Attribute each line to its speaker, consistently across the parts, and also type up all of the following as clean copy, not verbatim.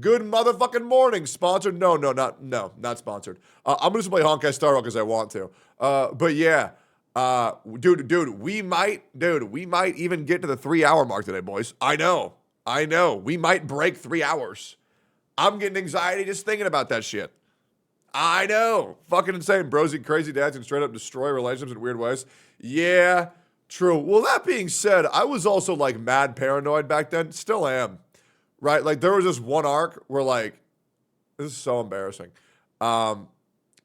Speaker 1: Good motherfucking morning. Sponsored? No, not sponsored. I'm gonna just play Honkai Star Rail because I want to. But yeah, dude, we might even get to the 3-hour mark today, boys. I know. We might break 3 hours. I'm getting anxiety just thinking about that shit. I know. Fucking insane. Brosy, crazy dads can straight up destroy relationships in weird ways. Yeah, true. Well, that being said, I was also like mad paranoid back then. Still am. Right? Like there was this one arc where like, this is so embarrassing.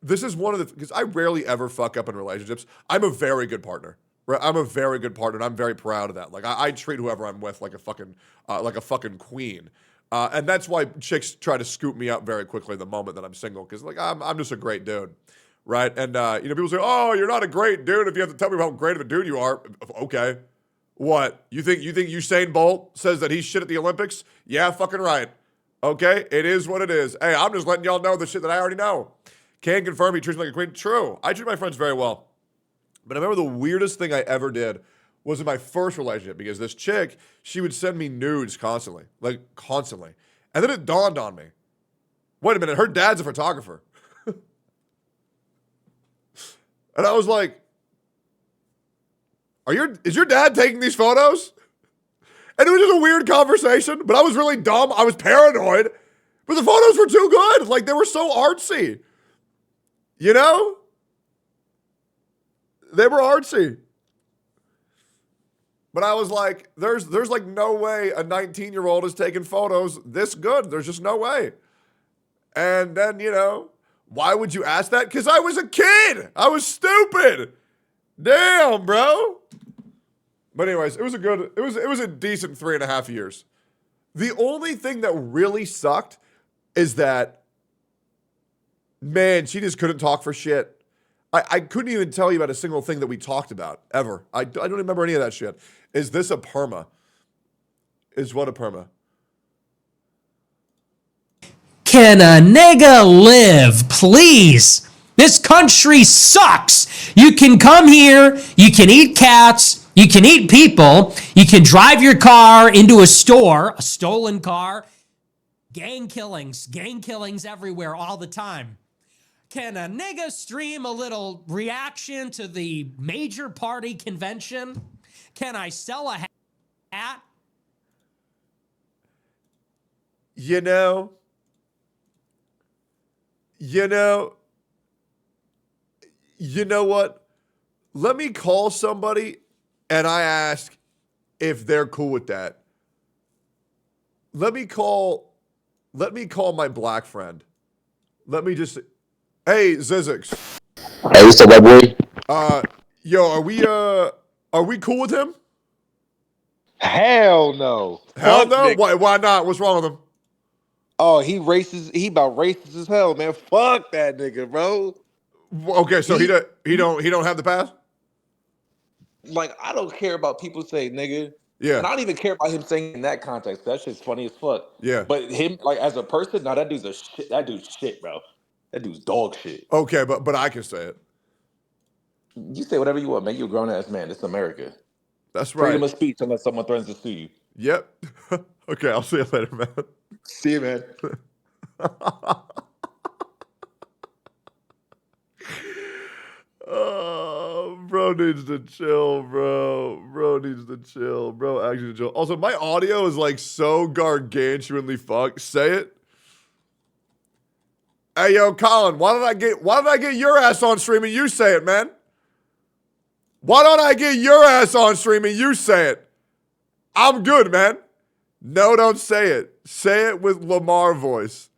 Speaker 1: This is one of the, because I rarely ever fuck up in relationships. I'm a very good partner. Right? I'm a very good partner and I'm very proud of that. Like I treat whoever I'm with like a fucking queen. And that's why chicks try to scoop me up very quickly the moment that I'm single. Cause like, I'm just a great dude. Right? And, people say, oh, you're not a great dude if you have to tell me how great of a dude you are. Okay. What? You think Usain Bolt says that he's shit at the Olympics? Yeah, fucking right. Okay, it is what it is. Hey, I'm just letting y'all know the shit that I already know. Can confirm he treats me like a queen. True. I treat my friends very well. But I remember the weirdest thing I ever did was in my first relationship because this chick, she would send me nudes constantly. Like, constantly. And then it dawned on me. Wait a minute, her dad's a photographer. And I was like, is your dad taking these photos? And it was just a weird conversation, but I was really dumb. I was paranoid, but the photos were too good. Like they were so artsy, you know? They were artsy. But I was like, there's like no way a 19-year-old is taking photos this good. There's just no way. And then, why would you ask that? Because I was a kid. I was stupid. Damn, bro. But anyways, it was a decent 3.5 years. The only thing that really sucked is that, man, she just couldn't talk for shit. I couldn't even tell you about a single thing that we talked about, ever. I don't remember any of that shit. Is this a perma? Is what a perma?
Speaker 2: Can a nigga live, please? This country sucks. You can come here, you can eat cats, you can eat people, you can drive your car into a store, a stolen car. Gang killings everywhere all the time. Can a nigga stream a little reaction to the major party convention? Can I sell a hat?
Speaker 1: You know what? Let me call somebody and I ask if they're cool with that. Let me call my black friend. Let me just, hey, Zizix.
Speaker 3: Hey, what's up, white boy?
Speaker 1: Yo, are we cool with him?
Speaker 3: Hell no.
Speaker 1: Hell
Speaker 3: Fuck
Speaker 1: no.
Speaker 3: nigga.
Speaker 1: Why not? What's wrong with him?
Speaker 3: Oh, he racist. He about racist as hell, man. Fuck that nigga, bro.
Speaker 1: Okay, so he don't have the pass?
Speaker 3: Like, I don't care about people saying nigga.
Speaker 1: Yeah.
Speaker 3: And I don't even care about him saying in that context. That shit's funny as fuck.
Speaker 1: Yeah.
Speaker 3: But him, like, as a person, nah, that dude's shit. That dude's shit, bro. That dude's dog shit.
Speaker 1: Okay, but I can say it.
Speaker 3: You say whatever you want, man. You're a grown ass man. It's America.
Speaker 1: That's right.
Speaker 3: Freedom of speech unless someone threatens to sue you.
Speaker 1: Yep. Okay, I'll see you later, man.
Speaker 3: See you, man.
Speaker 1: Oh, bro needs to chill, bro. Bro needs to chill. Bro actually needs to chill. Also, my audio is like so gargantuanly fucked. Say it. Hey, yo, Colin, why don't I get your ass on stream and you say it, man? Why don't I get your ass on stream and you say it? I'm good, man. No, don't say it. Say it with Lamar voice.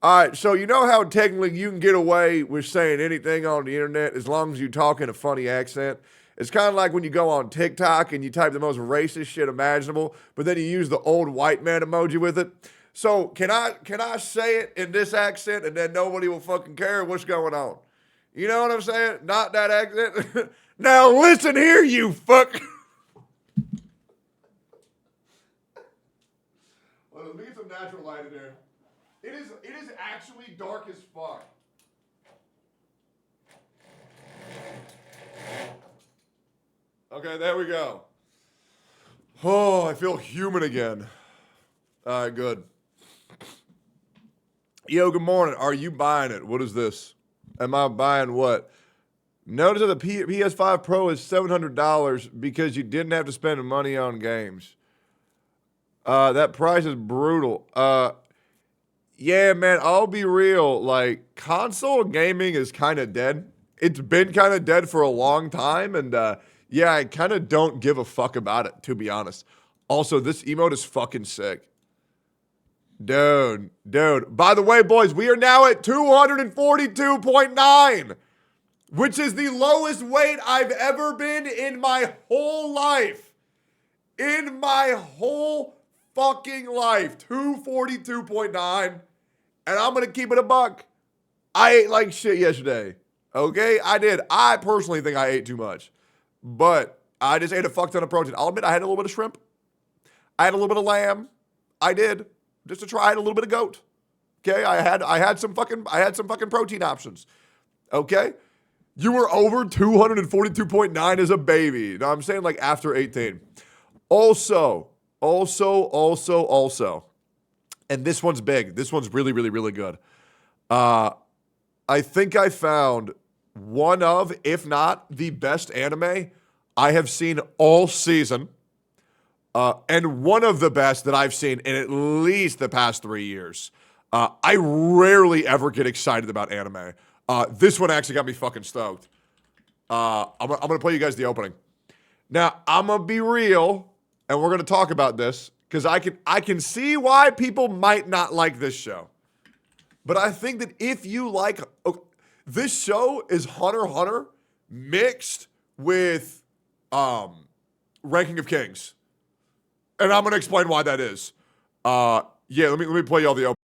Speaker 1: All right, so you know how technically you can get away with saying anything on the internet as long as you talk in a funny accent? It's kind of like when you go on TikTok and you type the most racist shit imaginable, but then you use the old white man emoji with it. So can I say it in this accent and then nobody will fucking care what's going on? You know what I'm saying? Not that accent. Now listen here, you fuck. Well, let me get some natural light in there. It is actually dark as fuck. Okay, there we go. Oh, I feel human again. All right, good. Yo, good morning. Are you buying it? What is this? Am I buying what? Notice that the PS5 Pro is $700 because you didn't have to spend money on games. That price is brutal. Yeah, man, I'll be real. Like, console gaming is kind of dead. It's been kind of dead for a long time, and yeah, I kind of don't give a fuck about it, to be honest. Also, this emote is fucking sick. Dude. By the way, boys, we are now at 242.9, which is the lowest weight I've ever been in my whole life. In my whole fucking life. 242.9. And I'm going to keep it a buck. I ate like shit yesterday. Okay? I did. I personally think I ate too much. But I just ate a fuck ton of protein. I'll admit I had a little bit of shrimp. I had a little bit of lamb. I did. Just to try. I had a little bit of goat. Okay? I had some fucking protein options. Okay? You were over 242.9 as a baby. You know what I'm saying? Like after 18. Also. And this one's big. This one's really, really, really good. I think I found one of, if not the best anime I have seen all season. And one of the best that I've seen in at least the past 3 years. I rarely ever get excited about anime. This one actually got me fucking stoked. I'm gonna play you guys the opening. Now, I'm gonna be real, and we're gonna talk about this, because I can see why people might not like this show. But I think that if you like... Okay, this show is Hunter x Hunter mixed with Ranking of Kings. And I'm going to explain why that is. Yeah, let me play y'all the opening.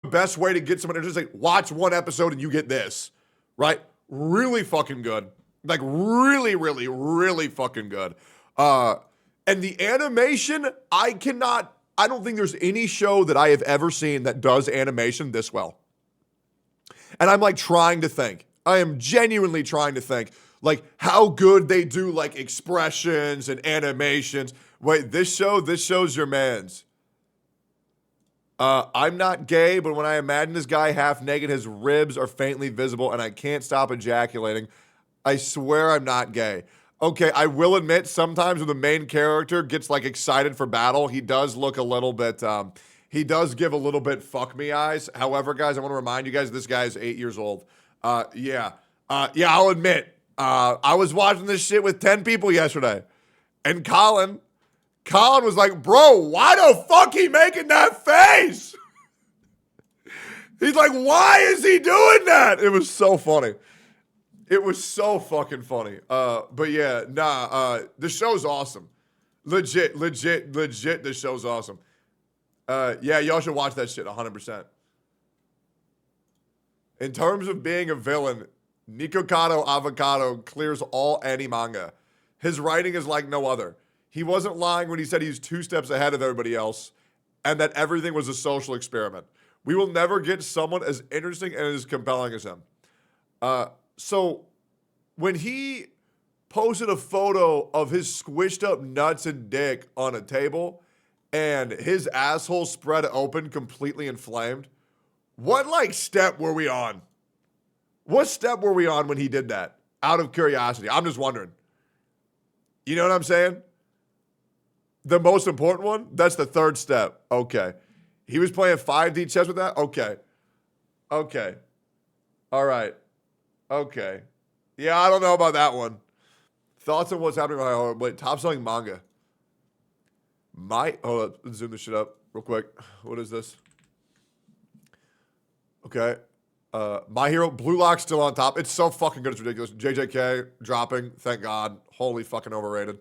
Speaker 1: Best way to get someone to just like watch one episode and you get this, right? Really fucking good. Like really, really, really fucking good. And the animation, I don't think there's any show that I have ever seen that does animation this well. And I'm like trying to think. I am genuinely trying to think like how good they do like expressions and animations. Wait, this show's your man's. I'm not gay, but when I imagine this guy half naked, his ribs are faintly visible and I can't stop ejaculating. I swear I'm not gay. Okay, I will admit sometimes when the main character gets like excited for battle, he does look a little bit, he does give a little bit fuck me eyes. However, guys, I want to remind you guys, this guy is 8 years old. Yeah, I'll admit, I was watching this shit with 10 people yesterday and Colin was like, bro, why the fuck he making that face? He's like, why is he doing that? It was so funny. It was so fucking funny. But yeah, the show's awesome. Legit, the show's awesome. Yeah, y'all should watch that shit 100%. In terms of being a villain, Nikocado Avocado clears all any manga. His writing is like no other. He wasn't lying when he said he's 2 steps ahead of everybody else and that everything was a social experiment. We will never get someone as interesting and as compelling as him. So when he posted a photo of his squished up nuts and dick on a table and his asshole spread open, completely inflamed, what like step were we on? What step were we on when he did that? Out of curiosity. I'm just wondering. You know what I'm saying? The most important one? That's the 3rd step. Okay. He was playing 5D chess with that? Okay. All right. Okay. Yeah, I don't know about that one. Thoughts on what's happening right now? Wait, top selling manga. Hold up. Zoom this shit up real quick. What is this? Okay. My Hero, Blue Lock's still on top. It's so fucking good. It's ridiculous. JJK dropping. Thank God. Holy fucking overrated.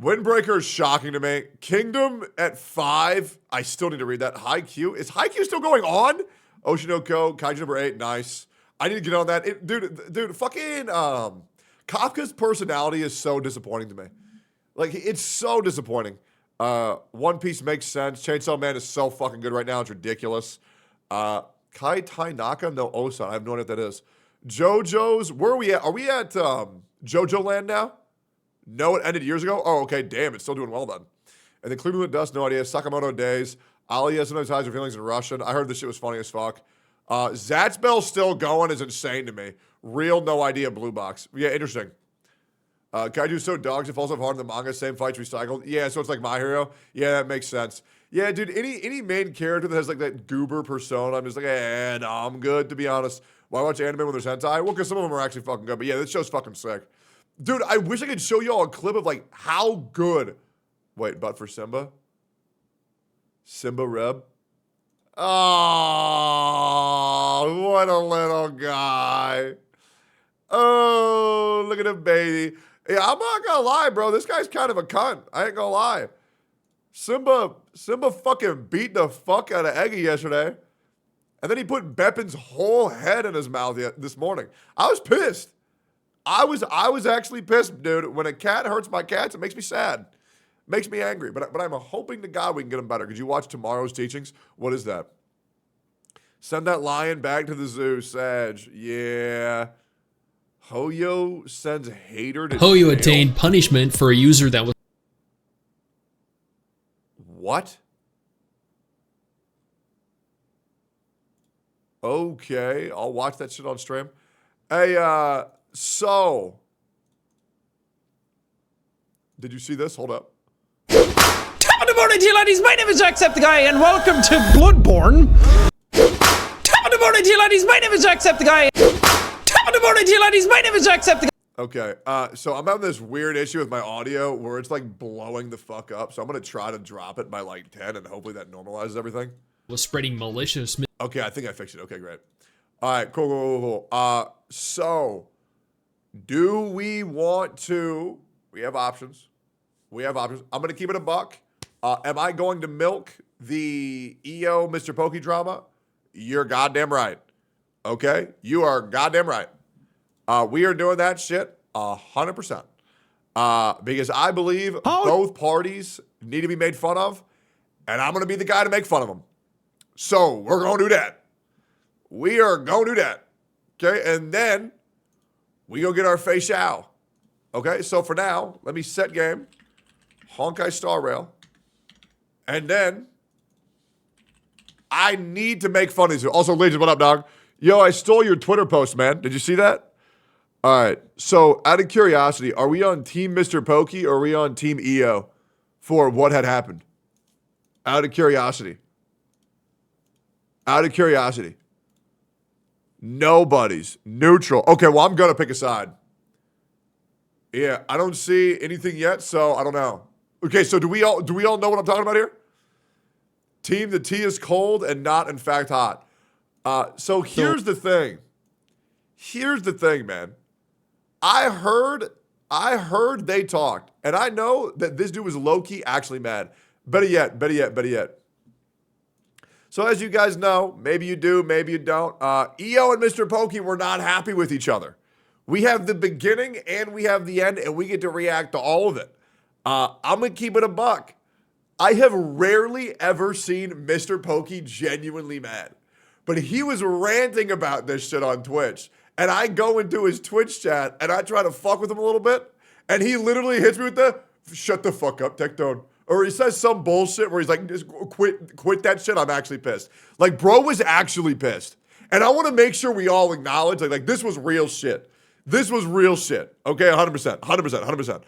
Speaker 1: Windbreaker is shocking to me. Kingdom at 5. I still need to read that. Haikyuu. Is Haikyuu still going on? Oshinoko, Kaiju number 8. Nice. I need to get on that. Dude, fucking Kafka's personality is so disappointing to me. Like, it's so disappointing. One Piece makes sense. Chainsaw Man is so fucking good right now. It's ridiculous. Kai Tainaka? No, Osan. I have no idea what that is. JoJo's. Where are we at? Are we at JoJo Land now? No, it ended years ago? Oh, okay. Damn, it's still doing well then. And then Cleveland Dust, no idea. Sakamoto Days. Aliyah sometimes hides her feelings in Russian. I heard this shit was funny as fuck. Zatzbell's still going is insane to me. Real no idea blue box. Yeah, interesting. Kaiju so dogs, it falls off hard in the manga, same fights recycled. Yeah, so it's like My Hero. Yeah, that makes sense. Yeah, dude, any main character that has like that goober persona, I'm just like, no, I'm good, to be honest. Why watch anime when there's hentai? Well, because some of them are actually fucking good. But yeah, this show's fucking sick. Dude, I wish I could show y'all a clip of like how good. Wait, but for Simba? Simba Reb? Oh, what a little guy. Oh, look at him, baby. Yeah, I'm not gonna lie, bro. This guy's kind of a cunt. I ain't gonna lie. Simba fucking beat the fuck out of Eggy yesterday. And then he put Beppin's whole head in his mouth this morning. I was pissed. I was actually pissed, dude. When a cat hurts my cats, it makes me sad. Makes me angry. But I'm hoping to God we can get him better. Could you watch tomorrow's teachings? What is that? Send that lion back to the zoo, Sag. Yeah. Hoyo sends hater to
Speaker 4: Hoyo
Speaker 1: jail.
Speaker 4: attained punishment for a user that was
Speaker 1: What? Okay, I'll watch that shit on stream. Hey, so did you see this? Hold up.
Speaker 5: Top of the morning to you, ladies. My name is Jacksepticeye, and welcome to Bloodborne. Top of the morning to you, ladies. My name is Jacksepticeye. Top of the morning to you, ladies. My name is Jacksepticeye.
Speaker 1: Okay, so I'm having this weird issue with my audio where it's like blowing the fuck up. So I'm gonna try to drop it by like 10, and hopefully that normalizes everything.
Speaker 4: spreading malicious.
Speaker 1: Okay, I think I fixed it. Okay, great. All right, cool. So do we want to? We have options. I'm gonna keep it a buck. Am I going to milk the EO Mr. Pokey drama? You're goddamn right. Okay, you are goddamn right. We are doing that shit 100%. Because I believe both parties need to be made fun of, and I'm gonna be the guy to make fun of them. So we're gonna do that. We are gonna do that. Okay, and then we go get our facial. Okay, so for now, let me set game, Honkai Star Rail, and then I need to make fun of these. Also, Legion, what up, dog? Yo, I stole your Twitter post, man. Did you see that? All right, so out of curiosity, are we on Team Mr. Pokey or are we on Team EO for what had happened? Out of curiosity. Nobody's. Neutral. Okay, well, I'm going to pick a side. Yeah, I don't see anything yet, so I don't know. Okay, so do we all know what I'm talking about here? Team, the tea is cold and not, in fact, hot. So here's the thing. Here's the thing, man. I heard they talked, and I know that this dude was low-key actually mad. Better yet. So as you guys know, maybe you do, maybe you don't, EO and Mr. Pokey were not happy with each other. We have the beginning and we have the end, and we get to react to all of it. I'm going to keep it a buck. I have rarely ever seen Mr. Pokey genuinely mad. But he was ranting about this shit on Twitch. And I go into his Twitch chat and I try to fuck with him a little bit. And he literally hits me with the, shut the fuck up, Tectone. Or he says some bullshit where he's like, just quit that shit. I'm actually pissed. Like, bro was actually pissed. And I want to make sure we all acknowledge, like this was real shit. This was real shit. Okay, 100%.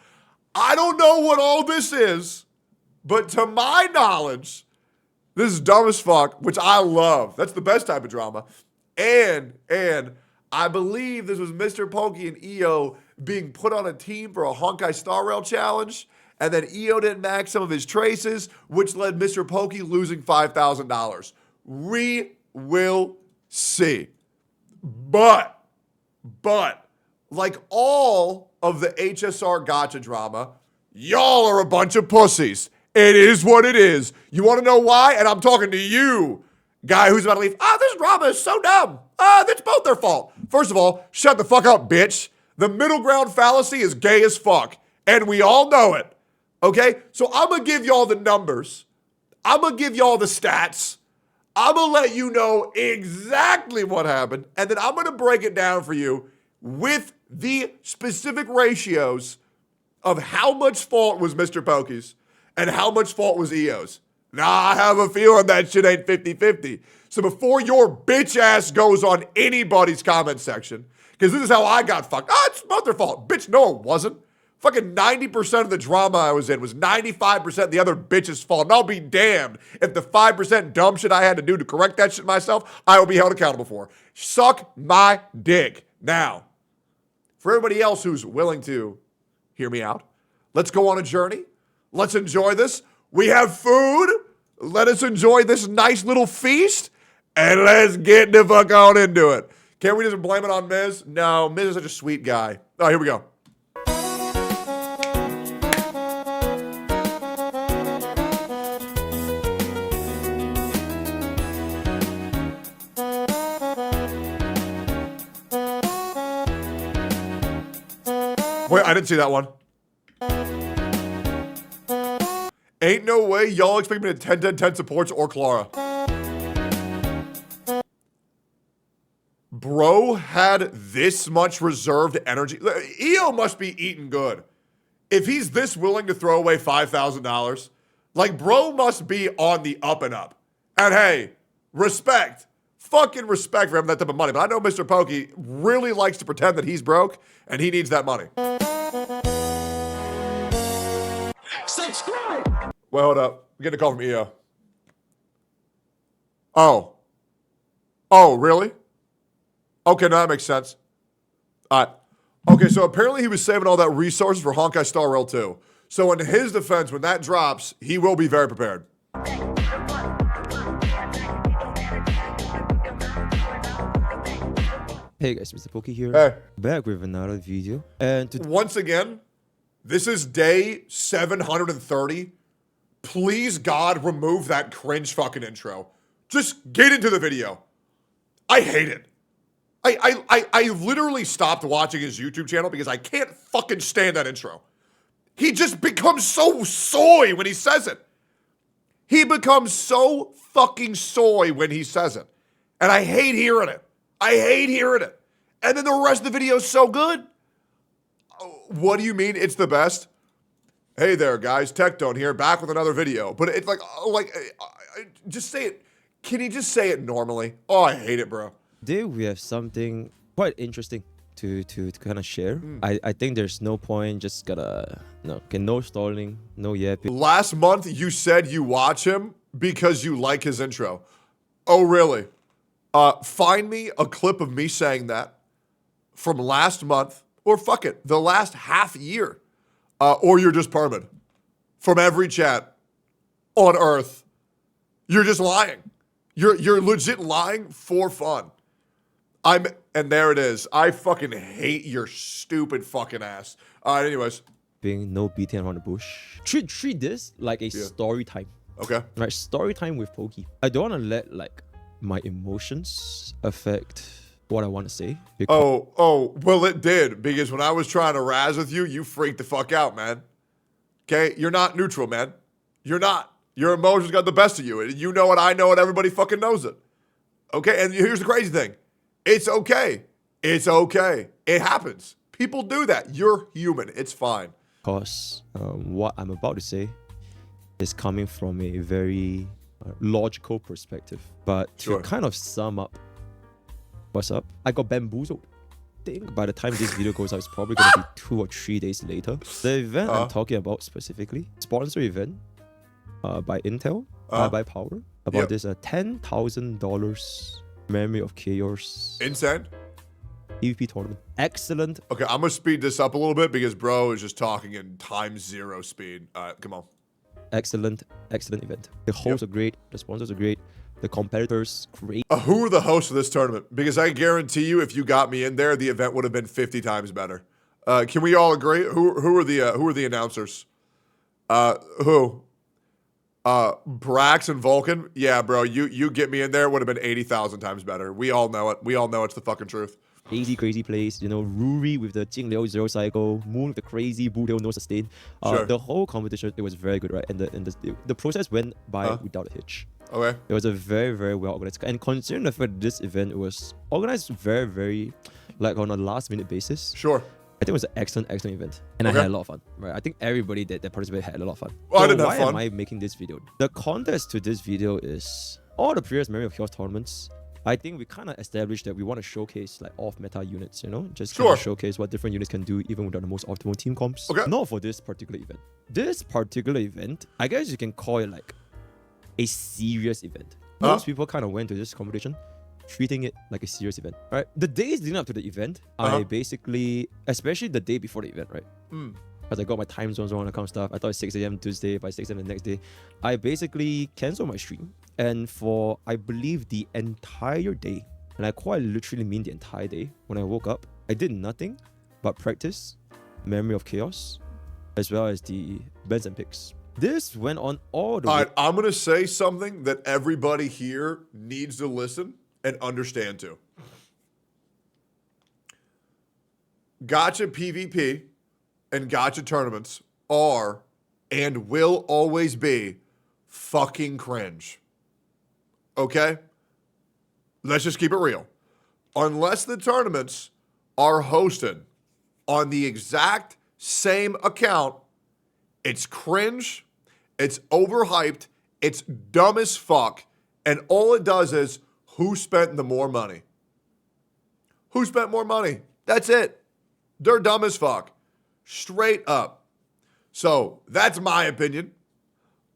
Speaker 1: I don't know what all this is, but to my knowledge, this is dumb as fuck, which I love. That's the best type of drama. And I believe this was Mr. Pokey and EO being put on a team for a Honkai Star Rail challenge, and then EO didn't max some of his traces, which led Mr. Pokey losing $5,000. We will see. But, like all of the HSR gotcha drama, y'all are a bunch of pussies. It is what it is. You want to know why? And I'm talking to you, guy who's about to leave. This drama is so dumb. That's both their fault. First of all, shut the fuck up, bitch. The middle ground fallacy is gay as fuck. And we all know it. Okay? So I'm going to give y'all the numbers. I'm going to give y'all the stats. I'm going to let you know exactly what happened. And then I'm going to break it down for you with the specific ratios of how much fault was Mr. Pokey's and how much fault was EO's. Now, I have a feeling that shit ain't 50-50. So before your bitch ass goes on anybody's comment section, because this is how I got fucked. It's both their fault. Bitch, no, it wasn't. Fucking 90% of the drama I was in was 95% the other bitch's fault. And I'll be damned if the 5% dumb shit I had to do to correct that shit myself, I will be held accountable for. Suck my dick. Now, for everybody else who's willing to hear me out, let's go on a journey. Let's enjoy this. We have food. Let us enjoy this nice little feast. And let's get the fuck on into it. Can't we just blame it on Miz? No, Miz is such a sweet guy. Oh, here we go. Wait, I didn't see that one. Ain't no way y'all expect me to 10-10-10 supports or Clara. Bro had this much reserved energy. EO must be eating good. If he's this willing to throw away $5,000, like bro must be on the up and up. And hey, respect. Fucking respect for having that type of money. But I know Mr. Pokey really likes to pretend that he's broke and he needs that money.
Speaker 6: Subscribe!
Speaker 1: Wait, hold up. I'm getting a call from EO. Oh. Oh, really? Okay, no, that makes sense. All right. Okay, so apparently he was saving all that resources for Honkai Star Rail 2. So in his defense, when that drops, he will be very prepared.
Speaker 7: Hey guys, Mr. Pokey here.
Speaker 1: Hey.
Speaker 7: Back with another video. And
Speaker 1: Once again, this is day 730. Please, God, remove that cringe fucking intro. Just get into the video. I hate it. I literally stopped watching his YouTube channel because I can't fucking stand that intro. He just becomes so soy when he says it. He becomes so fucking soy when he says it. And I hate hearing it. I hate hearing it. And then the rest of the video is so good. What do you mean it's the best? Hey there, guys. Tectone here, back with another video. But it's like, just say it. Can he just say it normally? Oh, I hate it, bro.
Speaker 7: today we have something quite interesting to kind of share. I think there's no point, just gotta, no stalling, no yapping.
Speaker 1: Last month, you said you watch him because you like his intro. Oh, really? Find me a clip of me saying that from last month, or fuck it, the last half year, or you're just permanent. From every chat on Earth, you're just lying. You're legit lying for fun. And there it is. I fucking hate your stupid fucking ass. Anyways.
Speaker 7: Being no beating around the bush. Treat this like a story time.
Speaker 1: Okay.
Speaker 7: Right, story time with Pokey. I don't want to let like my emotions affect what I want to say.
Speaker 1: Well, it did, because when I was trying to razz with you, you freaked the fuck out, man. Okay? You're not neutral, man. You're not. Your emotions got the best of you. You know it, I know it, everybody fucking knows it. Okay? And here's the crazy thing. It's okay. It's okay. It happens. People do that. You're human. It's fine.
Speaker 7: Because what I'm about to say is coming from a very logical perspective. But to kind of sum up what's up, I got bamboozled. I think by the time this video goes out, it's probably going to be 2 or 3 days later. The event I'm talking about specifically, sponsor event by Intel, by Power, about this $10,000 Memory of Chaos
Speaker 1: Insane
Speaker 7: EVP tournament. Excellent.
Speaker 1: Okay, I'm gonna speed this up a little bit because bro is just talking in ×0 speed. Come on.
Speaker 7: Excellent event. The hosts are great, the sponsors are great. the competitors crazy.
Speaker 1: Who are the hosts of this tournament? Because I guarantee you, if you got me in there, the event would have been 50 times better. Can we all agree? Who are the announcers? Who? Brax and Vulcan? Yeah, bro, you get me in there, would have been 80,000 times better. We all know it. We all know it's the fucking truth.
Speaker 7: Crazy plays, you know, Ruri with the Jingliao zero cycle, Moon with the crazy Budo no sustain.
Speaker 1: Sure.
Speaker 7: The whole competition, it was very good, right? And the process went by without a hitch.
Speaker 1: Okay.
Speaker 7: It was a very well organized, and considering the fact that this event was organized very like on a last minute basis.
Speaker 1: Sure.
Speaker 7: I think it was an excellent event, and I had a lot of fun. Right, I think everybody that participated had a lot of fun.
Speaker 1: Well, I
Speaker 7: so
Speaker 1: didn't have
Speaker 7: why
Speaker 1: fun.
Speaker 7: am I making this video? The context to this video is all the previous Memory of Chaos tournaments. I think we kind of established that we want to showcase like off-meta units, you know, just kind of showcase what different units can do even without the most optimal team comps.
Speaker 1: Okay.
Speaker 7: Not for this particular event. This particular event, I guess you can call it like a serious event. Most people kind of went to this competition treating it like a serious event, right? The days leading up to the event, I basically, especially the day before the event, right? Because I got my time zones wrong and that kind of stuff. I thought it's 6 a.m. Tuesday, by 6 a.m. the next day. I basically canceled my stream. And for, I believe, the entire day, and I quite literally mean the entire day, when I woke up, I did nothing but practice Memory of Chaos, as well as the beds and picks. This went on all the way.
Speaker 1: All right, I'm going to say something that everybody here needs to listen and understand too. Gacha PvP and Gacha tournaments are and will always be fucking cringe. Okay? Let's just keep it real. Unless the tournaments are hosted on the exact same account, it's cringe, it's overhyped, it's dumb as fuck, and all it does is who spent the more money? Who spent more money? That's it. They're dumb as fuck. Straight up. So that's my opinion.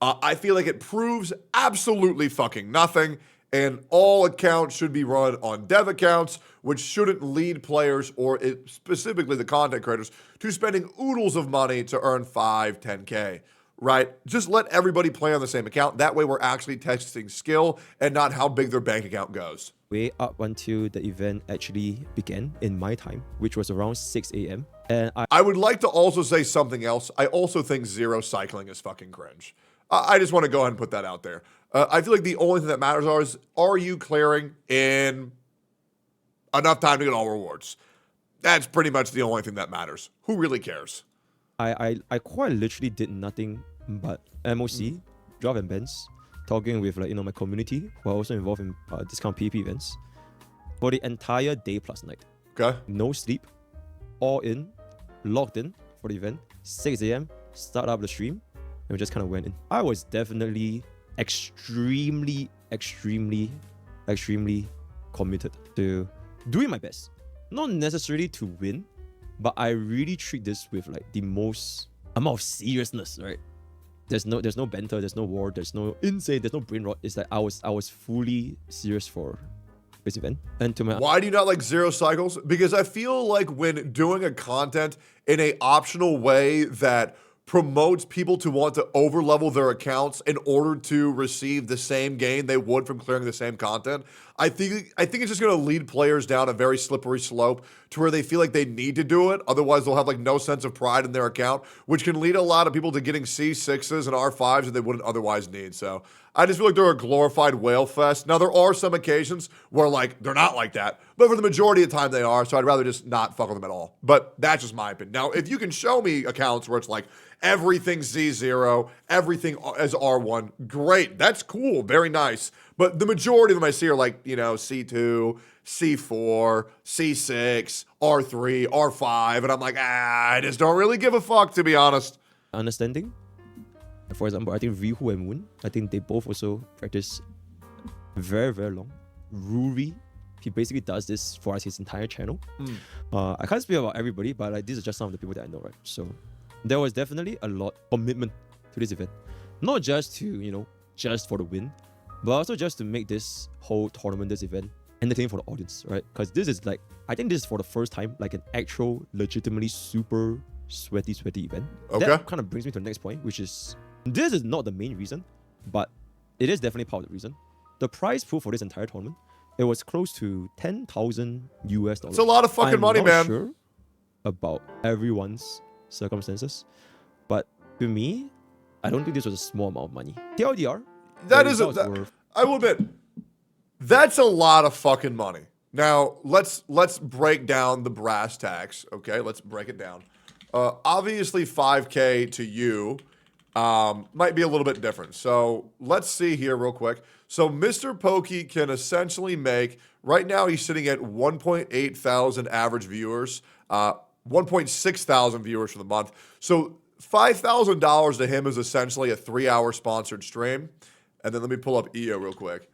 Speaker 1: I feel like it proves absolutely fucking nothing, and all accounts should be run on dev accounts, which shouldn't lead players, or specifically the content creators, to spending oodles of money to earn 5, 10K, right? Just let everybody play on the same account. That way we're actually testing skill and not how big their bank account goes.
Speaker 7: Way up until the event actually began in my time, which was around 6 a.m. And
Speaker 1: I would like to also say something else. I also think zero cycling is fucking cringe. I just want to go ahead and put that out there. I feel like the only thing that matters is, are you clearing in enough time to get all rewards? That's pretty much the only thing that matters. Who really cares?
Speaker 7: I quite literally did nothing but MOC, draft and bans, talking with, like, you know, my community who are also involved in discount PvP events for the entire day plus night.
Speaker 1: Okay.
Speaker 7: No sleep, all in, logged in for the event, 6 a.m., start up the stream, and we just kind of went in. I was definitely extremely committed to doing my best. Not necessarily to win, but I really treat this with like the most amount of seriousness, right? There's no banter, there's no war, there's no insane, there's no brain rot. It's like I was fully serious for this event. And to my
Speaker 1: Why do you not like zero cycles? Because I feel like when doing a content in a optional way that promotes people to want to overlevel their accounts in order to receive the same gain they would from clearing the same content, I think it's just going to lead players down a very slippery slope to where they feel like they need to do it. Otherwise, they'll have like no sense of pride in their account, which can lead a lot of people to getting C6s and R5s that they wouldn't otherwise need. So I just feel like they're a glorified whale fest. Now, there are some occasions where like they're not like that, but for the majority of the time they are. So I'd rather just not fuck with them at all. But that's just my opinion. Now, if you can show me accounts where it's like everything's Z0, everything is R1, great. That's cool. Very nice. But the majority of them I see are like, you know, C2, C4, C6, R3, R5. And I'm like, I just don't really give a fuck, to be honest.
Speaker 7: understanding. For example, I think Rihu and Moon, I think they both also practice very long. Ruri, he basically does this for us, his entire channel. I can't speak about everybody, but like these are just some of the people that I know, right? So there was definitely a lot of commitment to this event. Not just to, you know, just for the win, but also just to make this whole tournament, this event, entertaining for the audience, right? Because this is like, I think this is for the first time, like an actual, legitimately super sweaty event.
Speaker 1: Okay.
Speaker 7: That kind of brings me to the next point, which is, this is not the main reason, but it is definitely part of the reason. the prize pool for this entire tournament, it was close to $10,000 US.
Speaker 1: It's a lot of fucking money, man.
Speaker 7: I'm not sure about everyone's circumstances, but to me, I don't think this was a small amount of money. TLDR.
Speaker 1: That is I will admit, that's a lot of fucking money. Now let's break down the brass tacks. Okay, let's break it down. Obviously, 5K to you might be a little bit different. So let's see here real quick. So Mr. Pokey can essentially make, right now he's sitting at 1.8 thousand average viewers, 1.6 thousand viewers for the month. So $5,000 to him is essentially a 3-hour sponsored stream. And then let me pull up EO real quick.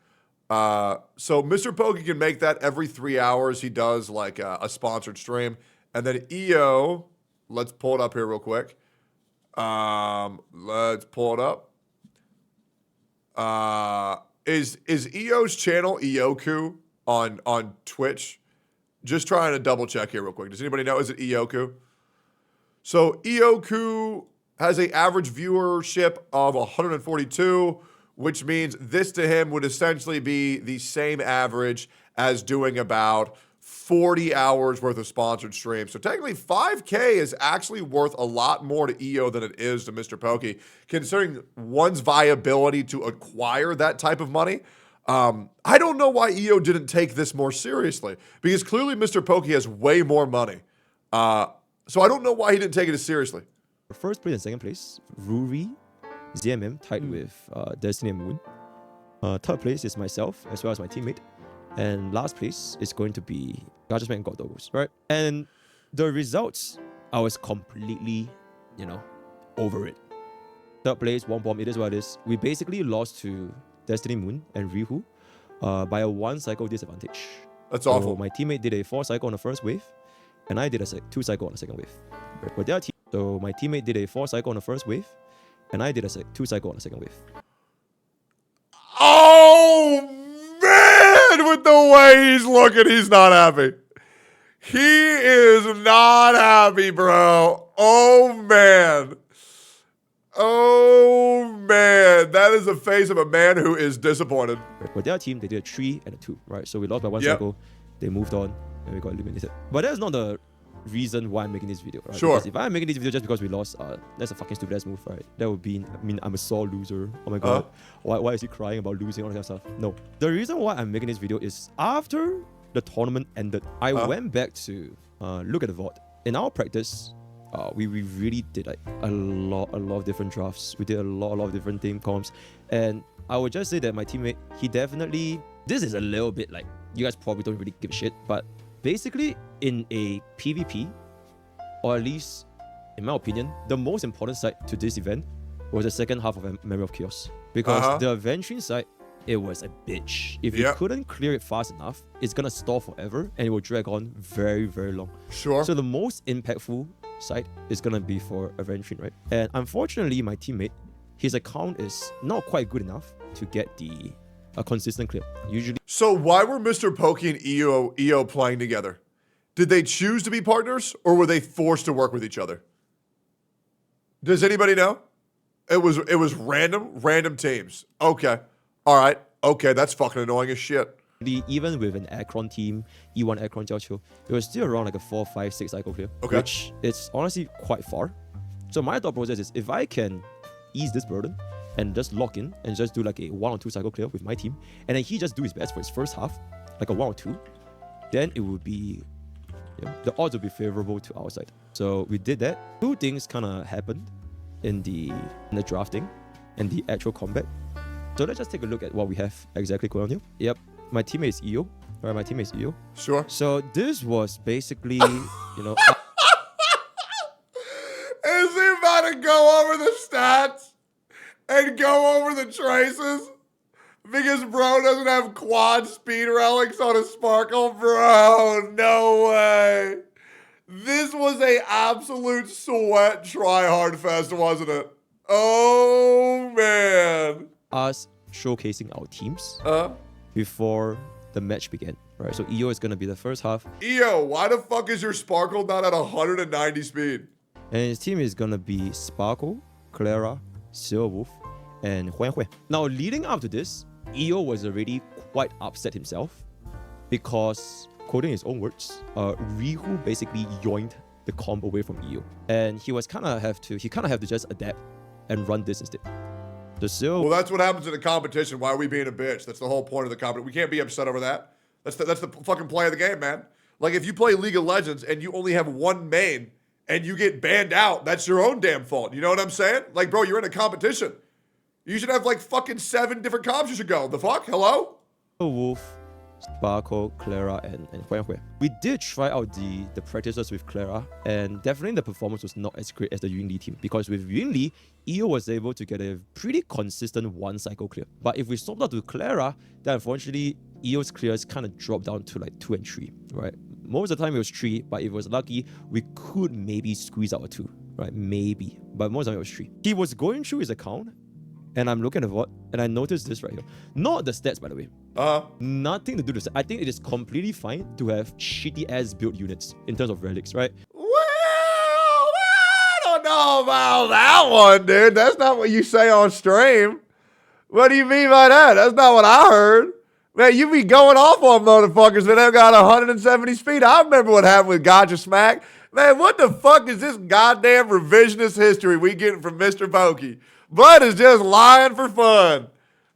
Speaker 1: So Mr. Pokey can make that every 3 hours. He does like a sponsored stream. And then EO, let's pull it up here real quick. Let's pull it up. Is EO's channel Ioku on Twitch? Just trying to double check here real quick. Does anybody know? Is it Ioku? So Ioku has an average viewership of 142, which means this to him would essentially be the same average as doing about 40 hours worth of sponsored streams. So technically 5K is actually worth a lot more to EO than it is to Mr. Pokey, considering one's viability to acquire that type of money. I don't know why EO didn't take this more seriously, because clearly Mr. Pokey has way more money. So I don't know why he didn't take it as seriously.
Speaker 7: First place and second place, Ruri, ZMM tied with Destiny and Moon. Third place is myself as well as my teammate. And last place is going to be Gacha and Godogos, right? And the results, I was completely, over it. Third place, 1 bomb, it is what it is. We basically lost to Destiny Moon and Rihu by a 1 cycle disadvantage.
Speaker 1: That's awful.
Speaker 7: So my teammate did a 4 cycle on the first wave, and I did a 2 cycle on the second wave. For their team, so my teammate did a 4 cycle on the first wave, and I did a 2 cycle on the second wave.
Speaker 1: Oh, man, with the way he's looking, he's not happy. He is not happy, bro. Oh, man. Oh, man. That is the face of a man who is disappointed.
Speaker 7: For their team, they did a 3 and a 2, right? So we lost by 1 cycle, they moved on, and we got eliminated. But that's not the reason why I'm making this video, right?
Speaker 1: Sure.
Speaker 7: Because if I'm making this video just because we lost, that's a fucking stupid ass move, right? That would be, I'm a sore loser. Oh my god. Why is he crying about losing, all that kind of stuff? No. The reason why I'm making this video is after the tournament ended, I went back to look at the VOD. In our practice, we really did like a lot of different drafts. We did a lot of different team comps. And I would just say that my teammate, he definitely, this is a little bit like, you guys probably don't really give a shit, but basically, in a PvP, or at least, in my opinion, the most important side to this event was the second half of Memory of Chaos. Because the Avenging side, it was a bitch. If you couldn't clear it fast enough, it's gonna stall forever, and it will drag on very, very long.
Speaker 1: Sure.
Speaker 7: So the most impactful side is gonna be for Avenging, right? And unfortunately, my teammate, his account is not quite good enough to get a consistent clip. Usually.
Speaker 1: So why were Mr. Pokey and EO playing together? Did they choose to be partners, or were they forced to work with each other? Does anybody know? It was random teams. Okay. All right. Okay, that's fucking annoying as shit.
Speaker 7: Even with an Akron team, E1 Akron Jiaqiu, it was still around like a 4, 5, 6 cycle clear.
Speaker 1: Okay.
Speaker 7: Which is honestly quite far. So my thought process is, if I can ease this burden and just lock in and just do like a 1 or 2 cycle clear with my team, and then he just do his best for his first half, like a 1 or 2, then it would be, the odds would be favorable to our side. So we did that. 2 things kind of happened in the drafting and the actual combat. So let's just take a look at what we have exactly going on here. Yep, my teammate is EO. Alright, my teammate is EO.
Speaker 1: Sure.
Speaker 7: So this was basically,
Speaker 1: Is he about to go over the stats and go over the traces? Because bro doesn't have quad speed relics on his Sparkle? Bro, no way. This was a absolute sweat try-hard fest, wasn't it? Oh, man.
Speaker 7: Us showcasing our teams before the match began, right? So EO is going to be the first half.
Speaker 1: EO, why the fuck is your Sparkle not at 190 speed?
Speaker 7: And his team is going to be Sparkle, Clara, Silverwolf, and Huan Hui. Now, leading up to this, Io was already quite upset himself because, quoting his own words, Rihu basically yoinked the comp away from Io, and he kind of have to just adapt and run this instead.
Speaker 1: Well, that's what happens in a competition. Why are we being a bitch? That's the whole point of the competition. We can't be upset over that. That's the fucking play of the game, man. Like, if you play League of Legends and you only have one main and you get banned out, that's your own damn fault. You know what I'm saying? Like, bro, you're in a competition. You should have like fucking 7 different comps you should go. The fuck? Hello?
Speaker 7: Wolf, Sparkle, Clara, and Huanhui. We did try out the practices with Clara, and definitely the performance was not as great as the Yunli team, because with Yunli, Io was able to get a pretty consistent 1 cycle clear. But if we swapped out to Clara, then unfortunately, Io's clears kind of dropped down to like 2 and 3, right? Most of the time it was 3, but if it was lucky, we could maybe squeeze out a 2, right? Maybe. But most of the time it was 3. He was going through his account, and I'm looking at the VOD, and I noticed this right here. Not the stats, by the way. Nothing to do with the stats. I think it is completely fine to have shitty-ass build units in terms of relics, right?
Speaker 1: Well, I don't know about that one, dude. That's not what you say on stream. What do you mean by that? That's not what I heard. Man, you be going off on motherfuckers that have got 170 speed. I remember what happened with Gacha Smack. Man, what the fuck is this goddamn revisionist history we getting from Mr. Pokey? Blood is just lying for fun.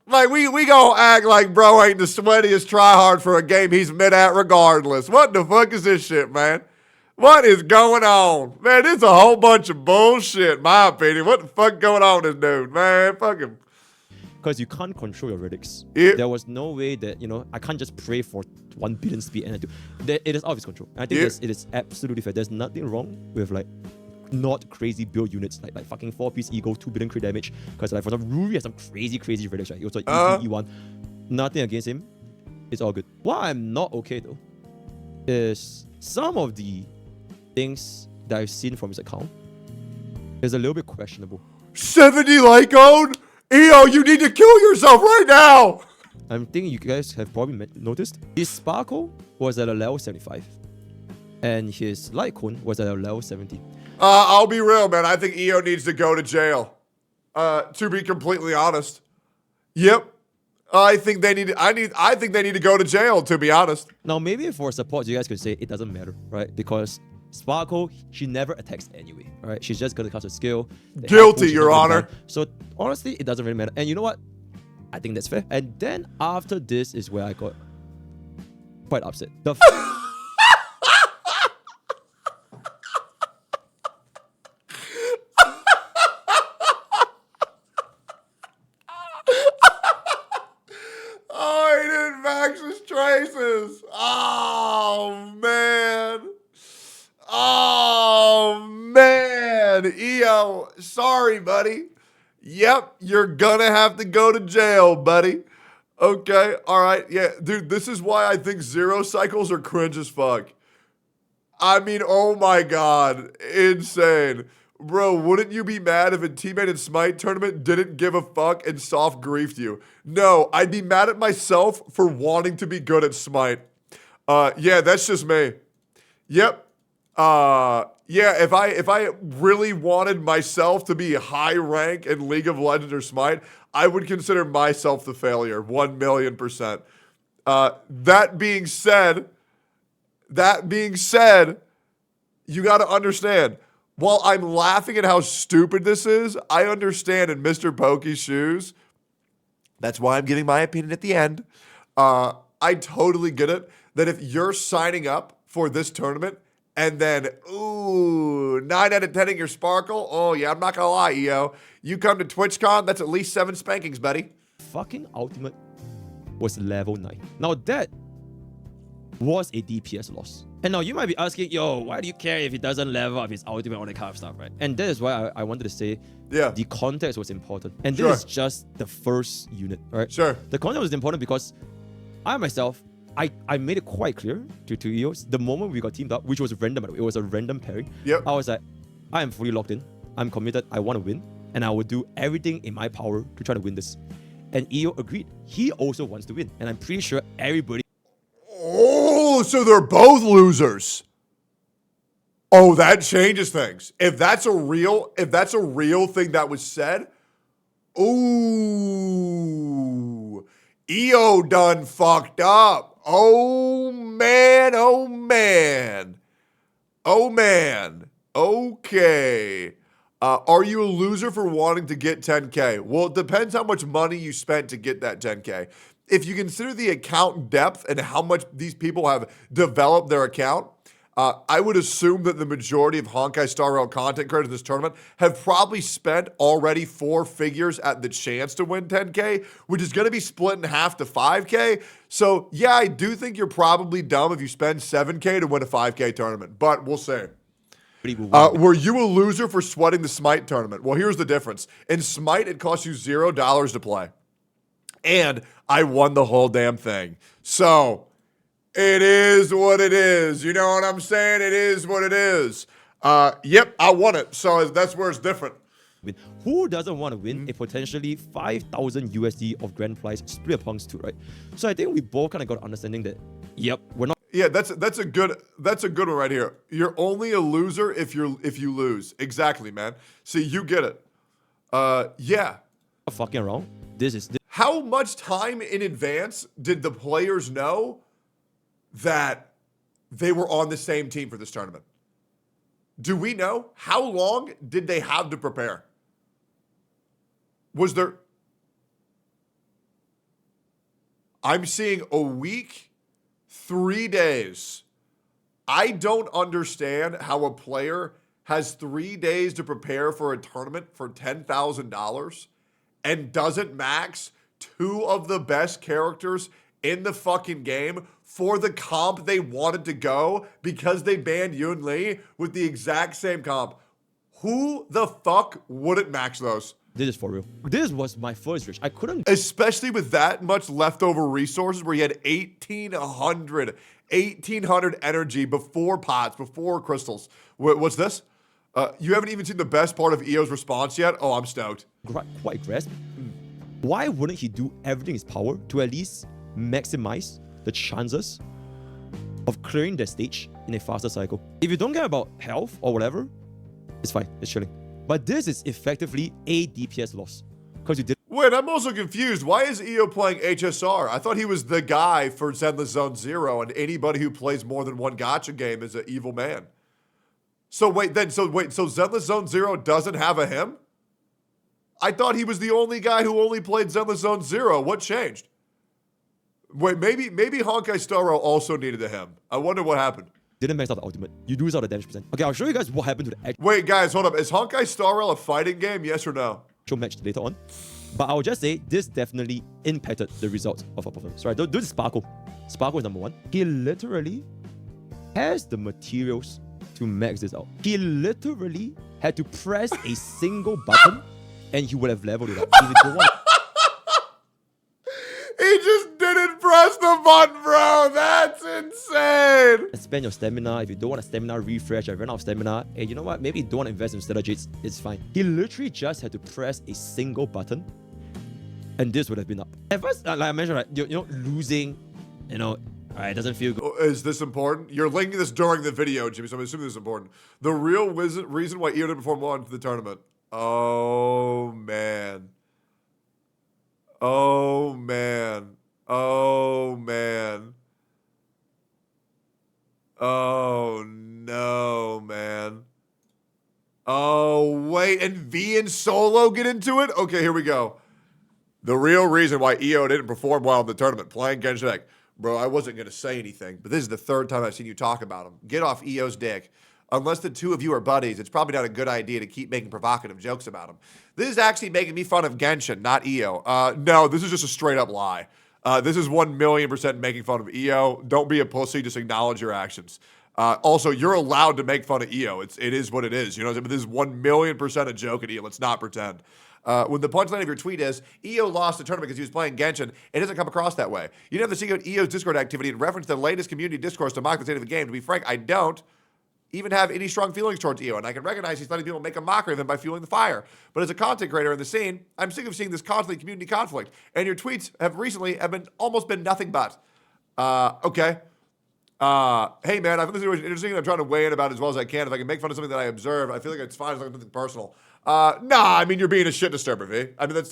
Speaker 1: Like, we gonna act like bro ain't the sweatiest tryhard for a game he's mid at regardless. What the fuck is this shit, man? What is going on? Man, this is a whole bunch of bullshit, in my opinion. What the fuck going on with this dude, man? Fuck him.
Speaker 7: Because you can't control your relics.
Speaker 1: Yep.
Speaker 7: There was no way that, I can't just pray for 1 billion speed and I do. It is out of his control. And I think it is absolutely fair. There's nothing wrong with like not crazy build units like fucking 4-piece ego, 2 billion crit damage. Because like for example, Ruri has some crazy relics, right? He was like E1. Nothing against him. It's all good. What I'm not okay though is some of the things that I've seen from his account is a little bit questionable.
Speaker 1: 70 Lycone? EO, you need to kill yourself right now!
Speaker 7: I'm thinking you guys have probably noticed his Sparkle was at a level 75 and his Light Cone was at a level 70.
Speaker 1: I'll be real, man. I think EO needs to go to jail. To be completely honest. Yep. I think they need to go to jail, to be honest.
Speaker 7: Now maybe for support you guys could say it doesn't matter, right? Because Sparkle, she never attacks anyway, right? She's just gonna cast a skill.
Speaker 1: Guilty, Your Honor.
Speaker 7: So honestly, it doesn't really matter. And you know what? I think that's fair. And then after this is where I got quite upset. The
Speaker 1: Oh, he didn't max his traces. Oh, man. Oh, man. EO, sorry, buddy. Yep, you're gonna have to go to jail, buddy. Okay, all right. Yeah, dude, this is why I think 0 cycles are cringe as fuck. I mean, oh my God. Insane. Bro, wouldn't you be mad if a teammate in Smite tournament didn't give a fuck and soft griefed you? No, I'd be mad at myself for wanting to be good at Smite. Yeah, that's just me. Yep. Yeah, if I really wanted myself to be high rank in League of Legends or Smite, I would consider myself the failure, 1,000,000%. That being said, you got to understand, while I'm laughing at how stupid this is, I understand in Mr. Pokey's shoes. That's why I'm giving my opinion at the end. I totally get it that if you're signing up for this tournament and then, ooh, 9 out of 10 in your Sparkle, oh yeah, I'm not gonna lie, EO. You come to TwitchCon, that's at least 7 spankings, buddy.
Speaker 7: fucking ultimate was level 9. Now that was a DPS loss. And now you might be asking, yo, why do you care if he doesn't level up his ultimate, all that kind of stuff, right? And that is why I wanted to say the context was important. And this is just the first unit, right?
Speaker 1: Sure.
Speaker 7: The context was important because I myself, I made it quite clear to EOS the moment we got teamed up, which was random, it was a random pairing.
Speaker 1: Yep.
Speaker 7: I was like, I am fully locked in. I'm committed. I want to win. And I will do everything in my power to try to win this. And EO agreed. He also wants to win. And I'm pretty sure everybody...
Speaker 1: Oh, so they're both losers. Oh, that changes things. If that's a real thing that was said, ooh, EO done fucked up. Oh man, oh man. Oh man. Okay. Are you a loser for wanting to get 10K? Well, it depends how much money you spent to get that 10K. If you consider the account depth and how much these people have developed their account, I would assume that the majority of Honkai Star Rail content creators in this tournament have probably spent already 4 figures at the chance to win 10K, which is going to be split in half to 5K. So, yeah, I do think you're probably dumb if you spend 7K to win a 5K tournament, but we'll see. Were you a loser for sweating the Smite tournament? Well, here's the difference. In Smite, it costs you $0 to play. And I won the whole damn thing. So, it is what it is. You know what I'm saying? It is what it is. Yep, I won it. So that's where it's different.
Speaker 7: Who doesn't want to win a potentially 5,000 USD of grand prize split amongst two, right? So I think we both kind of got understanding that, yep, we're not.
Speaker 1: Yeah, that's a good one right here. You're only a loser if you lose. Exactly, man. See, you get it. Yeah.
Speaker 7: Fucking around.
Speaker 1: How much time in advance did the players know that they were on the same team for this tournament? Do we know? How long did they have to prepare? Was there... I'm seeing a week, 3 days. I don't understand how a player has 3 days to prepare for a tournament for $10,000 and doesn't max 2 of the best characters in the fucking game for the comp they wanted to go because they banned Yun Li with the exact same comp. Who the fuck wouldn't max those?
Speaker 7: This is for real. This was my first wish. I couldn't...
Speaker 1: Especially with that much leftover resources where you had 1,800 energy before pots, before crystals. What's this? You haven't even seen the best part of EO's response yet? Oh, I'm stoked.
Speaker 7: Quite grasp. Why wouldn't he do everything in his power to at least maximize the chances of clearing the stage in a faster cycle? If you don't care about health or whatever, it's fine. It's chilling. But this is effectively a DPS loss. Because you did...
Speaker 1: Wait, I'm also confused. Why is EO playing HSR? I thought he was the guy for Zenless Zone Zero, and anybody who plays more than one gacha game is an evil man. So Zenless Zone Zero doesn't have a him? I thought he was the only guy who only played Zenless Zone Zero. What changed? Wait, maybe Honkai Star Rail also needed a him. I wonder what happened.
Speaker 7: Didn't max out the ultimate. You lose out the damage percent. Okay, I'll show you guys what happened to the actual...
Speaker 1: Wait, guys, hold up. Is Honkai Star Rail a fighting game? Yes or no?
Speaker 7: match later on. But I'll just say this definitely impacted the result of our performance. Right? Don't do the Sparkle. Sparkle is number 1. He literally has the materials to max this out. He literally had to press a single button and he would have leveled it up. If you don't want...
Speaker 1: He just didn't press the button, bro. That's insane.
Speaker 7: Spend your stamina. If you don't want a stamina refresh, I ran out of stamina. And you know what? Maybe you don't want to invest in strategies. It's fine. He literally just had to press a single button and this would have been up. At first, like I mentioned, right, you know, losing, you know, it doesn't feel good.
Speaker 1: Is this important? You're linking this during the video, Jimmy, so I'm assuming this is important. The real reason why EO didn't perform well in the tournament. Oh, man. Oh, man. Oh, man. Oh, no, man. Oh, wait. And V and Solo get into it? Okay, here we go. The real reason why EO didn't perform well in the tournament, playing Genshin. Bro, I wasn't going to say anything, but this is the 3rd time I've seen you talk about him. Get off EO's dick. Unless the 2 of you are buddies, it's probably not a good idea to keep making provocative jokes about him. This is actually making me fun of Genshin, not EO. No, this is just a straight up lie. This is 1,000,000% making fun of EO. Don't be a pussy, just acknowledge your actions. Also, you're allowed to make fun of EO. It is what it is. You know, but this is 1,000,000% a joke at EO. Let's not pretend. When the punchline of your tweet is, EO lost the tournament because he was playing Genshin, it doesn't come across that way. You know the secret EO's Discord activity and reference the latest community discourse to mock the state of the game. To be frank, I don't even have any strong feelings towards EO, and I can recognize he's letting people make a mockery of him by fueling the fire. But as a content creator in the scene, I'm sick of seeing this constantly community conflict, and your tweets have recently almost been nothing but. Okay. Hey man, I think this is interesting. I'm trying to weigh in about it as well as I can. If I can make fun of something that I observe, I feel like it's fine as long as nothing personal. Nah, I mean, you're being a shit disturber, V. I mean, that's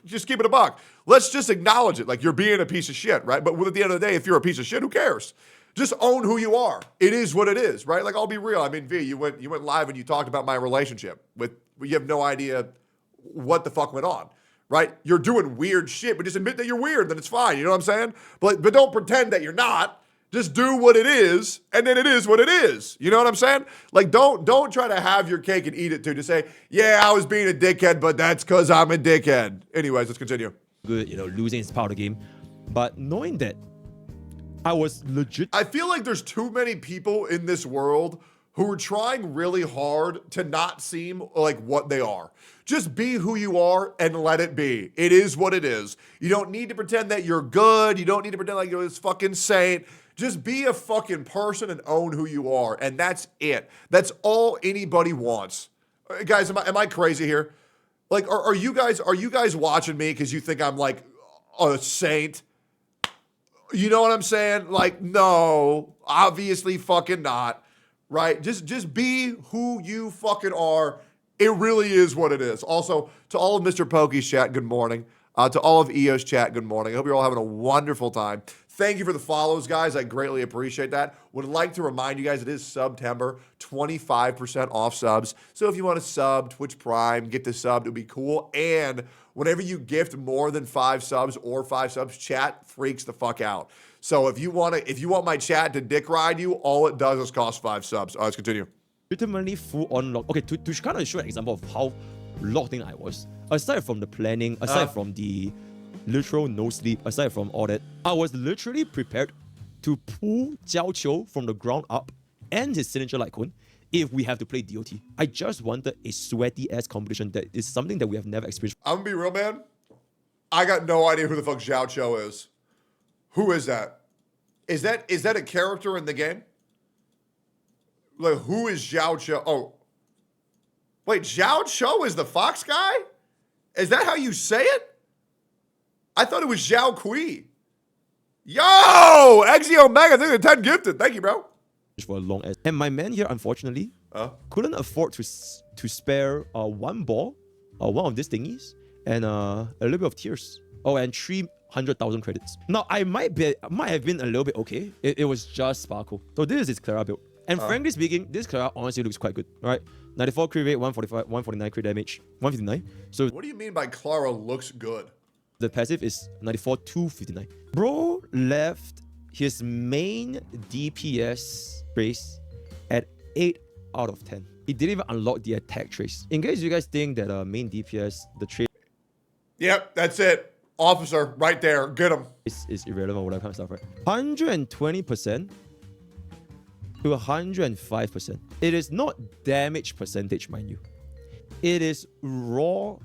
Speaker 1: just keep it a buck. Let's just acknowledge it. Like, you're being a piece of shit, right? But at the end of the day, if you're a piece of shit, who cares? Just own who you are. It is what it is, right? Like, I'll be real. I mean, V, you went live and you talked about my relationship with, you have no idea what the fuck went on, right? You're doing weird shit, but just admit that you're weird, then it's fine. You know what I'm saying? But don't pretend that you're not. Just do what it is, and then it is what it is. You know what I'm saying? Like, don't try to have your cake and eat it too. To say, yeah, I was being a dickhead, but that's because I'm a dickhead. Anyways, let's continue.
Speaker 7: Good, losing is part of the game. But knowing that I was legit...
Speaker 1: I feel like there's too many people in this world who are trying really hard to not seem like what they are. Just be who you are and let it be. It is what it is. You don't need to pretend that you're good. You don't need to pretend like you're this fucking saint. Just be a fucking person and own who you are. And that's it. That's all anybody wants. Guys, am I crazy here? Like, are you guys watching me because you think I'm like a saint? You know what I'm saying? Like, no, obviously fucking not. Right? Just be who you fucking are. It really is what it is. Also, to all of Mr. Pokey's chat, good morning. To all of EO's chat, good morning. I hope you're all having a wonderful time. Thank you for the follows, guys. I greatly appreciate that. Would like to remind you guys, it is September, 25% off subs. So if you want to sub, Twitch Prime, get the sub, it would be cool. And whenever you gift more than 5 subs or 5 subs, chat freaks the fuck out. So if you want my chat to dick ride you, all it does is cost 5 subs. All right, let's continue.
Speaker 7: Legitimately full on lock. Okay, to kind of show an example of how locked in I was. Aside from the planning, aside from the literal no sleep, aside from all that, I was literally prepared to pull Jiao Qiu from the ground up and his signature light cone if we have to play DOT. I just wanted a sweaty ass competition that is something that we have never experienced.
Speaker 1: I'm gonna be real, man. I got no idea who the fuck Jiao Qiu is. Who is that? Is that a character in the game? Like, who is Jiao Qiu? Oh. Wait, Jiao Qiu is the fox guy? Is that how you say it? I thought it was Zhao Kui. Yo! Exio Mega, thank you 10 gifted. Thank you, bro.
Speaker 7: For a long ass. And my man here, unfortunately, couldn't afford to spare one ball, one of these thingies, and a little bit of tears. Oh, and 300,000 credits. Now, I might have been a little bit okay. It was just sparkle. So this is his Clara build. And frankly speaking, this Clara honestly looks quite good. All right, 94 crit rate, 145, 149 crit damage, 159. So
Speaker 1: what do you mean by Clara looks good?
Speaker 7: The passive is 94, 259. Bro left his main DPS trace at 8 out of 10. He didn't even unlock the attack trace. In case you guys think that main DPS, the trace...
Speaker 1: Yep, that's it. Officer, right there. Get him.
Speaker 7: Is irrelevant, all that kind of stuff, right? 120% to 105%. It is not damage percentage, mind you. It is raw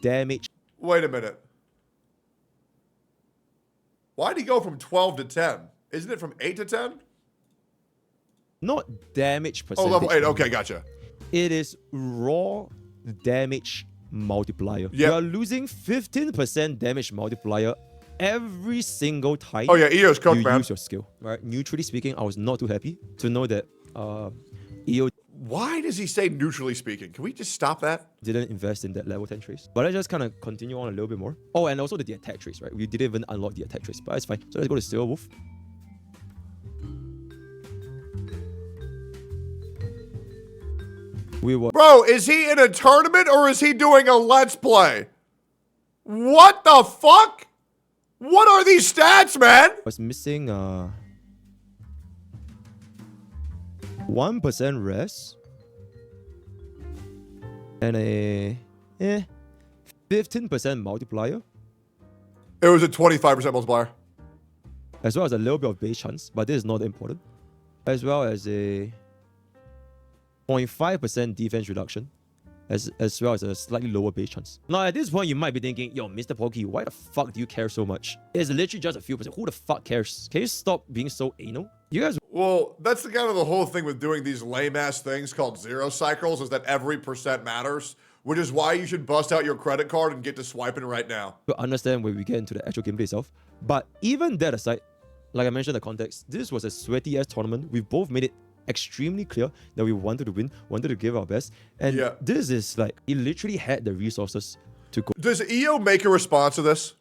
Speaker 7: damage.
Speaker 1: Wait a minute. Why'd he go from 12 to 10? Isn't it from 8 to 10?
Speaker 7: Not damage percentage.
Speaker 1: Oh, level 8. Okay, gotcha.
Speaker 7: It is raw damage multiplier.
Speaker 1: Yep.
Speaker 7: You are losing 15% damage multiplier every single time
Speaker 1: EO's cooked,
Speaker 7: you
Speaker 1: man.
Speaker 7: use your skill. Right? Neutrally speaking, I was not too happy to know that EO
Speaker 1: Why does he say neutrally speaking? Can we just stop that?
Speaker 7: didn't invest in that level 10 trace. But let's just kind of continue on a little bit more. Oh, and also the attack trace, right? We didn't even unlock the attack trace, but it's fine. So let's go to Silver Wolf. We were...
Speaker 1: Bro, is he in a tournament or is he doing a let's play? What the fuck? What are these stats, man?
Speaker 7: was missing 1% res and a 15% multiplier,
Speaker 1: It was a 25% multiplier.
Speaker 7: as well as a little bit of base chance, but this is not important, as well as a 0.5% defense reduction, as well as a slightly lower base chance. Now at this point you might be thinking, yo, Mr. Pokey, why the fuck do you care so much? It's literally just a few percent. Who the fuck cares? Can you stop being so anal? You guys...
Speaker 1: Well, that's the kind of the whole thing with doing these lame-ass things called zero cycles is that every percent matters, which is why you should bust out your credit card and get to swiping right now.
Speaker 7: to understand when we get into the actual gameplay itself. But even that aside, like I mentioned the context, this was a sweaty ass tournament. We both made it extremely clear that we wanted to win, wanted to give our best. And this is like, he literally had the resources to go.
Speaker 1: Does EO make a response to this?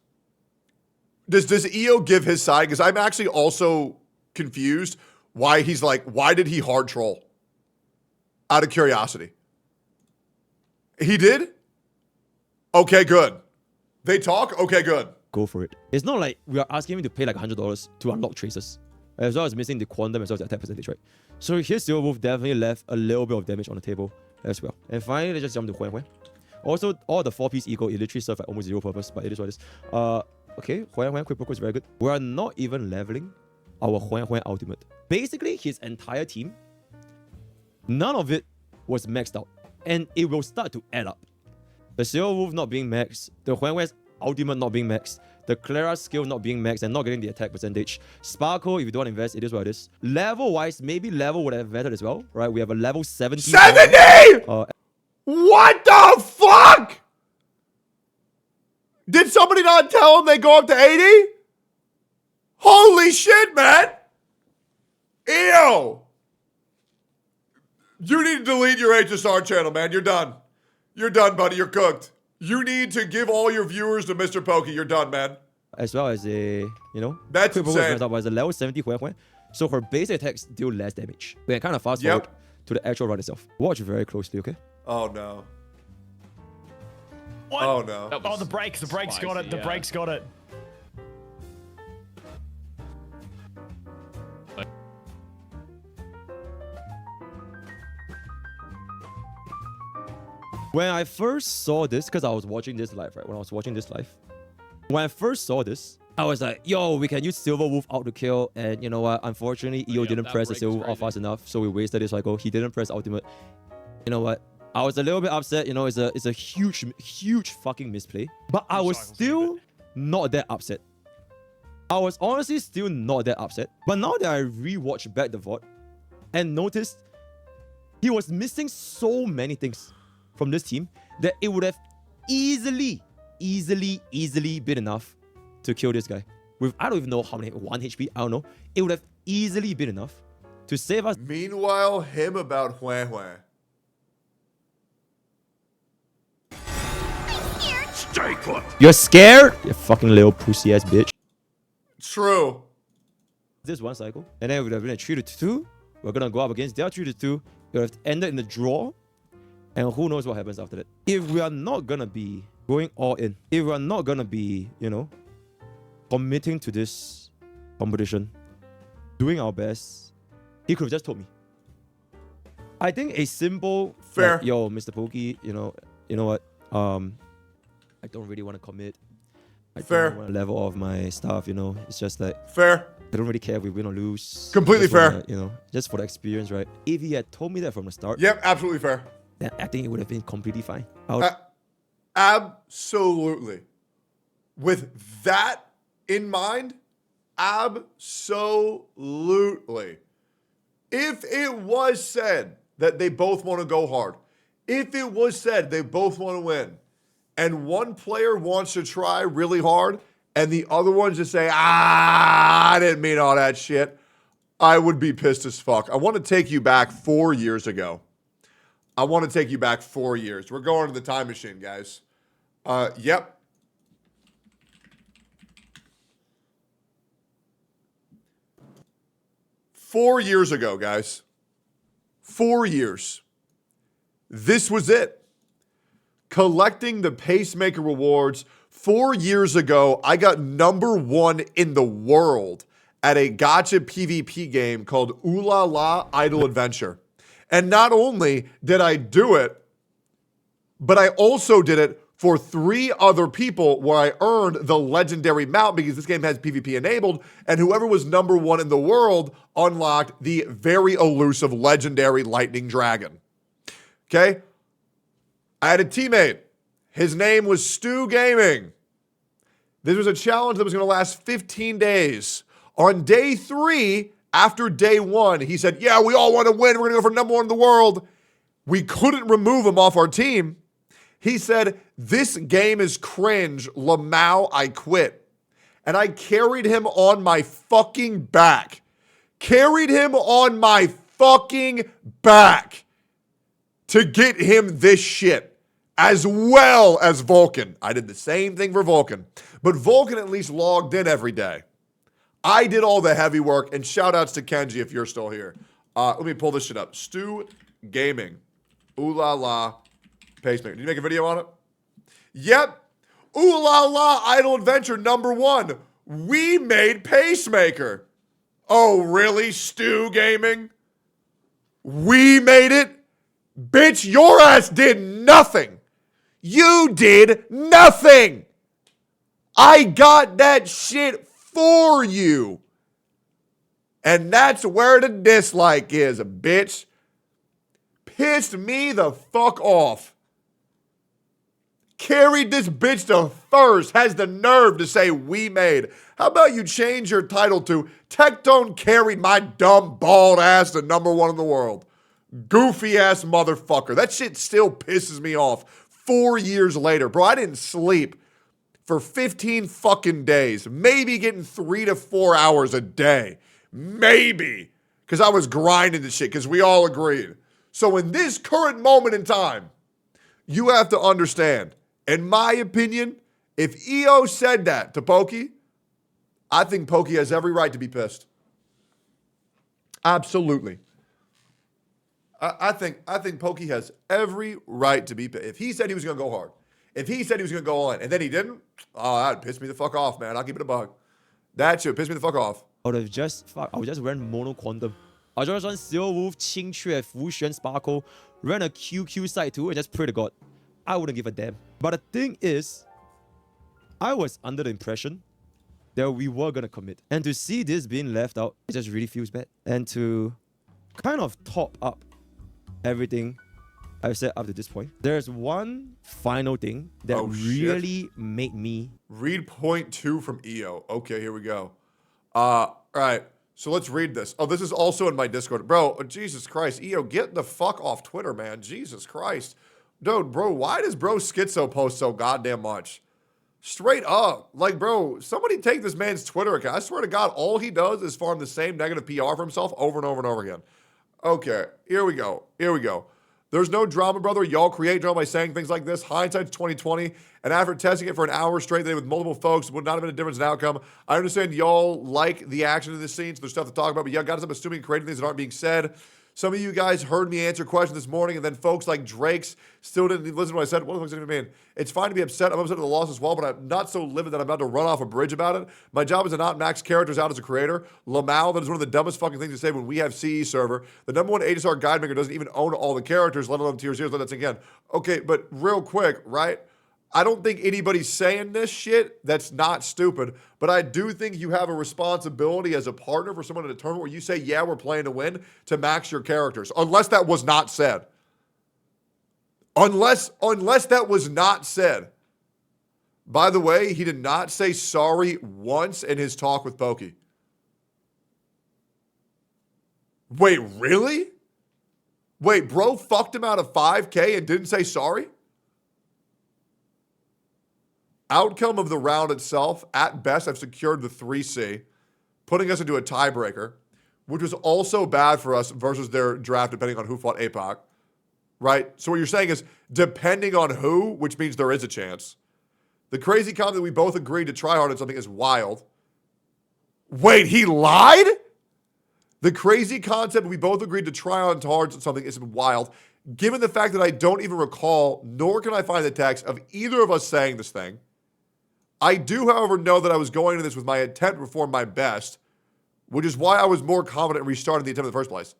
Speaker 1: Does EO give his side? Because I'm actually also confused why he's like, why did he hard troll? Out of curiosity. He did? Okay, good. They talk? Okay, good.
Speaker 7: Go for it. It's not like we are asking him to pay like $100 to unlock traces, as well as missing the quantum as well as the attack percentage, right? So here Silver Wolf definitely left a little bit of damage on the table as well. And finally, let's just jump to Huan Huan. Also, all the 4-piece eco, it literally served like almost zero purpose, but it is what it is. Okay, Huan Huan quick is very good. We are not even leveling our Huan Huan ultimate. Basically, his entire team, none of it was maxed out. And it will start to add up. The Silver Wolf not being maxed, the Huan Huan's ultimate not being maxed, the Clara skill not being maxed and not getting the attack percentage. Sparkle, if you don't want to invest, it is what it is. Level-wise, maybe level would have mattered as well, right? We have a level 70.
Speaker 1: 70?! What the fuck?! Did somebody not tell him they go up to 80? Holy shit, man! Ew! You need to delete your HSR channel, man. You're done. You're done, buddy. You're cooked. You need to give all your viewers to Mr. Pokey. You're done, man.
Speaker 7: As well as a, you know,
Speaker 1: that's insane.
Speaker 7: As a level 70 Huan Huan. So her base attacks deal less damage. We can kind of fast forward to the actual run itself. Watch very closely, okay?
Speaker 1: Oh no.
Speaker 6: What?
Speaker 1: Oh no.
Speaker 6: Oh, the brakes got it. The brakes got it.
Speaker 7: When I first saw this, because I was watching this live, right? When I first saw this, I was like, yo, we can use Silver Wolf out to kill. And you know what? Unfortunately, EO didn't press the Silver Wolf out fast enough, so we wasted this cycle. He didn't press ultimate. You know what? I was a little bit upset. You know, it's a huge fucking misplay. But I was still not that upset. I was honestly still not that upset. But now that I rewatched back the VOD and noticed he was missing so many things from this team that it would have easily been enough to kill this guy. With, I don't even know how many, 1 HP, I don't know. It would have easily been enough to save us.
Speaker 1: Meanwhile, him about Huan Huan.
Speaker 6: Stay put.
Speaker 7: You're scared? You fucking little pussy ass bitch.
Speaker 1: True.
Speaker 7: This one cycle, and then it would have been a 3-2. We're gonna go up against their 3-2. It would have ended in the draw. And who knows what happens after that. If we are not gonna be going all in, if we are not gonna be, you know, committing to this competition, doing our best, he could have just told me. I think a simple,
Speaker 1: fair,
Speaker 7: like, yo, Mr. Pokey, you know what? I don't really want to commit. I don't want to level off my stuff, you know. It's just like
Speaker 1: fair.
Speaker 7: I don't really care if we win or lose.
Speaker 1: Completely fair.
Speaker 7: You know, just for the experience, right? If he had told me that from the start,
Speaker 1: yep, absolutely fair.
Speaker 7: Then I think it would have been completely fine.
Speaker 1: Absolutely. With that in mind, absolutely. If it was said that they both want to go hard, if it was said they both want to win, and one player wants to try really hard, and the other one just say, I didn't mean all that shit, I would be pissed as fuck. I want to take you back 4 years ago. I want to take you back 4 years. We're going to the time machine, guys. Yep. Four years ago, guys. 4 years. This was it. Collecting the Pacemaker rewards. 4 years ago, I got #1 in the world at a Gacha PvP game called Ooh La La Idle Adventure. And not only did I do it, but I also did it for 3 other people where I earned the legendary mount because this game has PvP enabled, and whoever was #1 in the world unlocked the very elusive legendary Lightning Dragon. Okay? I had a teammate. His name was Stu Gaming. This was a challenge that was going to last 15 days. On day 3, after day 1, he said, yeah, we all want to win. We're going to go for #1 in the world. We couldn't remove him off our team. He said, this game is cringe. Lamau, I quit. And I carried him on my fucking back. Carried him on my fucking back to get him this shit, as well as Vulcan. I did the same thing for Vulcan, but Vulcan at least logged in every day. I did all the heavy work, and shout outs to Kenji if you're still here. Let me pull this shit up. Stu Gaming. Ooh la la. Pacemaker. Did you make a video on it? Yep. Ooh la la Idle Adventure #1. We made Pacemaker. Oh, really, Stu Gaming? We made it? Bitch, your ass did nothing. You did nothing. I got that shit for you. And that's where the dislike is, bitch. Pissed me the fuck off. Carried this bitch to first, has the nerve to say we made. How about you change your title to Tectone carried my dumb bald ass to #1 in the world. Goofy ass motherfucker. That shit still pisses me off 4 years later. Bro, I didn't sleep for 15 fucking days. Maybe getting 3 to 4 hours a day. Maybe. Because I was grinding this shit, because we all agreed. So in this current moment in time, you have to understand, in my opinion, if EO said that to Pokey, I think Pokey has every right to be pissed. Absolutely. I think Pokey has every right to be pissed. If he said he was going to go hard, if he said he was going to go on, and then he didn't, oh, that'd piss me the fuck off, man. I'll keep it a bug. That should piss me the fuck off.
Speaker 7: I would just run mono quantum. I just run Steel Wolf, Qing Xue, Fu Xuan Sparkle, run a QQ side too, and just pray to God. I wouldn't give a damn. But the thing is, I was under the impression that we were gonna commit. And to see this being left out, it just really feels bad. And to kind of top up everything I've said up to this point, there's one final thing that really made me...
Speaker 1: Read point 2 from EO. Okay, here we go. All right. So let's read this. Oh, this is also in my Discord. Bro, Jesus Christ. EO, get the fuck off Twitter, man. Jesus Christ. Dude, bro, why does bro Schizo post so goddamn much? Straight up. Like, bro, somebody take this man's Twitter account. I swear to God, all he does is farm the same negative PR for himself over and over and over again. Okay, here we go. Here we go. There's no drama, brother. Y'all create drama by saying things like this. Hindsight's 2020. And after testing it for an hour straight with multiple folks, would not have been a difference in outcome. I understand y'all like the action of this scene, so there's stuff to talk about. But y'all guys, I'm assuming creating things that aren't being said. Some of you guys heard me answer questions this morning, and then folks like Drake's still didn't listen to what I said. What the fuck does it even mean? It's fine to be upset. I'm upset at the loss as well, but I'm not so livid that I'm about to run off a bridge about it. My job is to not max characters out as a creator. Lamau, that is one of the dumbest fucking things to say when we have CE server. The #1 HSR guide maker doesn't even own all the characters, let alone tier 0. Let that sink in. Okay, but real quick, right? I don't think anybody's saying this shit that's not stupid, but I do think you have a responsibility as a partner for someone to determine where you say, yeah, we're playing to win, to max your characters. Unless that was not said. Unless that was not said. By the way, he did not say sorry once in his talk with Pokey. Wait, really? Wait, bro fucked him out of 5K and didn't say sorry? Outcome of the round itself, at best, I've secured the 3C, putting us into a tiebreaker, which was also bad for us versus their draft, depending on who fought APOC, right? So what you're saying is, depending on who, which means there is a chance. The crazy comment that we both agreed to try hard on something is wild. Wait, he lied? The crazy concept we both agreed to try on hard on something is wild, given the fact that I don't even recall, nor can I find the text of either of us saying this thing. I do, however, know that I was going into this with my intent to perform my best, which is why I was more confident in restarting the attempt in the first place.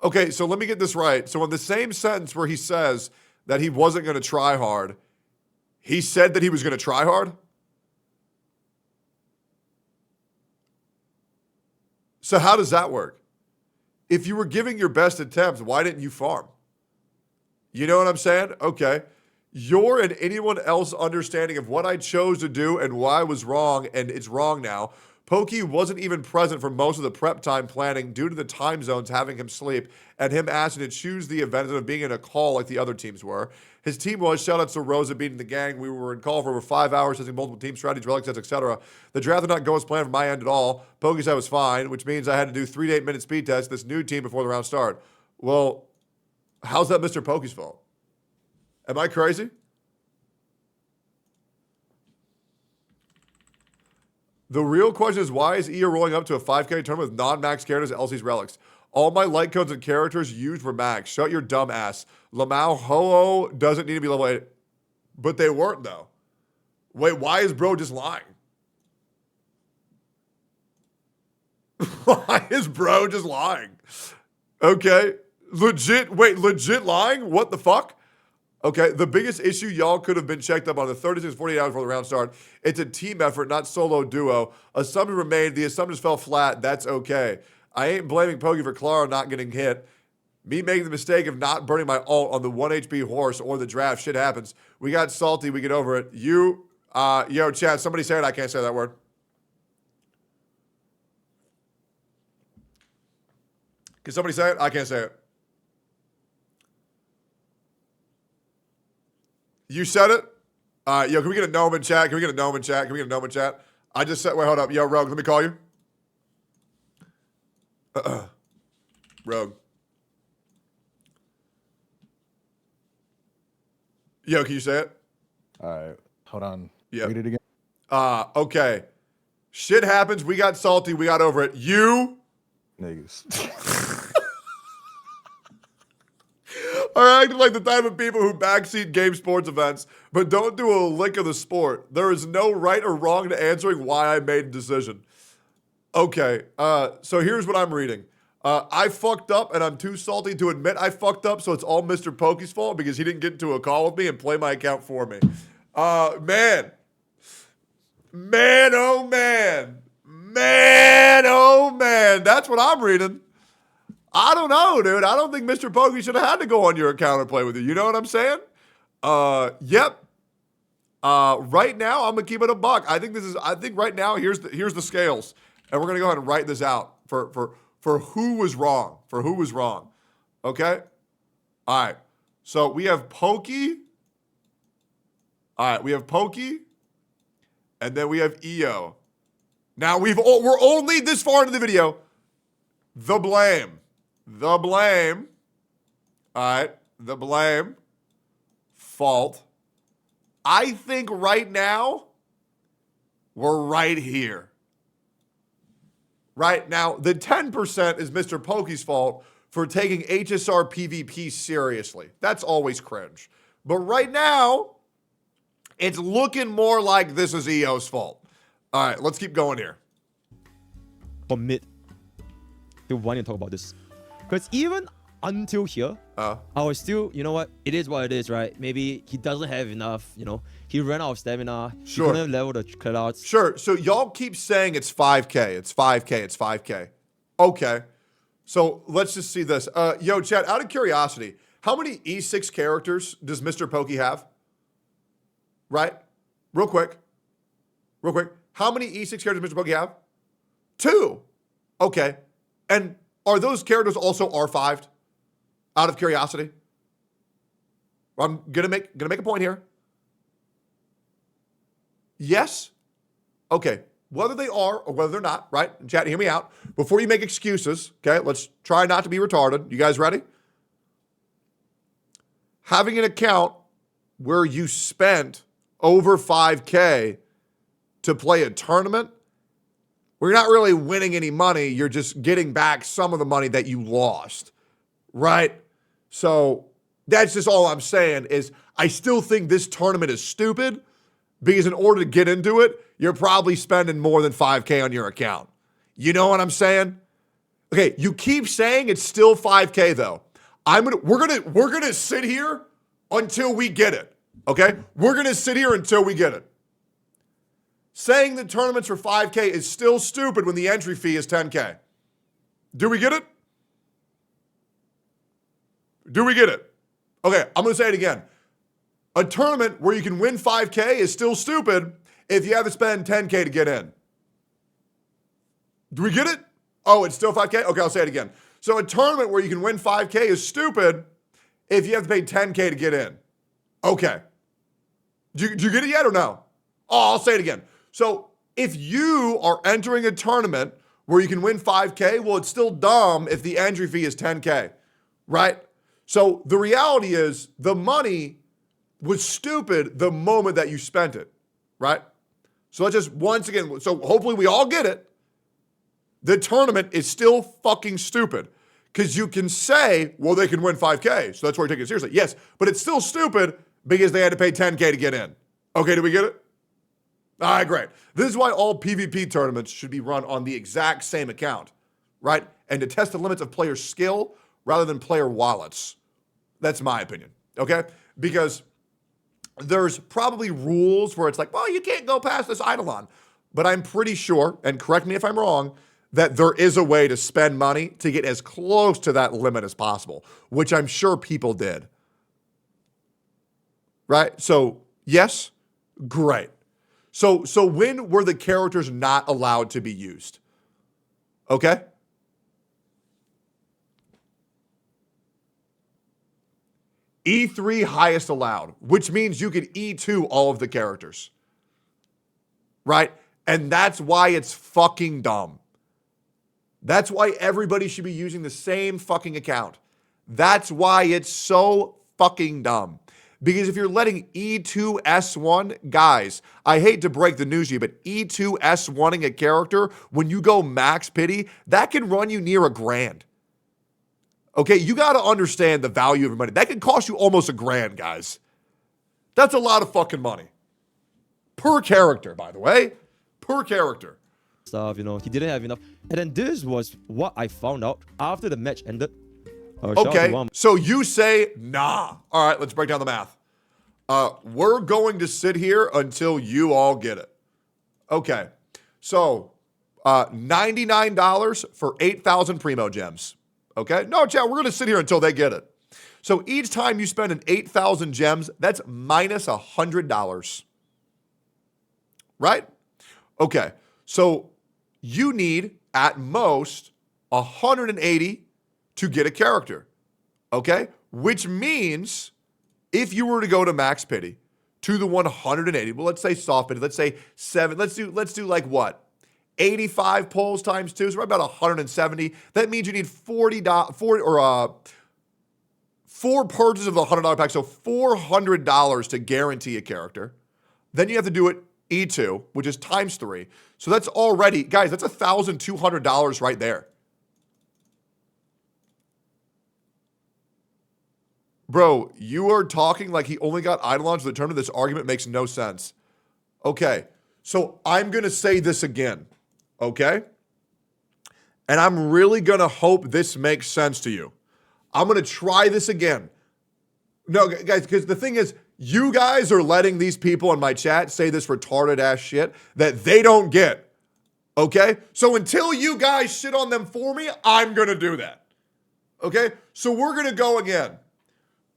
Speaker 1: Okay, so let me get this right. So in the same sentence where he says that he wasn't going to try hard, he said that he was going to try hard? So how does that work? If you were giving your best attempts, why didn't you farm? You know what I'm saying? Okay. Your and anyone else understanding of what I chose to do and why I was wrong, and it's wrong now, Pokey wasn't even present for most of the prep time planning due to the time zones having him sleep and him asking to choose the event instead of being in a call like the other teams were. His team was, shoutouts to Rosa beating the gang. We were in call for over 5 hours, testing multiple team strategies, relic sets, etc. The draft did not go as planned from my end at all. Pokey said was fine, which means I had to do 3 to 8 minute speed tests this new team before the round start. Well, how's that Mr. Pokey's fault? Am I crazy? The real question is, why is EO rolling up to a 5K tournament with non-max characters at LC's relics? All my light codes and characters used were max. Shut your dumb ass. Lamau Ho-Oh doesn't need to be level 8. But they weren't, though. Wait, why is bro just lying? Why is bro just lying? Okay. Legit lying? What the fuck? Okay, the biggest issue y'all could have been checked up on the 36 to 48 hours before the round start. It's a team effort, not solo duo. Assumptions were made. The assumptions fell flat. That's okay. I ain't blaming Pokey for Clara not getting hit. Me making the mistake of not burning my ult on the 1 HP horse or the draft. Shit happens. We got salty. We get over it. Yo, chat, somebody say it. I can't say that word. Can somebody say it? I can't say it. You said it? Yo, can we get a gnome in chat? Can we get a gnome in chat? Can we get a gnome in chat? I just said, wait, hold up. Yo, Rogue, let me call you. Rogue. Yo, can you say it?
Speaker 8: All right, hold on.
Speaker 1: Yeah.
Speaker 8: Read it again.
Speaker 1: Okay. Shit happens. We got salty. We got over it. You
Speaker 8: Niggas.
Speaker 1: are acting like the type of people who backseat game sports events, but don't do a lick of the sport. There is no right or wrong to answering why I made a decision. Okay, so here's what I'm reading. I fucked up, and I'm too salty to admit I fucked up, so it's all Mr. Pokey's fault because he didn't get into a call with me and play my account for me. Man, oh man. Man, oh man. That's what I'm reading. I don't know, dude. I don't think Mr. Pokey should have had to go on your account and play with you. You know what I'm saying? Yep. Right now, I'm gonna keep it a buck. I think right now, here's the scales, and we're gonna go ahead and write this out for who was wrong. For who was wrong. Okay. All right. So we have Pokey. All right, we have Pokey, and then we have EO. Now we're only this far into the video. The blame. All right, the blame, fault. I think right now, we're right here. Right now, the 10% is Mr. Pokey's fault for taking HSR PvP seriously. That's always cringe. But right now, it's looking more like this is EO's fault. All right, let's keep going here.
Speaker 7: Commit to wanting to talk about this. Because even until here, I was still, you know what? It is what it is, right? Maybe he doesn't have enough, you know. He ran out of stamina.
Speaker 1: Sure.
Speaker 7: He couldn't level the cutouts.
Speaker 1: Sure. So y'all keep saying it's 5K. It's 5K. It's 5K. Okay. So let's just see this. Yo, chat, out of curiosity, how many E6 characters does Mr. Pokey have? Right? Real quick. How many E6 characters does Mr. Pokey have? 2. Okay. And are those characters also R5'd? Out of curiosity? I'm gonna make a point here. Yes? Okay. Whether they are or whether they're not, right? Chat, hear me out. Before you make excuses, okay, let's try not to be retarded. You guys ready? Having an account where you spent over 5K to play a tournament, where you're not really winning any money, you're just getting back some of the money that you lost, right? So that's just all I'm saying is I still think this tournament is stupid because in order to get into it, you're probably spending more than 5K on your account. You know what I'm saying? Okay, you keep saying it's still 5K though. We're gonna sit here until we get it. Okay? We're gonna sit here until we get it. Saying the tournaments for 5K is still stupid when the entry fee is 10K. Do we get it? Do we get it? Okay, I'm going to say it again. A tournament where you can win 5K is still stupid if you have to spend 10K to get in. Do we get it? Oh, it's still 5K? Okay, I'll say it again. So a tournament where you can win 5K is stupid if you have to pay 10K to get in. Okay. Do you get it yet or no? Oh, I'll say it again. So if you are entering a tournament where you can win 5K, well, it's still dumb if the entry fee is 10K, right? So the reality is the money was stupid the moment that you spent it, right? So let's just, once again, so hopefully we all get it. The tournament is still fucking stupid because you can say, well, they can win 5K, so that's why we're taking it seriously. Yes, but it's still stupid because they had to pay 10K to get in. Okay, do we get it? All right, great. This is why all PvP tournaments should be run on the exact same account, right? And to test the limits of player skill rather than player wallets. That's my opinion, okay? Because there's probably rules where it's like, well, you can't go past this eidolon. But I'm pretty sure, and correct me if I'm wrong, that there is a way to spend money to get as close to that limit as possible, which I'm sure people did. Right? So, yes, great. So when were the characters not allowed to be used? Okay? E3 highest allowed, which means you could E2 all of the characters. Right? And that's why it's fucking dumb. That's why everybody should be using the same fucking account. That's why it's so fucking dumb. Because if you're letting E2S1, guys, I hate to break the news to you, but E2S1ing a character, when you go max pity, that can run you near $1,000. Okay, you got to understand the value of your money. That can cost you almost $1,000, guys. That's a lot of fucking money. Per character, by the way. Per character.
Speaker 7: Stuff, he didn't have enough. And then this was what I found out after the match ended.
Speaker 1: Okay, so you say, nah. All right, let's break down the math. We're going to sit here until you all get it. Okay, so $99 for 8,000 Primo Gems. Okay, no, chat, we're going to sit here until they get it. So each time you spend an 8,000 gems, that's minus $100. Right? Okay, so you need at most 180 to get a character, okay? Which means if you were to go to max pity to the 180, well, let's say soft pity, let's say 7, let's do like what? 85 pulls times 2, so we're about 170. That means you need four purchases of the $100 pack, so $400 to guarantee a character. Then you have to do it E2, which is times 3. So that's already, guys, that's $1,200 right there. Bro, you are talking like he only got eidolons for the tournament. This argument makes no sense. Okay, so I'm going to say this again, okay? And I'm really going to hope this makes sense to you. I'm going to try this again. No, guys, because the thing is, you guys are letting these people in my chat say this retarded ass shit that they don't get, okay? So until you guys shit on them for me, I'm going to do that, okay? So we're going to go again.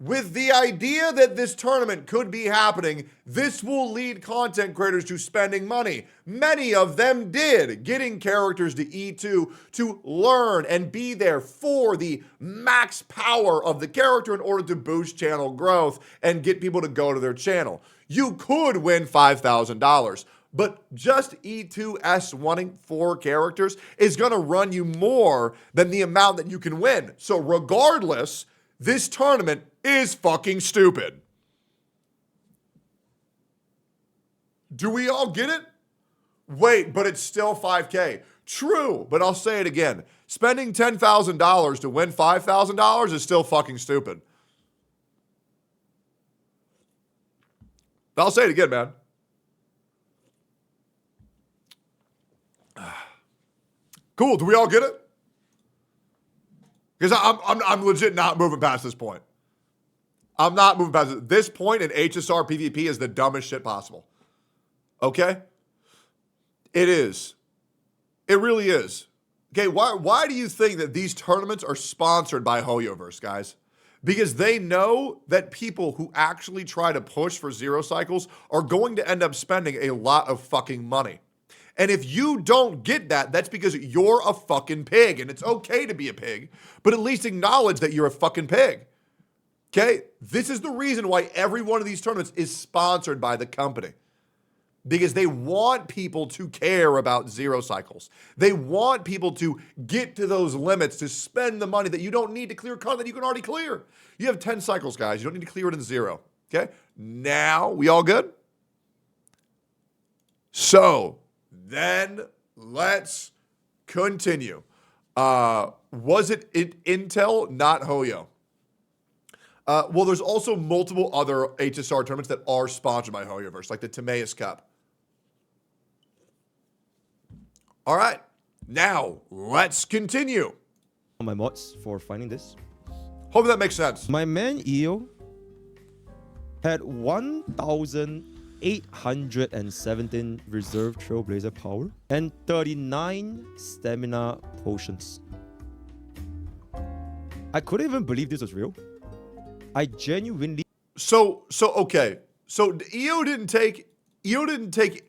Speaker 1: With the idea that this tournament could be happening, this will lead content creators to spending money. Many of them did, getting characters to E2 to learn and be there for the max power of the character in order to boost channel growth and get people to go to their channel. You could win $5,000, but just E2S1ing 4 characters is going to run you more than the amount that you can win. So regardless, this tournament is fucking stupid. Do we all get it? Wait, but it's still 5K. True, but I'll say it again. Spending $10,000 to win $5,000 is still fucking stupid. I'll say it again, man. Cool, do we all get it? Because I'm legit not moving past this point. I'm not moving past it. This point in HSR PvP is the dumbest shit possible. Okay? It is. It really is. Okay, why do you think that these tournaments are sponsored by HoYoverse, guys? Because they know that people who actually try to push for 0 cycles are going to end up spending a lot of fucking money. And if you don't get that, that's because you're a fucking pig. And it's okay to be a pig, but at least acknowledge that you're a fucking pig. Okay? This is the reason why every one of these tournaments is sponsored by the company. Because they want people to care about zero cycles. They want people to get to those limits, to spend the money that you don't need to clear content you can already clear. You have 10 cycles, guys. You don't need to clear it in 0. Okay? Now, we all good? So, then let's continue. Was it Intel, not Hoyo? Well, there's also multiple other HSR tournaments that are sponsored by Hoyoverse, like the Timaeus Cup. All right, now let's continue.
Speaker 7: My mods for finding this.
Speaker 1: Hope that makes sense.
Speaker 7: My man EO had 1,817 reserve Trailblazer power and 39 stamina potions. I couldn't even believe this was real. I genuinely.
Speaker 1: So okay. So EO didn't take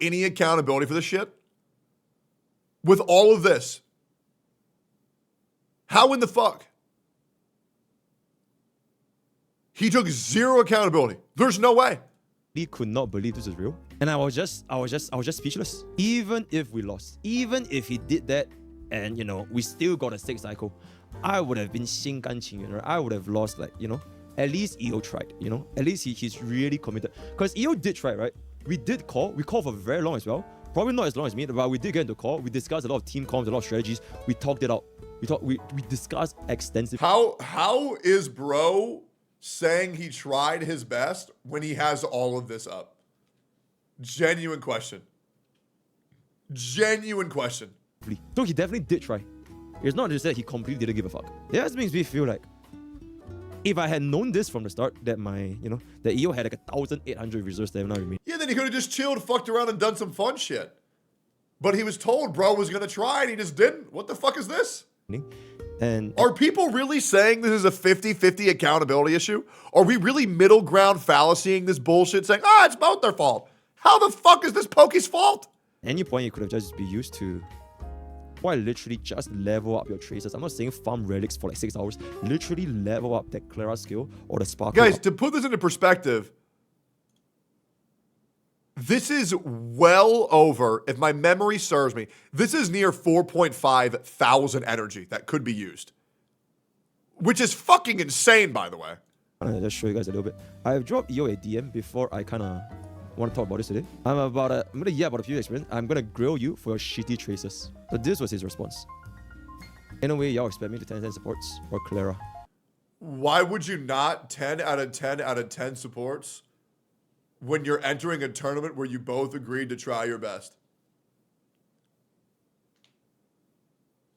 Speaker 1: any accountability for this shit. With all of this, how in the fuck? He took 0 accountability. There's no way.
Speaker 7: He could not believe this was real, and I was just speechless. Even if we lost, even if he did that, and we still got a 6 cycle, I would have been 心甘情愿, right? I would have lost, like, at least EO tried, at least he's really committed. Because EO did try, right? We called for very long as well. Probably not as long as me, but we did get into call. We discussed a lot of team comms, a lot of strategies. We talked it out. We discussed extensively.
Speaker 1: How is bro saying he tried his best when he has all of this up? Genuine question. Genuine question.
Speaker 7: So he definitely did try. It's not just that he completely didn't give a fuck. It just makes me feel like if I had known this from the start, that that EO had like 1,800 reserve stamina with me.
Speaker 1: Yeah, then he could have just chilled, fucked around, and done some fun shit. But he was told bro was gonna try, and he just didn't. What the fuck is this?
Speaker 7: And
Speaker 1: are people really saying this is a 50-50 accountability issue? Are we really middle ground fallacying this bullshit, saying, it's both their fault? How the fuck is this Pokey's fault?
Speaker 7: Any point you could have just be used to. Why literally just level up your traces? I'm not saying farm relics for like 6 hours. Literally level up that Clara skill or the sparkle.
Speaker 1: Guys, to put this into perspective, this is well over, if my memory serves me, this is near 4.5 thousand energy that could be used. Which is fucking insane, by the way.
Speaker 7: I'll just show you guys a little bit. I've dropped EO a DM before I kind of want to talk about this today. I'm gonna about a few experience. I'm gonna grill you for your shitty traces. So this was his response. In a way, y'all expect me to 10 supports or Clara.
Speaker 1: Why would you not 10 out of 10 out of 10 supports when you're entering a tournament where you both agreed to try your best?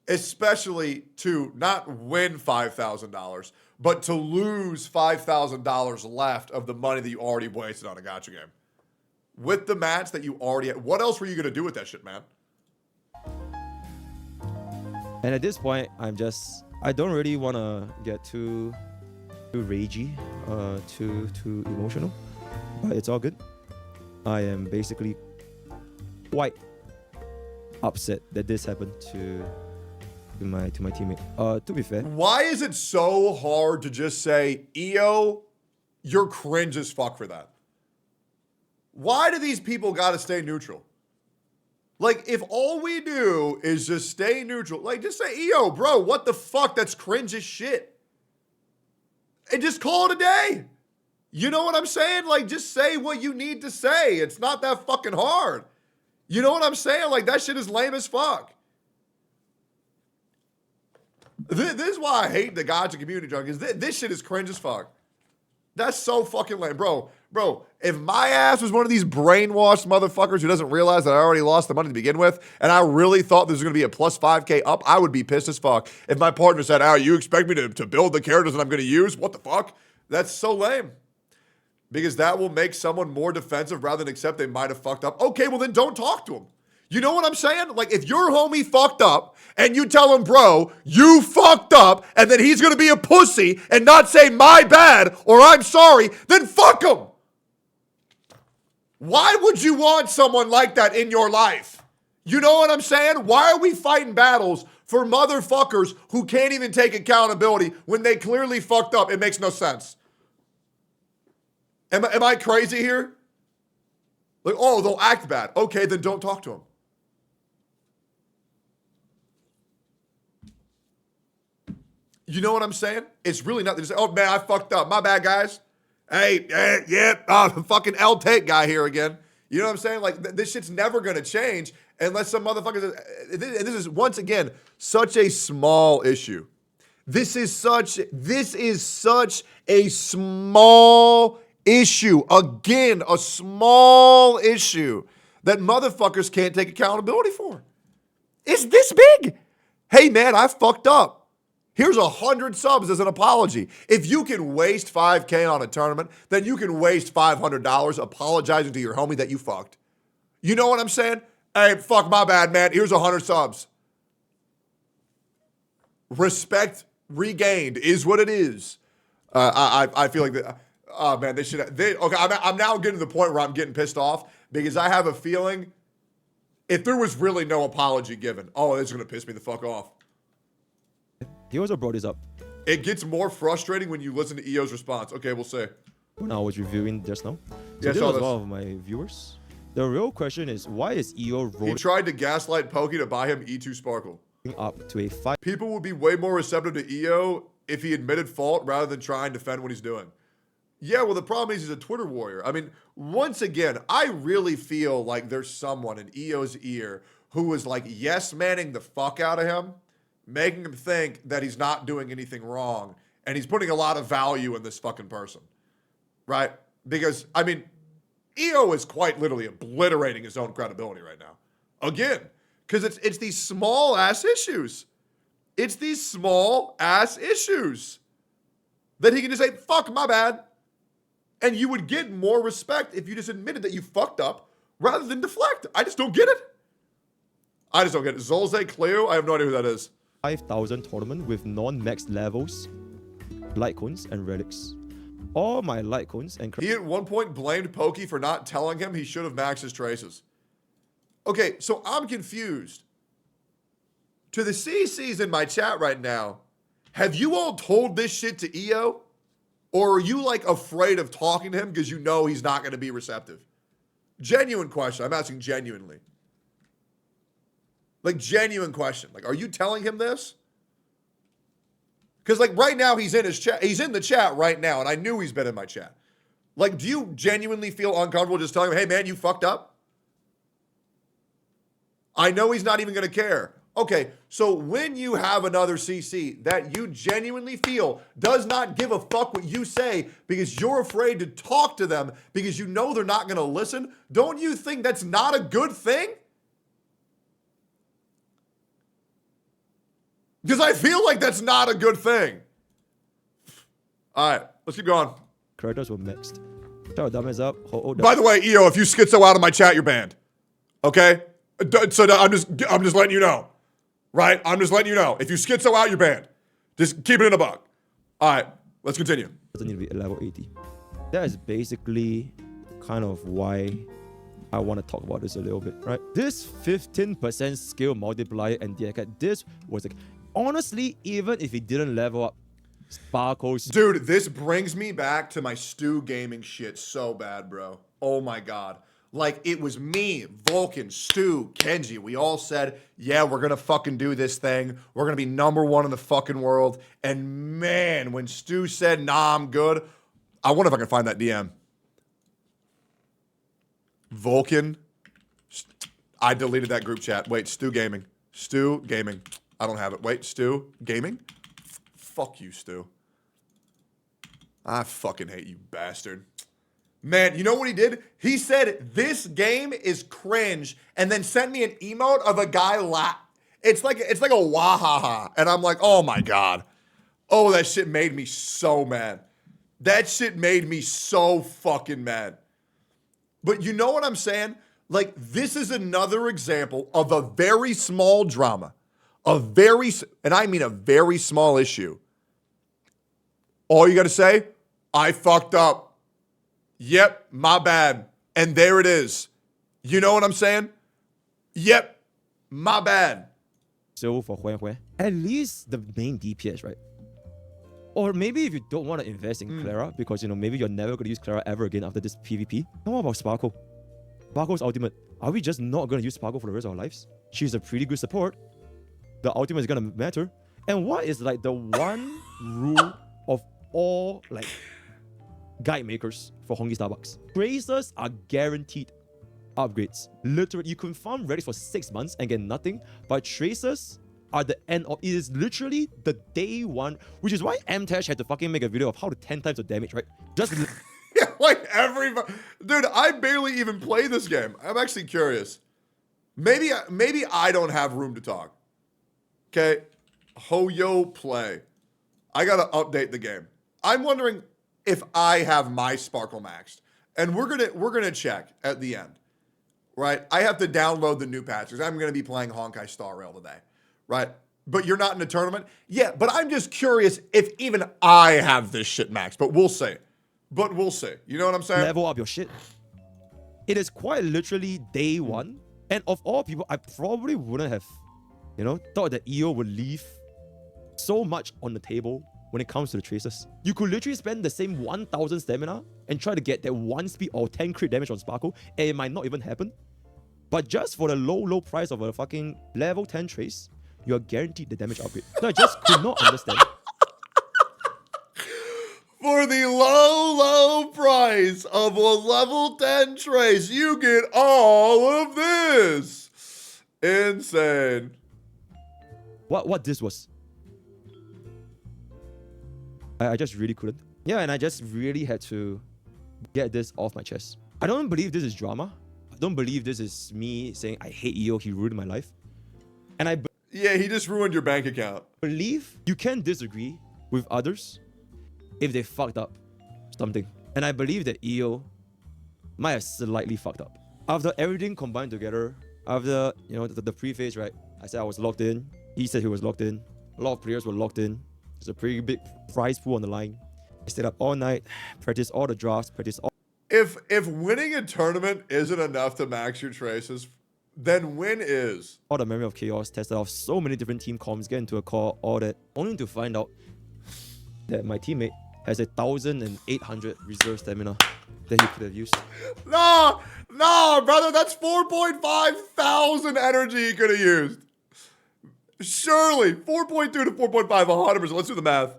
Speaker 1: Especially to not win $5,000, but to lose $5,000 left of the money that you already wasted on a gacha game. With the match that you already had. What else were you going to do with that shit, man?
Speaker 7: And at this point, I don't really want to get too ragey, too emotional, but it's all good. I am basically quite upset that this happened to my teammate. To be fair,
Speaker 1: why is it so hard to just say, EO, you're cringe as fuck for that? Why do these people got to stay neutral? Like, if all we do is just stay neutral, like, just say, EO, bro, what the fuck? That's cringe as shit. And just call it a day. You know what I'm saying? Like, just say what you need to say. It's not that fucking hard. You know what I'm saying? Like, that shit is lame as fuck. This is why I hate the Gacha community, John, because this shit is cringe as fuck. That's so fucking lame. Bro, if my ass was one of these brainwashed motherfuckers who doesn't realize that I already lost the money to begin with, and I really thought this was going to be a plus 5K up, I would be pissed as fuck. If my partner said, you expect me to build the characters that I'm going to use? What the fuck? That's so lame. Because that will make someone more defensive rather than accept they might have fucked up. Okay, well then don't talk to them. You know what I'm saying? Like, if your homie fucked up and you tell him, bro, you fucked up, and then he's going to be a pussy and not say my bad or I'm sorry, then fuck him. Why would you want someone like that in your life? You know what I'm saying? Why are we fighting battles for motherfuckers who can't even take accountability when they clearly fucked up? It makes no sense. Am I crazy here? Like, oh, they'll act bad. Okay, then don't talk to them. You know what I'm saying? It's really not. They say, oh, man, I fucked up. My bad, guys. Hey, fucking L Take guy here again. You know what I'm saying? Like, this shit's never going to change unless some motherfuckers. This is, once again, such a small issue. This is such a small issue. Again, a small issue that motherfuckers can't take accountability for. It's this big. Hey, man, I fucked up. Here's 100 subs as an apology. If you can waste $5K on a tournament, then you can waste $500 apologizing to your homie that you fucked. You know what I'm saying? Hey, fuck, my bad, man. Here's 100 subs. Respect regained is what it is. I feel like that. Oh man, okay, I'm now getting to the point where I'm getting pissed off because I have a feeling if there was really no apology given, oh, this is gonna piss me the fuck off.
Speaker 7: He also brought this up.
Speaker 1: It gets more frustrating when you listen to EO's response. Okay, we'll say.
Speaker 7: When I was reviewing just now. So
Speaker 1: Yeah,
Speaker 7: this
Speaker 1: saw
Speaker 7: was
Speaker 1: this.
Speaker 7: one of my viewers. The real question is, why is EO
Speaker 1: He
Speaker 7: rolling
Speaker 1: tried to gaslight Pokey to buy him E2 Sparkle.
Speaker 7: up to a 5?
Speaker 1: People would be way more receptive to EO if he admitted fault rather than try and defend what he's doing. Yeah, well, the problem is he's a Twitter warrior. I mean, once again, I really feel like there's someone in EO's ear who is like yes-manning the fuck out of him, making him think that he's not doing anything wrong, and he's putting a lot of value in this fucking person, right? Because, I mean, EO is quite literally obliterating his own credibility right now. Again, because it's these small-ass issues. It's these small-ass issues that he can just say, fuck, my bad. And you would get more respect if you just admitted that you fucked up rather than deflect. I just don't get it. I just don't get it. Zolze Cleo, I have no idea who that is.
Speaker 7: 5,000 tournament with non-max levels, light cones, and relics. All my light cones and...
Speaker 1: He at one point blamed Pokey for not telling him he should have maxed his traces. Okay, so I'm confused. To the CCs in my chat right now, have you all told this shit to EO? Or are you like afraid of talking to him because you know he's not going to be receptive? Genuine question. I'm asking genuinely. Like, genuine question. Like, are you telling him this? Because, like, right now he's in his chat. He's in the chat right now, and I knew he's been in my chat. Like, do you genuinely feel uncomfortable just telling him, hey, man, you fucked up? I know he's not even going to care. Okay, so when you have another CC that you genuinely feel does not give a fuck what you say because you're afraid to talk to them because you know they're not going to listen, don't you think that's not a good thing? Because I feel like that's not a good thing. All right, let's keep going.
Speaker 7: Characters were mixed. Shout out, thumbs up.
Speaker 1: By the way, EO, if you schizo out of my chat, you're banned. Okay? So I'm just letting you know. Right? I'm just letting you know. If you schizo out, you're banned. Just keep it in a buck. All right, let's continue.
Speaker 7: Doesn't need to be level 80. That is basically kind of why I want to talk about this a little bit, right? This 15% skill multiplier and this was like, honestly, even if he didn't level up, Sparkles.
Speaker 1: Dude, this brings me back to my Stu Gaming shit so bad, bro. Oh my God. Like, it was me, Vulcan, Stu, Kenji. We all said, yeah, we're going to fucking do this thing. We're going to be #1 in the fucking world. And man, when Stu said, nah, I'm good, I wonder if I can find that DM. Vulcan. I deleted that group chat. Wait, Stu Gaming. Stu Gaming. I don't have it. Wait, Stu Gaming? Fuck you, Stu. I fucking hate you, bastard. Man, you know what he did? He said, this game is cringe, and then sent me an emote of a guy It's like a wahaha. And I'm like, oh my God. Oh, that shit made me so mad. That shit made me so fucking mad. But you know what I'm saying? Like, this is another example of a very small drama. And I mean a very small issue. All you got to say, I fucked up. Yep, my bad. And there it is. You know what I'm saying? Yep, My bad.
Speaker 7: So for Huan, at least the main DPS, right? Or maybe if you don't want to invest in Clara because maybe you're never gonna use Clara ever again after this PvP. How about Sparkle? Sparkle's ultimate. Are we just not gonna use Sparkle for the rest of our lives? She's a pretty good support. The ultimate is gonna matter. And what is like the one rule of all like guide makers for Hongi Starbucks? Tracers are guaranteed upgrades. Literally, you can farm Redis for 6 months and get nothing, but Tracers are the end of it. Is literally the day one, which is why MTash had to fucking make a video of how to 10 times the damage, right? Just
Speaker 1: Yeah, like dude, I barely even play this game. I'm actually curious. Maybe I don't have room to talk. Okay, Hoyo play. I gotta update the game. I'm wondering if I have my Sparkle maxed, and we're gonna check at the end, right? I have to download the new patches. I'm gonna be playing Honkai Star Rail today, right? But you're not in a tournament, yeah. But I'm just curious if even I have this shit maxed. But we'll see. You know what I'm saying?
Speaker 7: level up your shit. It is quite literally day one. And of all people, I probably wouldn't have, thought that EO would leave so much on the table when it comes to the Tracers. You could literally spend the same 1000 stamina and try to get that 1 speed or 10 crit damage on Sparkle, and it might not even happen. But just for the low price of a fucking level 10 Trace, you're guaranteed the damage upgrade. So I just could not understand.
Speaker 1: For the low price of a level 10 Trace, you get all of this. Insane.
Speaker 7: What this was. I just really couldn't. Yeah, and I just really had to get this off my chest. I don't believe this is drama. I don't believe this is me saying I hate EO, he ruined my life. And
Speaker 1: yeah, he just ruined your bank account.
Speaker 7: believe you can disagree with others if they fucked up something. And I believe that EO might have slightly fucked up. After everything combined together, after, the pre-phase, right? I said I was locked in. He said he was locked in. A lot of players were locked in. There's a pretty big prize pool on the line. I stayed up all night, practiced all the drafts, practiced all...
Speaker 1: If winning a tournament isn't enough to max your Traces, then win is.
Speaker 7: all the memory of chaos, tested off so many different team comms, get into a call, all that, only to find out that my teammate has 1,800 reserve stamina that he could have used.
Speaker 1: No, brother, that's 4.5 thousand energy he could have used. Surely, 4.2 to 4.5, 100%. Let's do the math.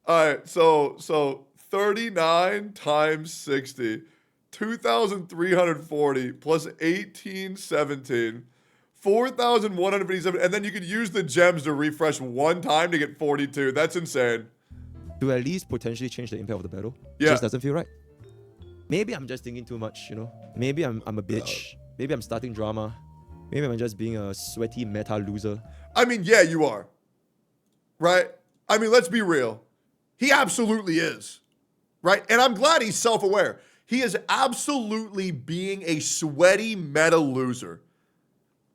Speaker 1: All right, so 39 times 60, 2,340 plus 1,817, 4,157, and then you could use the gems to refresh one time to get 42. That's insane.
Speaker 7: To at least potentially change the impact of the battle.
Speaker 1: Yeah.
Speaker 7: It just doesn't feel right. Maybe I'm just thinking too much, Maybe I'm a bitch. Maybe I'm starting drama. Maybe I'm just being a sweaty meta loser.
Speaker 1: I mean, yeah, you are. Right? I mean, let's be real. He absolutely is. Right? And I'm glad he's self-aware. He is absolutely being a sweaty meta loser.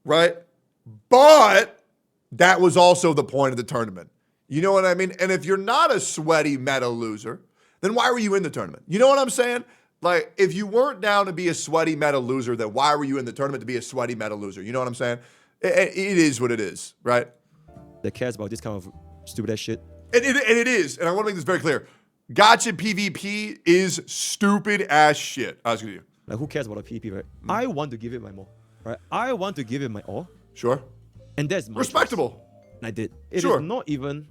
Speaker 1: Right? But that was also the point of the tournament. You know what I mean? And if you're not a sweaty meta loser, then why were you in the tournament? You know what I'm saying? Like, if you weren't down to be a sweaty meta loser, then why were you in the tournament to be a sweaty meta loser? You know what I'm saying? It is what it is, right?
Speaker 7: That cares about this kind of stupid ass shit.
Speaker 1: And it is. And I want to make this very clear. Gacha PvP is stupid ass shit. I was going to you.
Speaker 7: Like, who cares about a PvP, right? I want to give it my more, right? I want to give it my all.
Speaker 1: Sure.
Speaker 7: And that's my
Speaker 1: respectable.
Speaker 7: choice. And I did. It
Speaker 1: Sure.
Speaker 7: is not even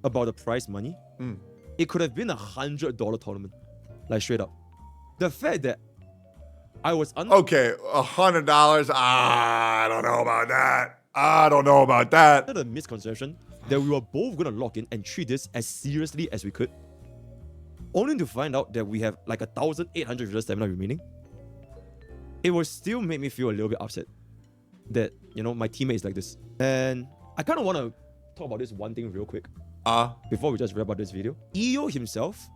Speaker 7: about the prize money. It could have been $100 tournament. Like, straight up. The fact that I was
Speaker 1: okay, $100. I don't know about that.
Speaker 7: under the misconception that we were both gonna lock in and treat this as seriously as we could, only to find out that we have like 1,800 reserve stamina remaining. It will still make me feel a little bit upset that my teammate is like this. And I kind of want to talk about this one thing real quick. Before we just wrap up this video. EO himself,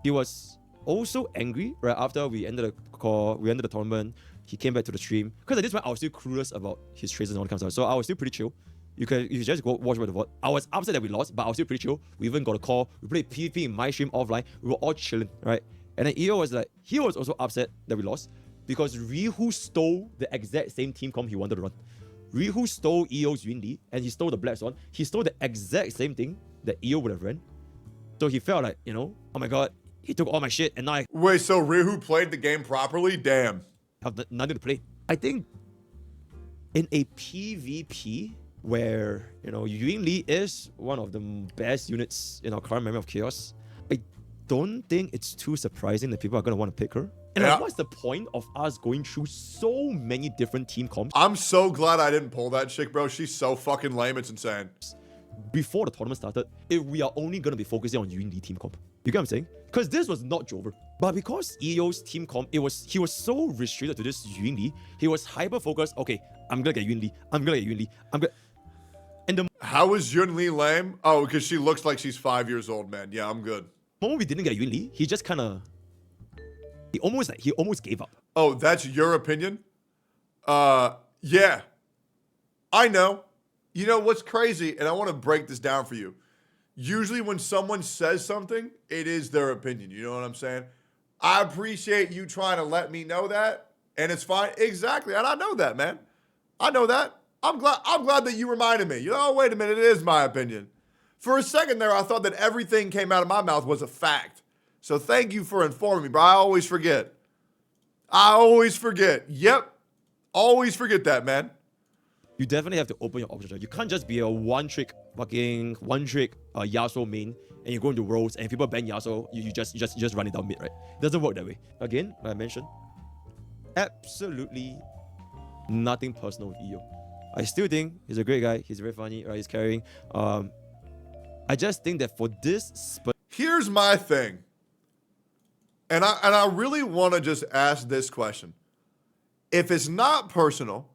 Speaker 7: he was also angry right after we ended the tournament. He came back to the stream because at this point I was still clueless about his traces and all that kind of stuff. So I was still pretty chill. You just go watch the VOD. I was upset that we lost, but I was still pretty chill. We even got a call. We played PvP in my stream offline. We were all chilling, right? And then EO was like, he was also upset that we lost because Rihu stole the exact same team comp he wanted to run. Rihu stole EO's Yunli and he stole the Black Swan. He stole the exact same thing that EO would have run. So he felt like, you know, oh my god, he took all my shit and now I
Speaker 1: Wait, so Rihu played the game properly? Damn.
Speaker 7: have nothing to play. I think in a PvP where, you know, Yunli is one of the best units in our current Memory of Chaos, I don't think it's too surprising that people are going to want to pick her. And
Speaker 1: Yeah.
Speaker 7: like, what's the point of us going through so many different team comps
Speaker 1: I'm so glad I didn't pull that chick, bro. She's so fucking lame. It's insane.
Speaker 7: before the tournament started if we are only going to be focusing on Yunli team comp? You get what I'm saying? Because this was not Jover. But because EO's team comp, he was so restricted to this Yunli, he was hyper focused. Okay, I'm going to get Yunli. I'm going to get Yunli. And the
Speaker 1: How is Yun Li lame? Oh, because she looks like she's 5 years old, man. Yeah, I'm good.
Speaker 7: moment we didn't get Yunli, he just kind of... He almost gave up.
Speaker 1: Oh, that's your opinion? Yeah. I know. You know what's crazy, and I want to break this down for you. Usually when someone says something, it is their opinion. You know what I'm saying? I appreciate you trying to let me know that, and it's fine. Exactly, and I know that, man. I know that. I'm glad that you reminded me. You know, wait a minute, it is my opinion. For a second there, I thought that everything came out of my mouth was a fact. So thank you for informing me, bro. I always forget. Yep. Always forget that, man.
Speaker 7: You definitely have to open your options. You can't just be a one-trick Yasuo main and you go into roles and if people ban Yasuo, you just run it down mid, right? It doesn't work that way. Again, like I mentioned, absolutely nothing personal with EO. I still think he's a great guy. He's very funny, right? He's caring. I just think that for this...
Speaker 1: Here's my thing. And I really want to just ask this question. If it's not personal,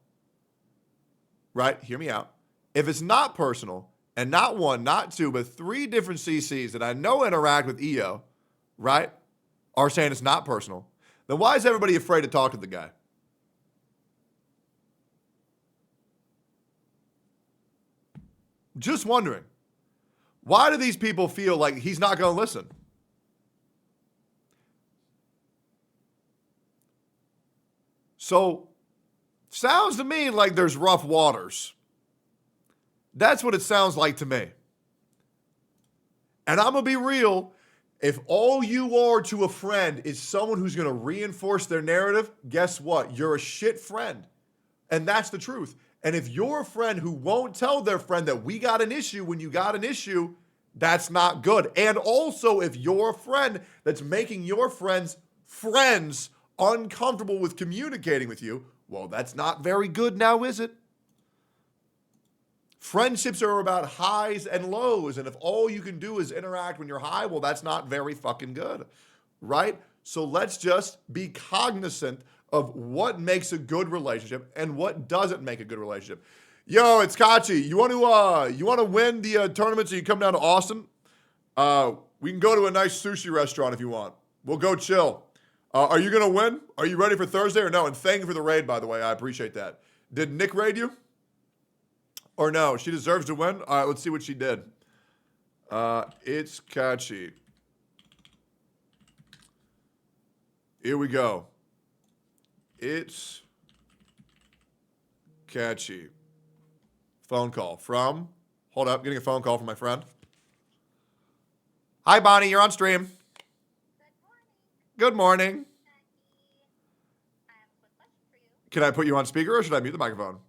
Speaker 1: right? Hear me out. If it's not personal, and not one, not two, but 3 different CCs that I know interact with EO, right, are saying it's not personal, then why is everybody afraid to talk to the guy? Just wondering. Why do these people feel like he's not going to listen? So, sounds to me like there's rough waters. That's what it sounds like to me. And I'm going to be real. If all you are to a friend is someone who's going to reinforce their narrative, guess what? You're a shit friend. And that's the truth. And if you're a friend who won't tell their friend that we got an issue when you got an issue, that's not good. And also, if you're a friend that's making your friends uncomfortable with communicating with you, well, that's not very good now, is it? Friendships are about highs and lows, and if all you can do is interact when you're high, well, that's not very fucking good, right? So let's just be cognizant of what makes a good relationship and what doesn't make a good relationship. Yo, it's Kachi. You want to win the tournament so you come down to Austin? We can go to a nice sushi restaurant if you want. We'll go chill. Are you going to win? Are you ready for Thursday or no? And thank you for the raid, by the way. I appreciate that. Did Nick raid you? Or no? She deserves to win? All right, let's see what she did. It's Kachi. Here we go. It's Kachi. Phone call from... Hold up, getting a phone call from my friend. Hi, Bonnie, you're on stream. Good morning. Can I put you on speaker or should I mute the microphone?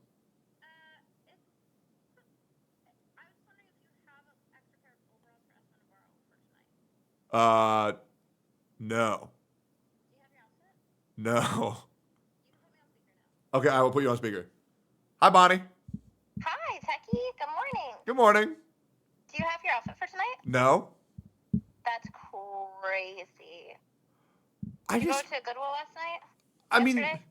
Speaker 1: No. No. Okay, I will put you on speaker. Hi, Bonnie.
Speaker 9: Hi, Techie. Good morning.
Speaker 1: Good morning.
Speaker 9: Do you have your outfit for tonight?
Speaker 1: No.
Speaker 9: That's crazy.
Speaker 1: I
Speaker 9: Did you
Speaker 1: just...
Speaker 9: go to Goodwill last night?
Speaker 1: I mean...
Speaker 9: Yesterday?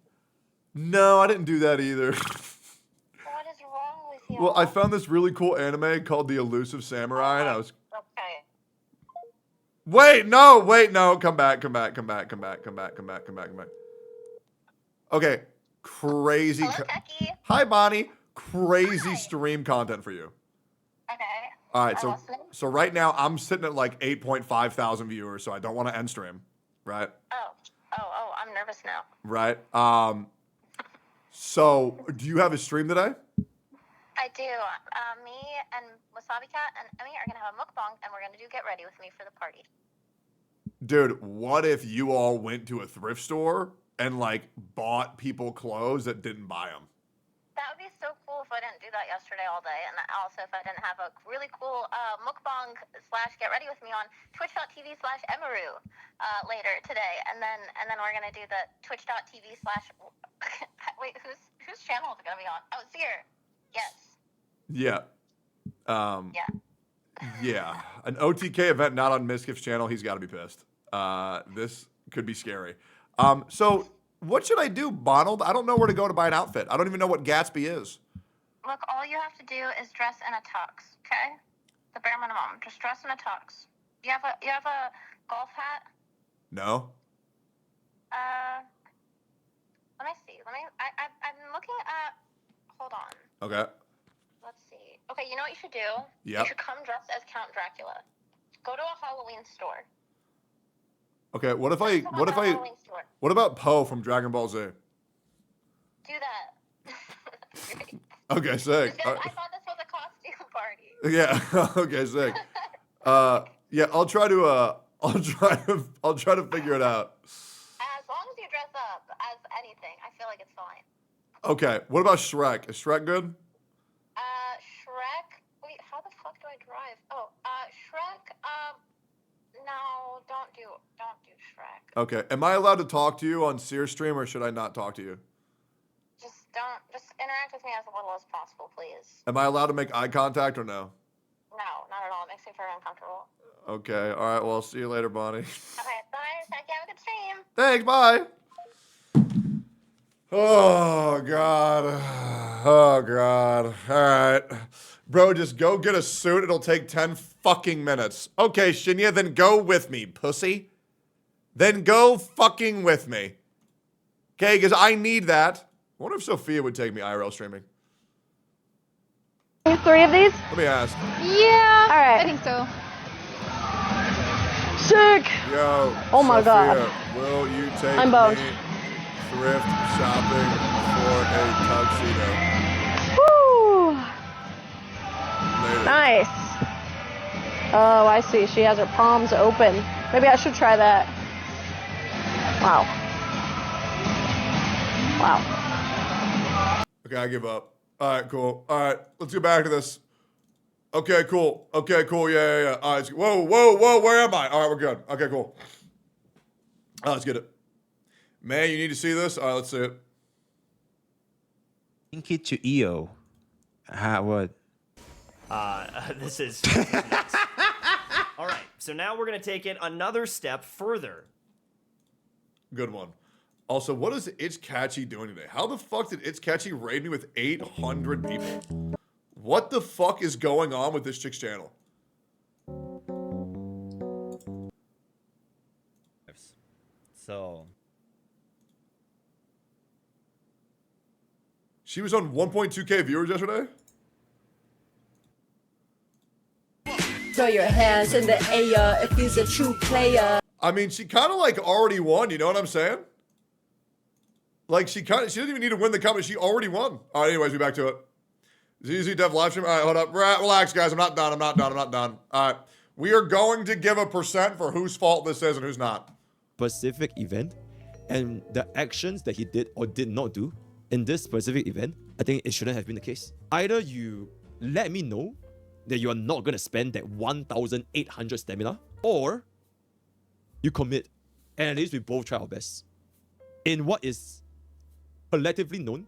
Speaker 1: No, I didn't do that either.
Speaker 9: What is wrong with you?
Speaker 1: Well, I found this really cool anime called The Elusive Samurai, and I was...
Speaker 9: Okay.
Speaker 1: Wait, no. Come back. Okay. Crazy.
Speaker 9: Hello, Techie.
Speaker 1: Hi, Bonnie. Crazy stream content for you.
Speaker 9: Okay.
Speaker 1: All right,
Speaker 9: I'm listening.
Speaker 1: so right now I'm sitting at like 8.5 thousand viewers, so I don't want to end stream, right?
Speaker 9: Oh, I'm nervous now.
Speaker 1: Right. So do you have a stream today?
Speaker 9: I do. Me and Wasabi Cat and Emmy are gonna have a mukbang, and we're gonna do Get Ready With Me for the party.
Speaker 1: Dude, what if you all went to a thrift store and like bought people clothes that didn't buy them?
Speaker 9: That would be so cool if I didn't do that yesterday all day, and also if I didn't have a really cool mukbang / Get Ready With Me on twitch.tv/Emaru later today, and then we're gonna do the twitch.tv/ wait, whose channel is it gonna be on? Oh, Seer. Yes.
Speaker 1: Yeah.
Speaker 9: Yeah.
Speaker 1: Yeah. An OTK event not on Miskiff's channel, he's got to be pissed. This could be scary. So what should I do, Bonald? I don't know where to go to buy an outfit. I don't even know what Gatsby is.
Speaker 9: Look, all you have to do is dress in a tux, okay? The bare minimum. Just dress in a tux. You have a golf hat?
Speaker 1: No.
Speaker 9: Let me see. I'm looking at. Hold on.
Speaker 1: Okay.
Speaker 9: Let's see. Okay, you know what you should do?
Speaker 1: Yep.
Speaker 9: You should come dressed as Count Dracula. Go to a Halloween store.
Speaker 1: Okay. What
Speaker 9: Halloween store.
Speaker 1: What about Poe from Dragon Ball Z?
Speaker 9: Do that. Great.
Speaker 1: Okay, sick.
Speaker 9: I thought this was a costume party.
Speaker 1: Yeah. Okay, sick. Yeah, I'll try to figure it out.
Speaker 9: As long as you dress up as anything, I feel like it's fine.
Speaker 1: Okay. What about Shrek? Is Shrek good?
Speaker 9: Shrek. Wait, how the fuck do I drive? Oh, Shrek. No, don't do Shrek.
Speaker 1: Okay. Am I allowed to talk to you on Seer Stream, or should I not talk to you?
Speaker 9: Just interact with me as little as possible, please.
Speaker 1: Am I allowed to make eye contact or no?
Speaker 9: No, not at all. It makes me very uncomfortable.
Speaker 1: Okay. All right. Well, I'll see you later, Bonnie.
Speaker 9: Okay, bye. Have a good stream.
Speaker 1: Thanks. Bye. Oh God. Oh God. All right. Bro, just go get a suit. It'll take 10 fucking minutes. Okay, Shinya, then go with me, pussy. Then go fucking with me. Okay, because I need that. I wonder if Sophia would take me IRL streaming.
Speaker 10: 3 of these?
Speaker 1: Let me ask.
Speaker 10: Yeah. All right.
Speaker 11: I think so.
Speaker 10: Sick.
Speaker 1: Yo.
Speaker 10: Oh my
Speaker 1: Sophia,
Speaker 10: God.
Speaker 1: will you take
Speaker 10: I'm boned.
Speaker 1: me thrift shopping for a tuxedo?
Speaker 10: Woo.
Speaker 1: Later.
Speaker 10: Nice. Oh, I see. She has her palms open. Maybe I should try that. Wow. Wow.
Speaker 1: Okay, I give up. All right, cool. All right, let's get back to this. Okay, cool. Okay, cool. Yeah. All right. Whoa. Where am I? All right, we're good. Okay, cool. All right, let's get it. Man, you need to see this. All right, let's see it.
Speaker 12: Link it to EO. What?
Speaker 13: This is nuts. All right, so now we're gonna take it another step further.
Speaker 1: Good one. Also, what is It's Catchy doing today? How the fuck did It's Catchy raid me with 800 people? What the fuck is going on with this chick's channel?
Speaker 12: So
Speaker 1: She was on 1.2k viewers yesterday?
Speaker 14: Throw your hands in the air if he's a true player.
Speaker 1: I mean, she kind of like already won, you know what I'm saying? Like she doesn't even need to win the company, she already won. All right, anyways, be back to it. ZZ Dev live stream. All right, hold up. Relax, guys. I'm not done. All right. We are going to give a percent for whose fault this is and who's not.
Speaker 7: Specific event and the actions that he did or did not do in this specific event, I think it shouldn't have been the case. Either you let me know that you are not going to spend that 1,800 stamina, or you commit, and at least we both try our best in what is collectively known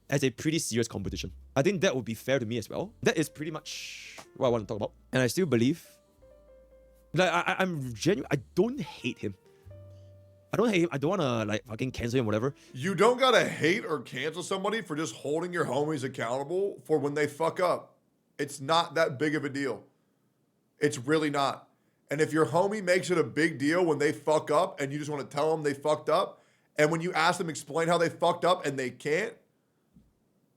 Speaker 7: as a pretty serious competition. I think that would be fair to me as well. That is pretty much what I want to talk about. And I still believe, like, I'm genuine. I don't hate him. I don't hate him. I don't want to, like, fucking cancel him, whatever.
Speaker 1: You don't gotta hate or cancel somebody for just holding your homies accountable for when they fuck up. It's not that big of a deal. It's really not. And if your homie makes it a big deal when they fuck up and you just want to tell them they fucked up, and when you ask them explain how they fucked up and they can't,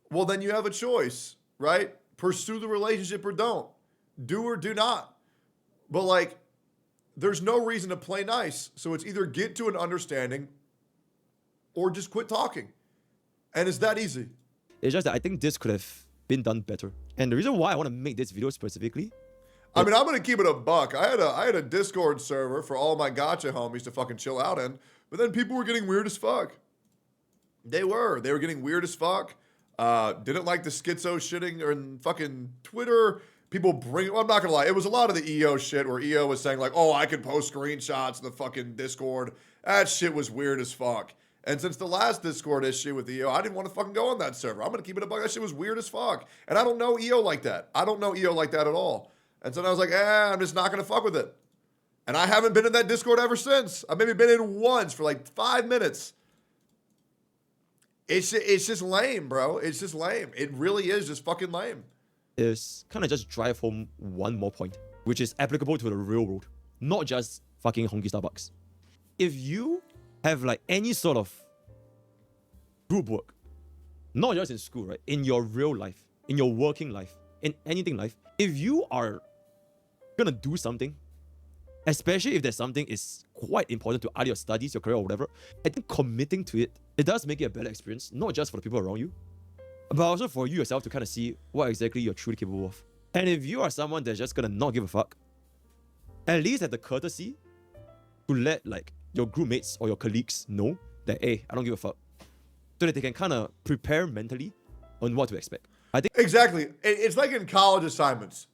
Speaker 1: well, then you have a choice, right? Pursue the relationship or don't. Do or do not. But, like, there's no reason to play nice. So it's either get to an understanding or just quit talking. And it's that easy.
Speaker 7: It's just that I think this could have been done better. And the reason why I want to make this video specifically,
Speaker 1: I mean, I'm gonna keep it a buck. I had a Discord server for all my Gacha homies to fucking chill out in, but then people were getting weird as fuck. They were getting weird as fuck. Didn't like the schizo shitting or in fucking Twitter. People well, I'm not gonna lie, it was a lot of the EO shit where EO was saying like, oh, I can post screenshots in the fucking Discord. That shit was weird as fuck. And since the last Discord issue with EO, I didn't want to fucking go on that server. I'm gonna keep it a buck. That shit was weird as fuck. And I don't know EO like that. I don't know EO like that at all. And so I was like, I'm just not gonna fuck with it. And I haven't been in that Discord ever since. I've maybe been in once for like 5 minutes. It's just lame, bro. It's just lame. It really is just fucking lame.
Speaker 7: Is kind of just drive home one more point, which is applicable to the real world, not just fucking honky Starbucks. If you have like any sort of group work, not just in school, right? In your real life, in your working life, in anything life, if you are gonna do something, especially if there's something is quite important to either your studies, your career, or whatever, I think committing to it, it does make it a better experience, not just for the people around you, but also for you yourself to kind of see what exactly you're truly capable of. And if you are someone that's just gonna not give a fuck, at least have the courtesy to let like your group mates or your colleagues know that, hey, I don't give a fuck, so that they can kind of prepare mentally on what to expect. I think
Speaker 1: exactly. It's like in college assignments.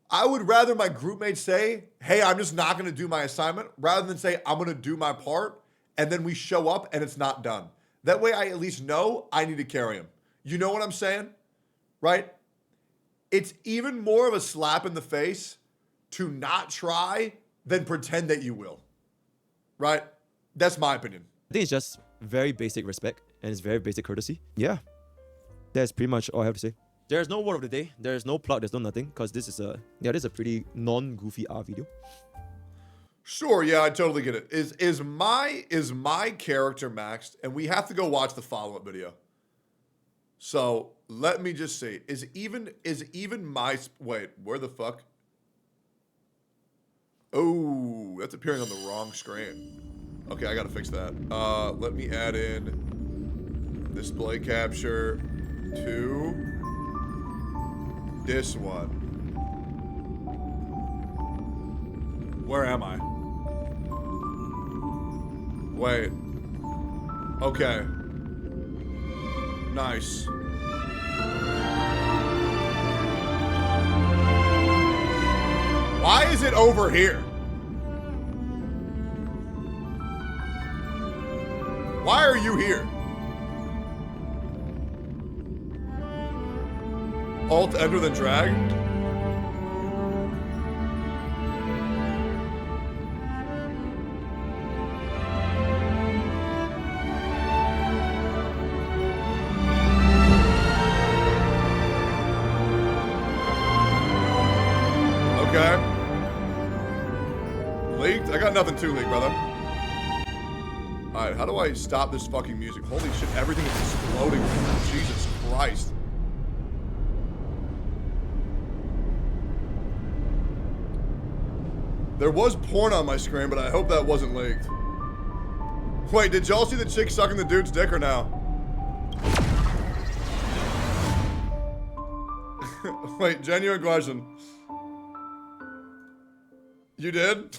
Speaker 1: I would rather my group mates say, hey, I'm just not going to do my assignment, rather than say, I'm going to do my part, and then we show up and it's not done. That way I at least know I need to carry them. You know what I'm saying? Right? It's even more of a slap in the face to not try than pretend that you will. Right? That's my opinion.
Speaker 7: I think it's just very basic respect and it's very basic courtesy. Yeah. That's pretty much all I have to say. There's no word of the day. There's no plot. There's no nothing. Because this is a pretty non-goofy R video.
Speaker 1: Sure, yeah, I totally get it. Is my character maxed? And we have to go watch the follow-up video. So let me just see. Is even my wait, where the fuck? Oh, that's appearing on the wrong screen. Okay, I gotta fix that. Let me add in display capture to this one. Where am I? Wait. Okay. Nice. Why is it over here? Why are you here? Alt, enter, then drag? Okay. Leaked? I got nothing to leak, brother. Alright, how do I stop this fucking music? Holy shit, everything is exploding right now. Jesus Christ. There was porn on my screen, but I hope that wasn't leaked. Wait, did y'all see the chick sucking the dude's dick or no? Wait, genuine question. You did?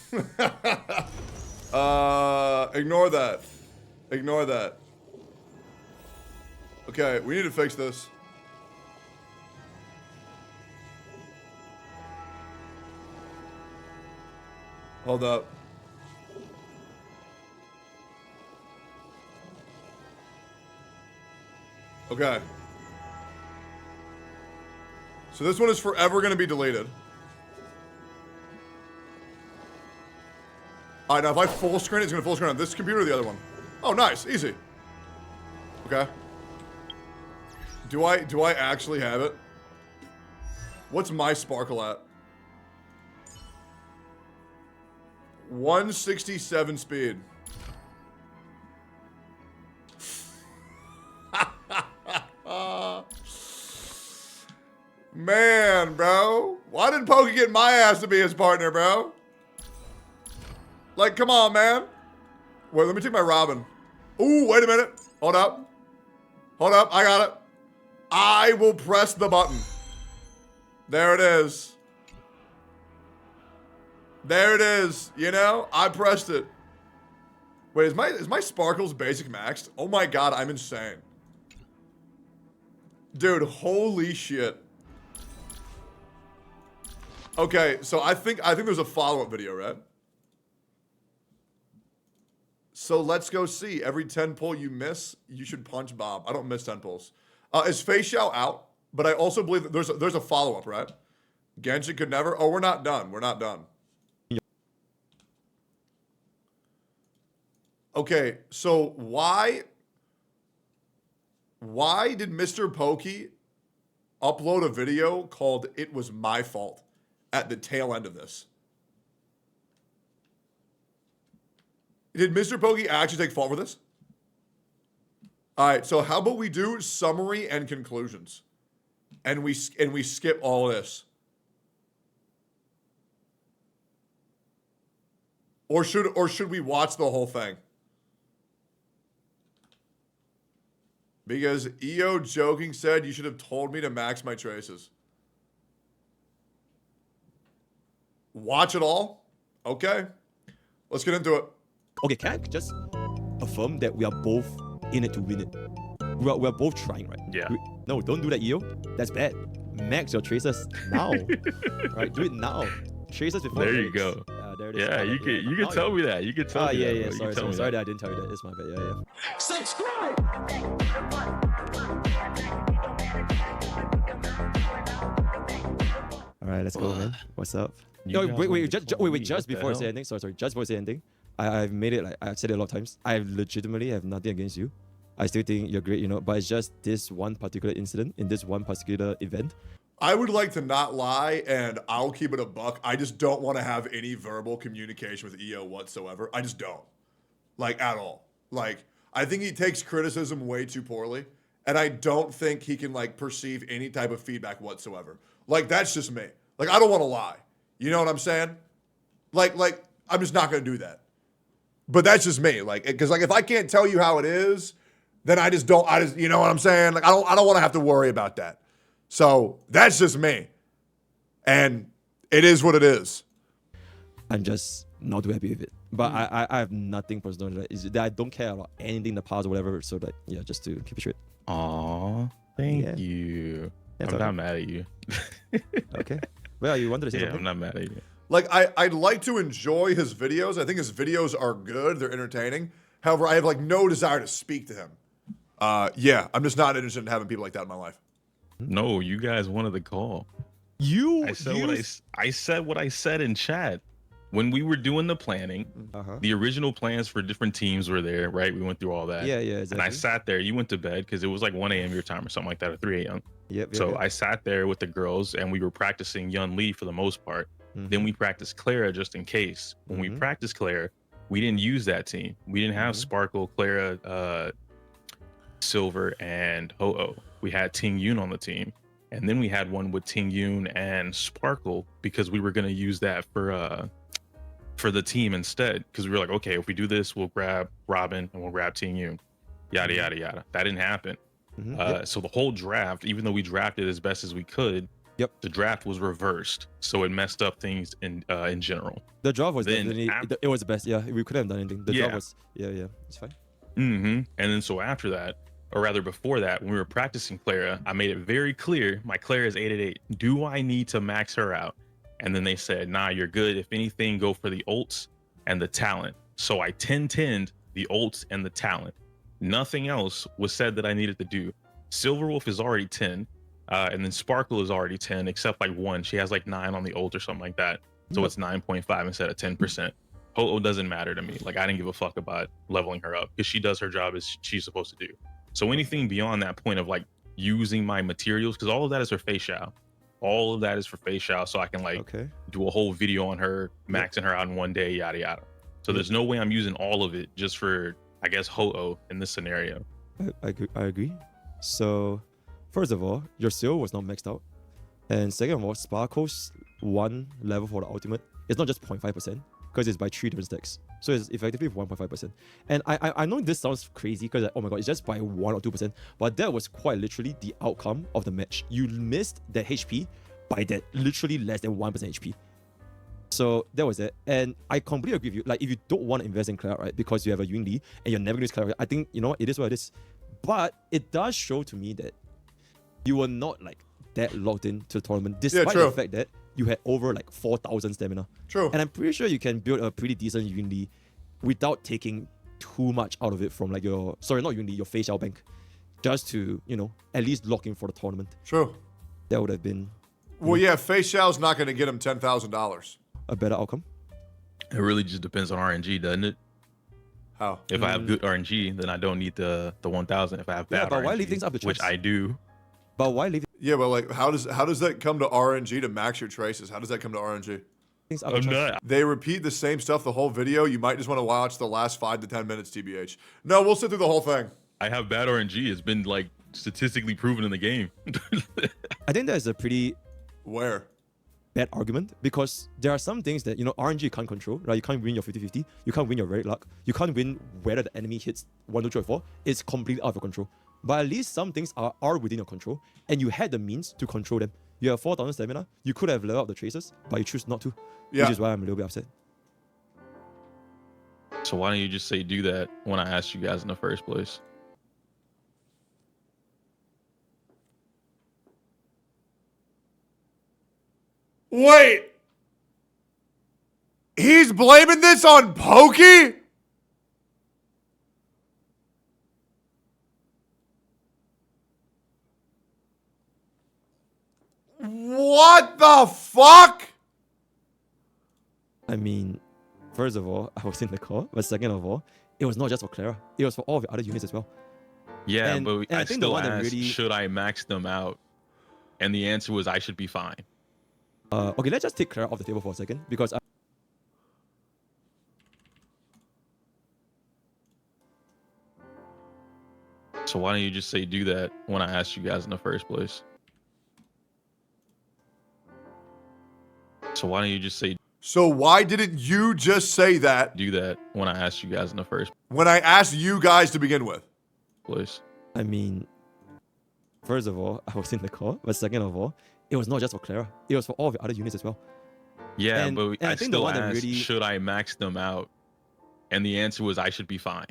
Speaker 1: Ignore that. Ignore that. Okay, we need to fix this. Hold up. Okay. So this one is forever going to be deleted. Alright, now if I full screen it, it's going to full screen on this computer or the other one? Oh, nice. Easy. Okay. Do I actually have it? What's my sparkle at? 167 speed. Man, bro. Why did Pokey get my ass to be his partner, bro? Like, come on, man. Wait, let me take my Robin. Ooh, wait a minute. Hold up. Hold up. I got it. I will press the button. There it is. There it is. You know, I pressed it. Wait, is my sparkles basic maxed? Oh my god, I'm insane. Dude, holy shit. Okay, so I think there's a follow-up video, right? So let's go see. Every 10 pull you miss, you should punch Bob. I don't miss 10 pulls. Is facial out? But I also believe that there's a follow-up, right? Genshin could never. Oh, we're not done. We're not done. Okay, so why did Mr. Pokey upload a video called "It Was My Fault" at the tail end of this? Did Mr. Pokey actually take fault for this? All right, so how about we do summary and conclusions, and we skip all of this, or should we watch the whole thing? Because EO joking said you should have told me to max my traces. Watch it all? Okay. Let's get into it.
Speaker 7: Okay, can I just affirm that we are both in it to win it? We're both trying, right?
Speaker 11: Yeah.
Speaker 7: No, don't do that, EO. That's bad. Max your traces now. Right? Do it now. Traces before.
Speaker 11: There you go.
Speaker 7: There it is.
Speaker 11: Yeah, you can tell me that. You can tell me
Speaker 7: yeah,
Speaker 11: that.
Speaker 7: yeah. Sorry that I didn't tell you that. It's my bad. Yeah.
Speaker 6: Subscribe!
Speaker 7: All right, let's go, man. What's up?
Speaker 11: You
Speaker 7: No,
Speaker 11: guys
Speaker 7: wait,
Speaker 11: want
Speaker 7: just
Speaker 11: to tell me
Speaker 7: just
Speaker 11: what the
Speaker 7: before I say
Speaker 11: hell?
Speaker 7: anything. Sorry. Just before I say anything, I've made it. Like I've said it a lot of times. I legitimately have nothing against you. I still think you're great, you know. But it's just this one particular incident in this one particular event.
Speaker 1: I would like to not lie, and I'll keep it a buck. I just don't want to have any verbal communication with EO whatsoever. I just don't. Like, at all. Like, I think he takes criticism way too poorly, and I don't think he can, like, perceive any type of feedback whatsoever. Like, that's just me. Like, I don't want to lie. You know what I'm saying? Like, I'm just not going to do that. But that's just me. Like, because, like, if I can't tell you how it is, then I just, you know what I'm saying? Like, I don't want to have to worry about that. So that's just me. And it is what it is.
Speaker 7: I'm just not too happy with it. But I have nothing personal. Is that I don't care about anything in the past or whatever. So like, yeah, just to keep it straight.
Speaker 11: Aw, thank you.
Speaker 7: That's
Speaker 11: I'm
Speaker 7: okay.
Speaker 11: not mad at you.
Speaker 7: Okay. Well, you wanted to say
Speaker 11: Yeah,
Speaker 7: something?
Speaker 11: I'm not mad at you.
Speaker 1: Like, I'd like to enjoy his videos. I think his videos are good. They're entertaining. However, I have, like, no desire to speak to him. Yeah, I'm just not interested in having people like that in my life.
Speaker 11: No, you guys wanted the call. I said what I said in chat. When we were doing the planning, the original plans for different teams were there, right? We went through all that.
Speaker 7: Yeah, exactly.
Speaker 11: And I sat there. You went to bed because it was like 1 a.m. your time or something like that, or 3 a.m.
Speaker 7: Yep.
Speaker 11: So I sat there with the girls and we were practicing Yun Lee for the most part. Then we practiced Clara just in case. When we practiced Clara, we didn't use that team. We didn't have Sparkle, Clara, Silver, and Ho-Oh. We had Ting Yun on the team. And then we had one with Ting Yun and Sparkle because we were going to use that for the team instead. Because we were like, okay, if we do this, we'll grab Robin and we'll grab Ting Yun. Yada, yada, yada. That didn't happen. So the whole draft, even though we drafted as best as we could, the draft was reversed. So it messed up things in general.
Speaker 7: The draft was
Speaker 11: Then
Speaker 7: definitely, it was the best. Yeah, we couldn't have done anything. The draft was, yeah, it's fine.
Speaker 11: And then so after that, or rather before that, when we were practicing Clara, I made it very clear my Clara is 888. Do I need to max her out? And then they said, nah, you're good. If anything, go for the ults and the talent. So I 10-10'd the ults and the talent. Nothing else was said that I needed to do. Silverwolf is already 10. And then Sparkle is already 10, except like 1. She has like 9 on the ult or something like that. So it's 9.5 instead of 10%. Ho-Oh doesn't matter to me. Like, I didn't give a fuck about leveling her up because she does her job as she's supposed to do. So anything beyond that point of like using my materials, because all of that is for facial. All of that is for facial, so I can like do a whole video on her, maxing her out in 1 day, yada yada. So there's no way I'm using all of it just for, I guess, Ho-Oh in this scenario.
Speaker 7: I agree. So first of all, your seal was not maxed out. And second of all, Sparkle's 1 level for the ultimate, it's not just 0.5%. because it's by 3 different stacks. So it's effectively 1.5%. And I know this sounds crazy because, oh my god, it's just by 1 or 2%. But that was quite literally the outcome of the match. You missed that HP by that literally less than 1% HP. So that was it. And I completely agree with you. Like, if you don't want to invest in Clara, right, because you have a Yun Li and you're never going to use Clara, I think, you know what, it is what it is. But it does show to me that you were not like that locked into the tournament, despite the fact that you had over like 4,000 stamina.
Speaker 1: True.
Speaker 7: And I'm pretty sure you can build a pretty decent Yun Li without taking too much out of it from like your, sorry, not Yun Li, your Fei Xiao bank, just to, you know, at least lock in for the tournament.
Speaker 1: True.
Speaker 7: That would have been.
Speaker 1: Well, yeah, Fei Xiao's not going to get him $10,000.
Speaker 7: A better outcome.
Speaker 11: It really just depends on RNG, doesn't it?
Speaker 1: How?
Speaker 11: If I have good RNG, then I don't need the 1,000. If I have bad
Speaker 7: but
Speaker 11: RNG,
Speaker 7: why leave things up to choice?
Speaker 11: which I do.
Speaker 7: But why leave?
Speaker 1: Yeah, but like, how does that come to RNG to max your traces? How does that come to RNG?
Speaker 7: Things up to choice.
Speaker 1: They repeat the same stuff the whole video. You might just want to watch the last 5 to 10 minutes, TBH. No, we'll sit through the whole thing.
Speaker 11: I have bad RNG. It's been like statistically proven in the game.
Speaker 7: I think that is a pretty
Speaker 1: bad
Speaker 7: argument, because there are some things that, you know, RNG you can't control, right? You can't win your 50-50. You can't win your red luck. You can't win whether the enemy hits 1, 2, 3, or 4. It's completely out of your control. But at least some things are within your control, and you had the means to control them. You have 4,000 stamina. You could have leveled up the traces, but you choose not to.
Speaker 1: Yeah.
Speaker 7: Which is why I'm a little bit upset.
Speaker 11: So why don't you just say do that when I asked you guys in the first place?
Speaker 1: Wait. He's blaming this on Pokey? What the fuck?
Speaker 7: I mean, first of all, I was in the call, but second of all, it was not just for Clara. It was for all of the other units as well.
Speaker 11: Yeah,
Speaker 7: And-
Speaker 11: but
Speaker 7: and
Speaker 11: I
Speaker 7: I think the
Speaker 11: still
Speaker 7: one that
Speaker 11: asked,
Speaker 7: really-
Speaker 11: should I max them out? And the answer was I should be fine.
Speaker 7: Okay, let's just take Clara off the table for a second, because
Speaker 11: So why don't you just say do that when I asked you guys in the first place? So why don't you just say
Speaker 1: So why didn't you just say that
Speaker 11: do that when I asked you guys in the first
Speaker 1: when I asked you guys to begin with?
Speaker 11: place?
Speaker 7: I mean, first of all, I was in the call, but second of all, it was not just for Clara. It was for all of the other units as well.
Speaker 11: Yeah,
Speaker 7: And-
Speaker 11: but
Speaker 7: and
Speaker 11: I
Speaker 7: I think the
Speaker 11: still
Speaker 7: one that
Speaker 11: asked,
Speaker 7: really-
Speaker 11: should I max them out? And the answer was I should be fine.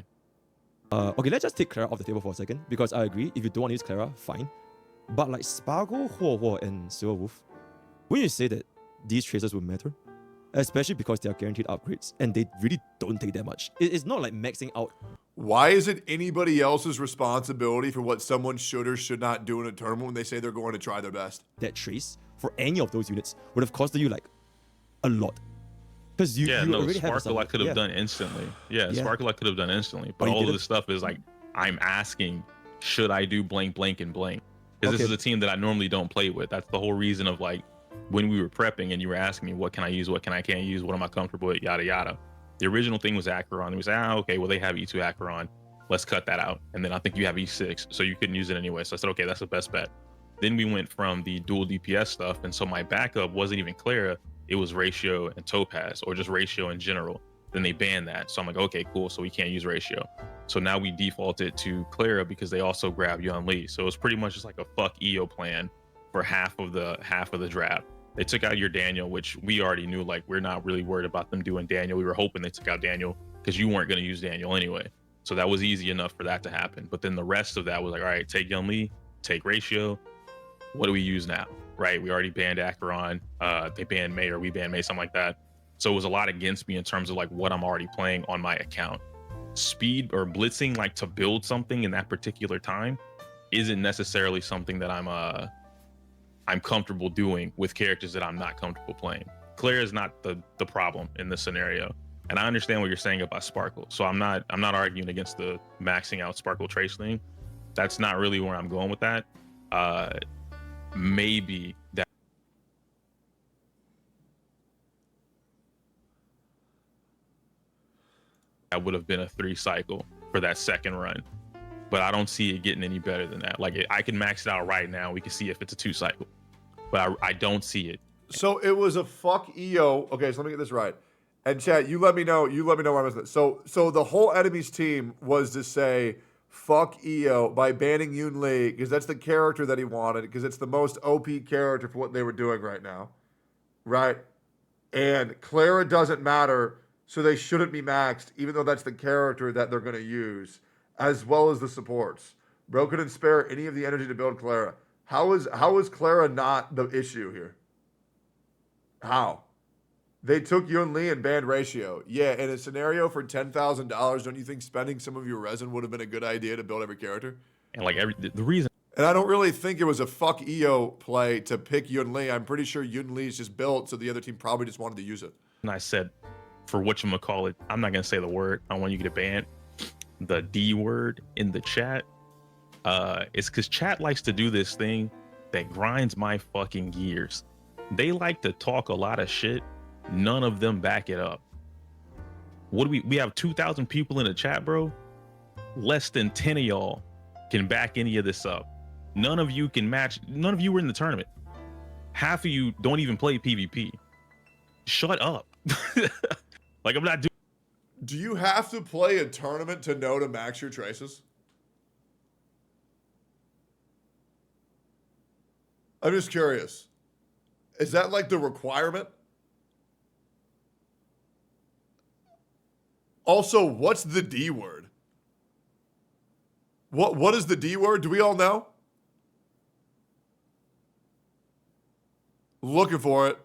Speaker 7: Okay, let's just take Clara off the table for a second, because I agree, if you don't want to use Clara, fine. But like Sparkle, Huo, and Silver Wolf, wouldn't you say that these traces would matter? Especially because they are guaranteed upgrades, and they really don't take that much. It's not like maxing out.
Speaker 1: Why is it anybody else's responsibility for what someone should or should not do in a tournament when they say they're going to try their best?
Speaker 7: That trace for any of those units would have costed you like a lot. Because you already have
Speaker 11: Sparkle I could have
Speaker 7: yeah.
Speaker 11: done instantly. Yeah,
Speaker 7: Yeah.
Speaker 11: Sparkle I could have done instantly. But
Speaker 7: But you
Speaker 11: all of
Speaker 7: didn't.
Speaker 11: this stuff is like, I'm asking, should I do blank, blank, and blank? Because this
Speaker 7: Okay.
Speaker 11: is a team that I normally don't play with. That's the whole reason of like, when we were prepping and you were asking me, what can I use, what can I can't use, what am I comfortable with, yada, yada. The original thing was Acheron. And we said, okay, well, they have E2 Acheron. Let's cut that out. And then I think you have E6, so you couldn't use it anyway. So I said, okay, that's the best bet. Then we went from the dual DPS stuff. And so my backup wasn't even Clara. It was Ratio and Topaz, or just Ratio in general. Then they banned that. So I'm like, okay, cool. So we can't use Ratio. So now we defaulted to Clara because they also grab Yun Li. So it's pretty much just like a fuck EO plan for half of the draft. They took out your Daniel, which we already knew, like, we're not really worried about them doing Daniel. We were hoping they took out Daniel because you weren't going to use Daniel anyway. So that was easy enough for that to happen. But then the rest of that was like, all right, take Yun Li, take Ratio. What do we use now? Right? We already banned Acheron. They banned May, or we banned May, something like that. So it was a lot against me in terms of like what I'm already playing on my account. Speed or blitzing, like to build something in that particular time, isn't necessarily something that I'm comfortable doing with characters that I'm not comfortable playing. Claire is not the problem in this scenario. And I understand what you're saying about Sparkle. So I'm not arguing against the maxing out Sparkle trace thing. That's not really where I'm going with that. Maybe that would have been a 3 cycle for that second run. But I don't see it getting any better than that. Like, I can max it out right now. We can see if it's a 2 cycle. But I don't see it.
Speaker 1: So it was a fuck EO. Okay, so let me get this right. And chat, you let me know. You let me know where I was. So the whole enemy's team was to say fuck EO by banning Yoon Lee because that's the character that he wanted because it's the most OP character for what they were doing right now, right? And Clara doesn't matter, so they shouldn't be maxed, even though that's the character that they're gonna use, as well as the supports. Bro couldn't spare any of the energy to build Clara. How is Clara not the issue here? How? They took Yoon Lee and banned Ratio. Yeah, in a scenario for $10,000, don't you think spending some of your resin would have been a good idea to build every character?
Speaker 11: And like the reason.
Speaker 1: And I don't really think it was a fuck EO play to pick Yoon Lee. I'm pretty sure Yoon Lee is just built, so the other team probably just wanted to use it.
Speaker 11: And I said, for whatchamacallit, I'm not gonna say the word. I want you to ban the D word in the chat. It's because chat likes to do this thing that grinds my fucking gears. They like to talk a lot of shit. None of them back it up. What do we have 2,000 people in the chat, bro. Less than 10 of y'all can back any of this up. None of you can match. None of you were in the tournament. Half of you don't even play PvP. Shut up. Like I'm not doing.
Speaker 1: Do you have to play a tournament to know to max your traces? I'm just curious. Is that like the requirement? Also, what's the D word? What is the D word? Do we all know? Looking for it.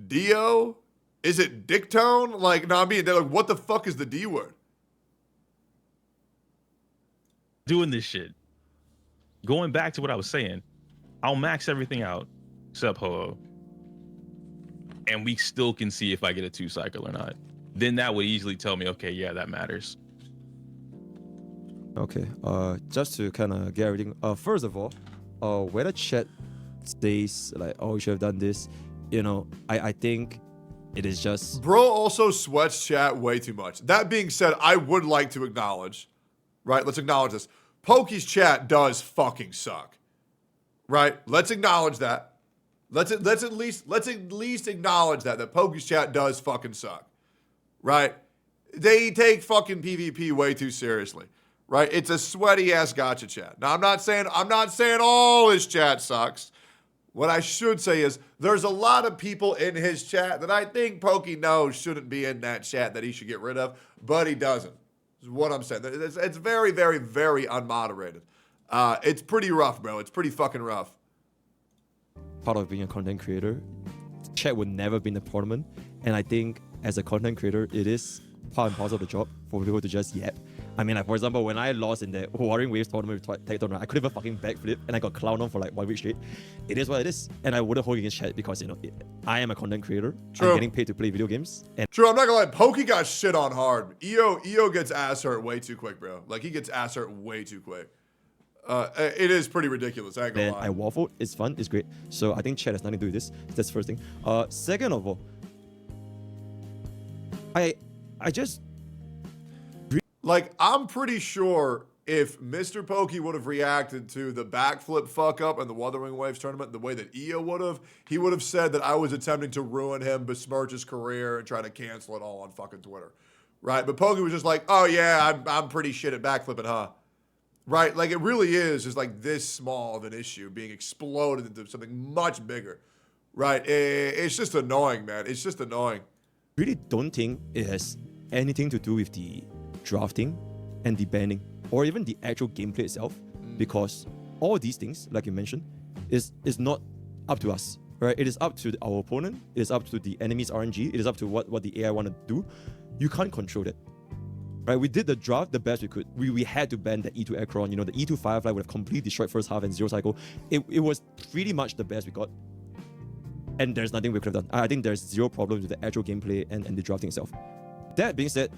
Speaker 1: Dio? Is it dictone? Like, no, I'm being dead. Like, what the fuck is the D word?
Speaker 11: Doing this shit. Going back to what I was saying, I'll max everything out except Ho-Oh, and we still can see if I get a 2-cycle or not. Then that would easily tell me, okay, yeah, that matters.
Speaker 7: Okay, just to kind of get everything, first of all, whether chat stays like, oh, you should have done this, you know, I think it is just...
Speaker 1: Bro also sweats chat way too much. That being said, I would like to acknowledge, right? Let's acknowledge this. Pokey's chat does fucking suck, right? Let's acknowledge that. Let's at least acknowledge that Pokey's chat does fucking suck. Right? They take fucking PvP way too seriously. Right? It's a sweaty ass gacha chat. Now I'm not saying all his chat sucks. What I should say is there's a lot of people in his chat that I think Pokey knows shouldn't be in that chat that he should get rid of, but he doesn't. Is what I'm saying. It's very, very, very unmoderated. It's pretty rough, bro. It's pretty fucking rough.
Speaker 7: Part of being a content creator, chat would never be in the tournament, and I think as a content creator, it is part and parcel of the job for people to just yap. I mean, like, for example, when I lost in the Warring Waves tournament with Tectone, I couldn't even fucking backflip, and I got clowned on for like 1 week straight. It is what it is, and I wouldn't hold against chat because, you know, I am a content creator.
Speaker 1: True.
Speaker 7: I'm getting paid to play video games. And
Speaker 1: True, I'm not gonna lie, Pokey got shit on hard. EO gets ass hurt way too quick, bro. Like, he gets ass hurt way too quick. It is pretty ridiculous, I ain't gonna lie.
Speaker 7: I waffled, it's fun, it's great. So I think chat has nothing to do with this. That's the first thing. Second of all, I just...
Speaker 1: Like, I'm pretty sure if Mr. Pokey would have reacted to the backflip fuck up in the Wuthering Waves tournament the way that EO would have, he would have said that I was attempting to ruin him, besmirch his career, and try to cancel it all on fucking Twitter. Right? But Pokey was just like, oh yeah, I'm pretty shit at backflipping, huh? Right? Like, it really is just like this small of an issue being exploded into something much bigger. Right? It's just annoying, man. It's just annoying.
Speaker 7: Really don't think it has anything to do with the drafting and the banning or even the actual gameplay itself, because all these things, like you mentioned, is not up to us, right? It is up to our opponent, it is up to the enemy's RNG, it is up to what the AI want to do. You can't control it, right? We did the draft the best we could. We had to ban the E2 Akron. You know, the E2 Firefly would have completely destroyed first half and 0-cycle. It was pretty much the best we got, and there's nothing we could have done. I think there's zero problems with the actual gameplay and the drafting itself. That being said,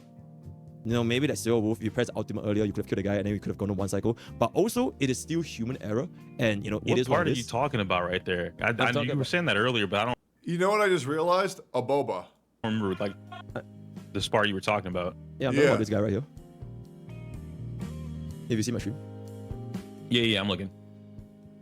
Speaker 7: you know, maybe that Silver Wolf, you pressed ultimate earlier, you could have killed the guy and then we could have gone on 1 cycle. But also, it is still human error, and you know,
Speaker 11: What
Speaker 7: it is
Speaker 11: part
Speaker 7: what
Speaker 11: are
Speaker 7: it
Speaker 11: you
Speaker 7: is.
Speaker 11: talking about right there? I knew you were saying that earlier, but I don't
Speaker 1: You know what I just realized? A boba.
Speaker 11: remember like the part you were talking about.
Speaker 7: Yeah, I'm talking about this guy right here. If you see my stream.
Speaker 11: Yeah, I'm looking.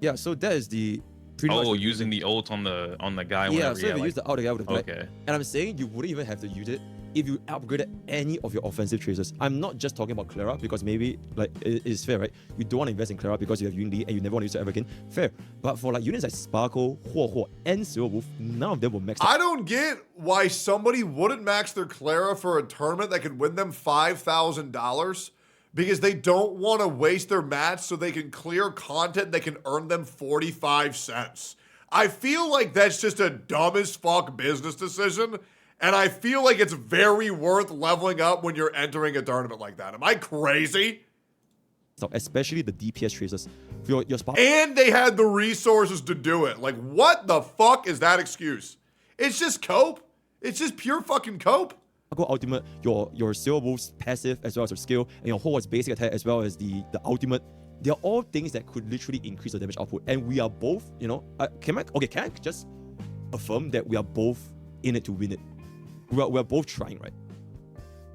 Speaker 7: Yeah, so that is the Pretty much
Speaker 11: Oh,
Speaker 7: would
Speaker 11: using
Speaker 7: use
Speaker 11: the ult on the guy.
Speaker 7: Yeah,
Speaker 11: whenever,
Speaker 7: so if you
Speaker 11: like,
Speaker 7: use the out, the guy would have died.
Speaker 11: okay.
Speaker 7: And I'm saying you wouldn't even have to use it if you upgraded any of your offensive traces. I'm not just talking about Clara because maybe like it's fair, right? You don't want to invest in Clara because you have Unity and you never want to use it ever again. Fair. But for like units like Sparkle, Huo, and Silver Wolf, none of them will max.
Speaker 1: I don't get why somebody wouldn't max their Clara for a tournament that could win them $5,000 because they don't want to waste their match so they can clear content that can earn them 45 cents. I feel like that's just a dumb as fuck business decision, and I feel like it's very worth leveling up when you're entering a tournament like that. Am I crazy?
Speaker 7: So especially the DPS traces. Your Sparkle.
Speaker 1: And they had the resources to do it. Like, what the fuck is that excuse? It's just cope. It's just pure fucking cope.
Speaker 7: Ultimate, your Silver Wolf's passive as well as your skill, and your Huo's basic attack as well as the ultimate. They're all things that could literally increase the damage output. And we are both, you know, can I just affirm that we are both in it to win it? We're both trying, right?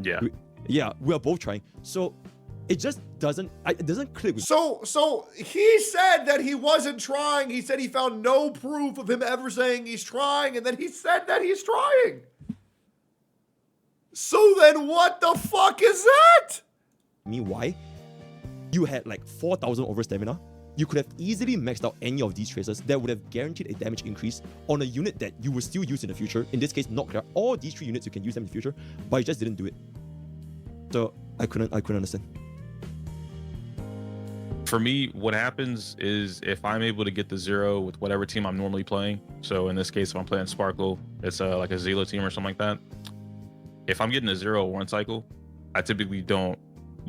Speaker 11: Yeah.
Speaker 7: We are both trying. So it just doesn't click with.
Speaker 1: So he said that he wasn't trying. He said he found no proof of him ever saying he's trying, and then he said that he's trying. So then what the fuck is that?
Speaker 7: Why? You had like 4,000 over stamina. You could have easily maxed out any of these traces that would have guaranteed a damage increase on a unit that you will still use in the future. In this case, not Clara. All these 3 units you can use them in the future, but you just didn't do it. So I couldn't understand.
Speaker 11: For me, what happens is if I'm able to get the 0 with whatever team I'm normally playing. So in this case, if I'm playing Sparkle, it's like a Zila team or something like that. If I'm getting a 0 one cycle, I typically don't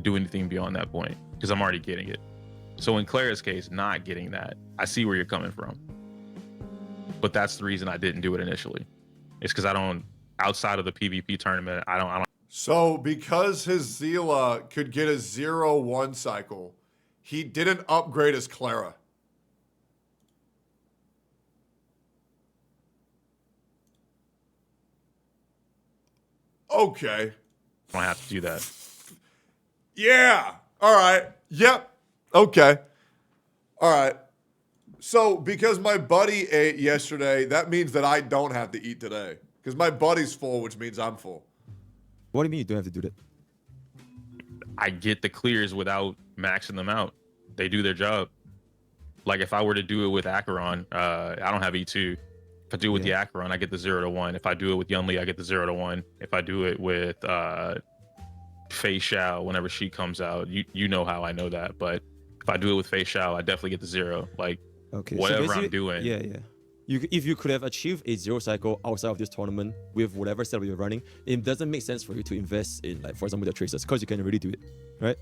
Speaker 11: do anything beyond that point because I'm already getting it. So in Clara's case, not getting that, I see where you're coming from. But that's the reason I didn't do it initially. It's because I don't, outside of the PvP tournament, I don't.
Speaker 1: So because his Zila could get a 0-1 cycle, he didn't upgrade his Clara. Okay.
Speaker 11: I don't have to do that.
Speaker 1: Yeah. All right. Yep. Okay. All right. So because my buddy ate yesterday, that means that I don't have to eat today. Because my buddy's full, which means I'm full.
Speaker 7: What do you mean you don't have to do that?
Speaker 11: I get the clears without maxing them out. They do their job. Like if I were to do it with Acheron, I don't have E2. If I do it with the Acheron, I get the 0-1. If I do it with Yunli, I get the 0-1. If I do it with Fei Xiao, whenever she comes out, you know how I know that. But if I do it with Fei Xiao, I definitely get the 0. Like whatever
Speaker 7: so
Speaker 11: I'm doing.
Speaker 7: Yeah. If you could have achieved a 0 cycle outside of this tournament with whatever setup you're running, it doesn't make sense for you to invest in, like, for example, the tracers, because you can already do it, right?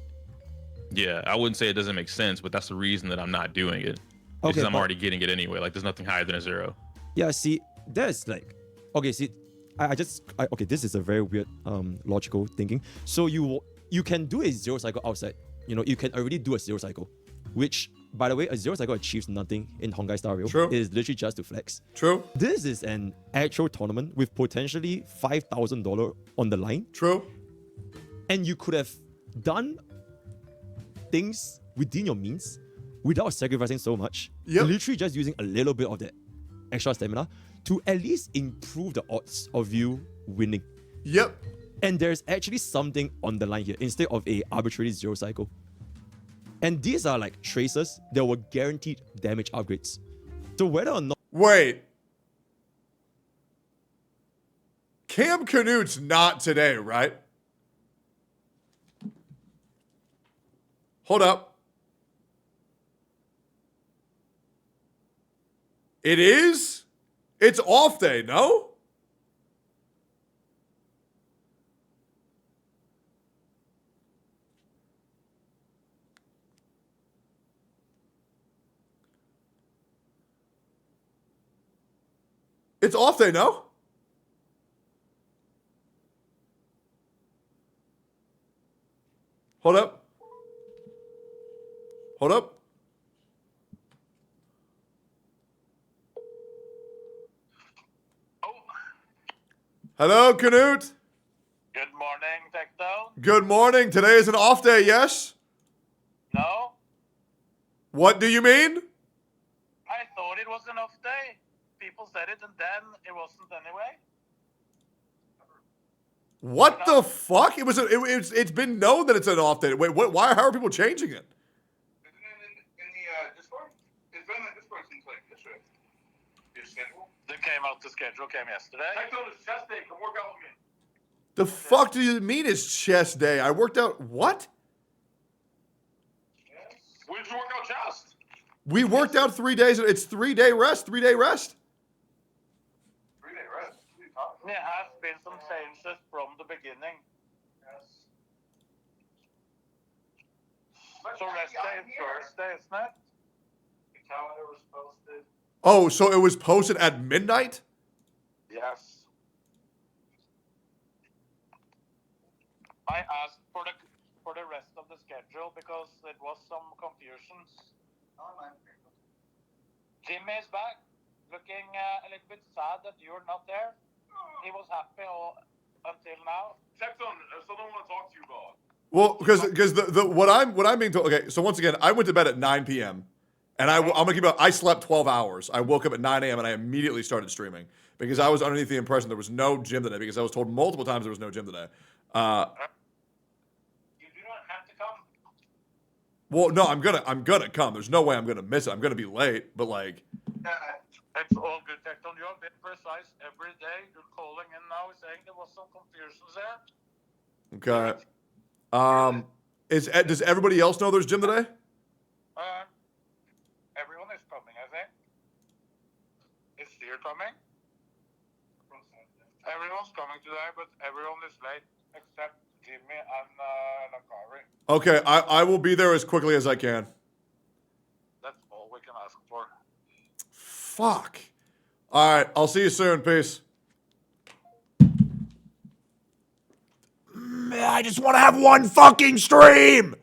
Speaker 11: Yeah, I wouldn't say it doesn't make sense, but that's the reason that I'm not doing it. Because I'm already getting it anyway. Like, there's nothing higher than a 0.
Speaker 7: Yeah, see, that's like, okay, see, okay, this is a very weird logical thinking. So you can do a 0 cycle outside. You know, you can already do a 0 cycle, which, by the way, a 0 cycle achieves nothing in Hongai Star Rail.
Speaker 1: True.
Speaker 7: It is literally just to flex.
Speaker 1: True.
Speaker 7: This is an actual tournament with potentially $5,000 on the line.
Speaker 1: True.
Speaker 7: And you could have done things within your means without sacrificing so much.
Speaker 1: Yep.
Speaker 7: Literally just using a little bit of that extra stamina to at least improve the odds of you winning.
Speaker 1: Yep.
Speaker 7: And there's actually something on the line here instead of a arbitrary 0 cycle. And these are like tracers that were guaranteed damage upgrades. So whether or not...
Speaker 1: Wait. Cam Canute's not today, right? Hold up. It is? It's off day, no? It's off day, no? Hold up. Hold up. Hello, Canute.
Speaker 15: Good morning, Tectone.
Speaker 1: Good morning. Today is an off day, yes?
Speaker 15: No,
Speaker 1: What do you mean?
Speaker 15: I thought it was an people said it, and then it wasn't anyway.
Speaker 1: What the fuck? It's been known that it's an off day. Wait, what? Why? How are people changing it?
Speaker 15: They came out. The schedule came yesterday. Tectone is chest day. Come work out with me.
Speaker 1: The fuck do you mean it's chest day? I worked out what?
Speaker 15: When did you work out chest?
Speaker 1: We worked out 3 days. It's 3-day rest. 3-day rest.
Speaker 15: 3-day rest. There has been some changes from the beginning. Yes. So rest day is Thursday, isn't it? The calendar was posted.
Speaker 1: Oh, so it was posted at midnight?
Speaker 15: Yes. I asked for the rest of the schedule because it was some confusions. Jimmy is back, looking a little bit sad that you're not there. He was happy until now. Tectone, I still don't want to talk to you about.
Speaker 1: Well, because what I'm being told. Okay, so once again, I went to bed at 9 p.m. and I'm gonna keep up. I slept 12 hours. I woke up at 9 a.m. and I immediately started streaming because I was underneath the impression there was no gym today because I was told multiple times there was no gym today.
Speaker 15: You do not have to come.
Speaker 1: Well, no, I'm gonna come. There's no way I'm gonna miss it. I'm gonna be late, but like.
Speaker 15: It's all good, Tectone. You have been precise every day. You're calling in now saying there was some confusions there.
Speaker 1: Okay. Does everybody else know there's gym today?
Speaker 15: Everyone is coming, I think. Is Steer coming? Everyone's coming today, but everyone is late except Jimmy and Lakari.
Speaker 1: Okay, I will be there as quickly as I can.
Speaker 15: That's all we can ask for.
Speaker 1: Fuck. All right, I'll see you soon. Peace. I just want to have one fucking stream.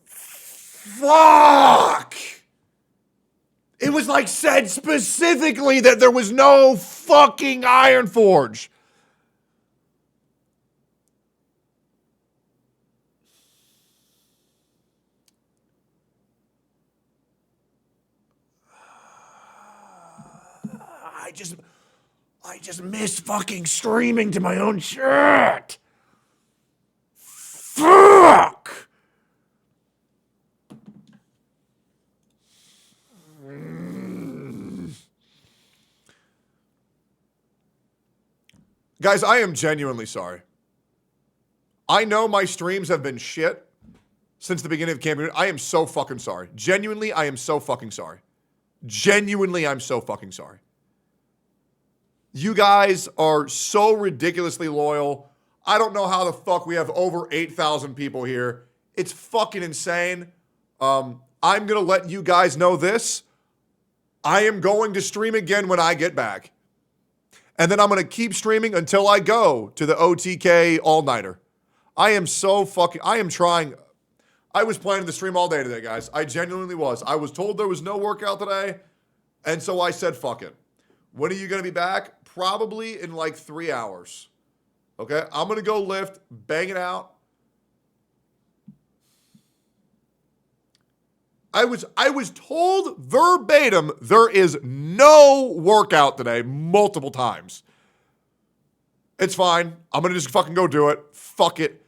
Speaker 1: Fuck. It was like said specifically that there was no fucking Iron Forge. I just miss fucking streaming to my own shit. Fuck. Guys, I am genuinely sorry. I know my streams have been shit since the beginning of campaign. I am so fucking sorry. Genuinely, I am so fucking sorry. Genuinely, I'm so fucking sorry. You guys are so ridiculously loyal. I don't know how the fuck we have over 8,000 people here. It's fucking insane. I'm going to let you guys know this. I am going to stream again when I get back. And then I'm going to keep streaming until I go to the OTK all-nighter. I am trying. I was planning to stream all day today, guys. I genuinely was. I was told there was no workout today. And so I said, fuck it. When are you going to be back? Probably in like 3 hours. Okay? I'm going to go lift, bang it out. I was told verbatim there is no workout today multiple times. It's fine. I'm going to just fucking go do it. Fuck it.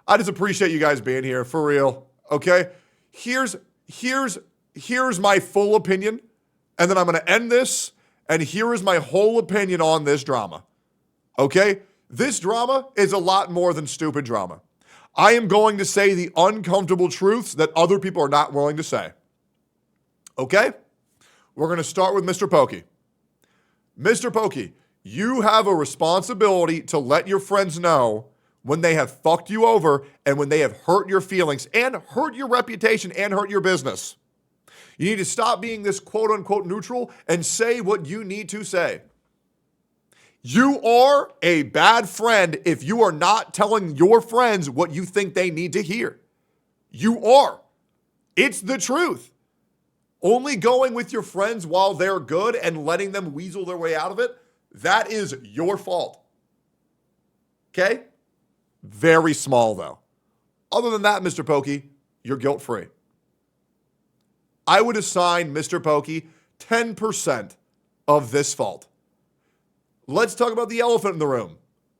Speaker 1: I just appreciate you guys being here for real. Okay? Here's my full opinion, and then I'm going to end this, and here is my whole opinion on this drama. Okay? This drama is a lot more than stupid drama. I am going to say the uncomfortable truths that other people are not willing to say. Okay? We're going to start with Mr. Pokey. Mr. Pokey, you have a responsibility to let your friends know when they have fucked you over and when they have hurt your feelings and hurt your reputation and hurt your business. You need to stop being this quote-unquote neutral and say what you need to say. You are a bad friend if you are not telling your friends what you think they need to hear. You are. It's the truth. Only going with your friends while they're good and letting them weasel their way out of it, that is your fault. Okay? Very small, though. Other than that, Mr. Pokey, you're guilt-free. I would assign Mr. Pokey 10% of this fault. Let's talk about the elephant in the room,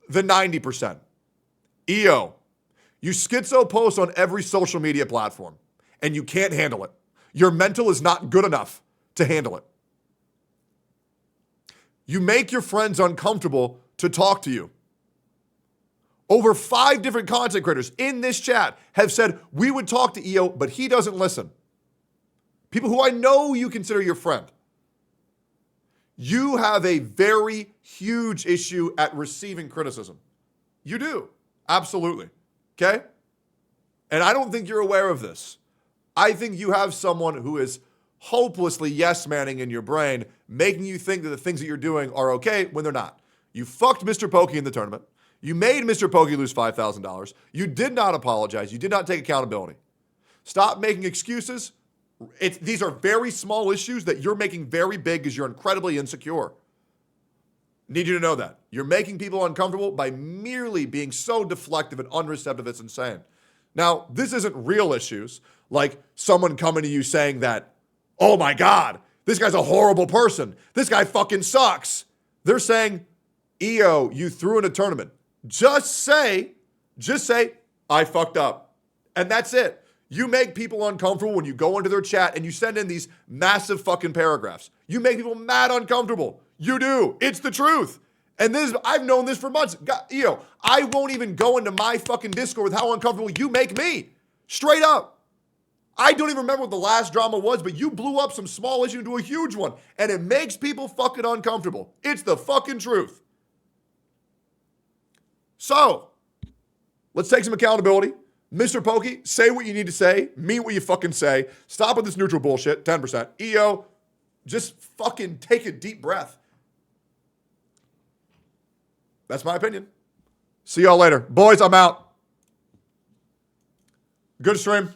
Speaker 1: the 90%. EO, you schizo post on every social media platform, and you can't handle it. Your mental is not good enough to handle it. You make your friends uncomfortable to talk to you. Over 5 different content creators in this chat have said, we would talk to EO, but he doesn't listen. People who I know you consider your friend. You have a very huge issue at receiving criticism. You do. Absolutely. Okay? And I don't think you're aware of this. I think you have someone who is hopelessly yes-manning in your brain, making you think that the things that you're doing are okay when they're not. You fucked Mr. Pokey in the tournament. You made Mr. Pokey lose $5,000. You did not apologize. You did not take accountability. Stop making excuses. These are very small issues that you're making very big because you're incredibly insecure. Need you to know that. You're making people uncomfortable by merely being so deflective and unreceptive, it's insane. Now, this isn't real issues, like someone coming to you saying that, oh my God, this guy's a horrible person. This guy fucking sucks. They're saying, EO, you threw in a tournament. Just say, I fucked up. And that's it. You make people uncomfortable when you go into their chat and you send in these massive fucking paragraphs. You make people mad uncomfortable. You do. It's the truth. And this, I've known this for months. God, EO, I won't even go into my fucking Discord with how uncomfortable you make me. Straight up. I don't even remember what the last drama was, but you blew up some small issue into a huge one. And it makes people fucking uncomfortable. It's the fucking truth. So, let's take some accountability. Mr. Pokey, say what you need to say. Mean what you fucking say. Stop with this neutral bullshit. 10%. EO, just fucking take a deep breath. That's my opinion. See y'all later. Boys, I'm out. Good stream.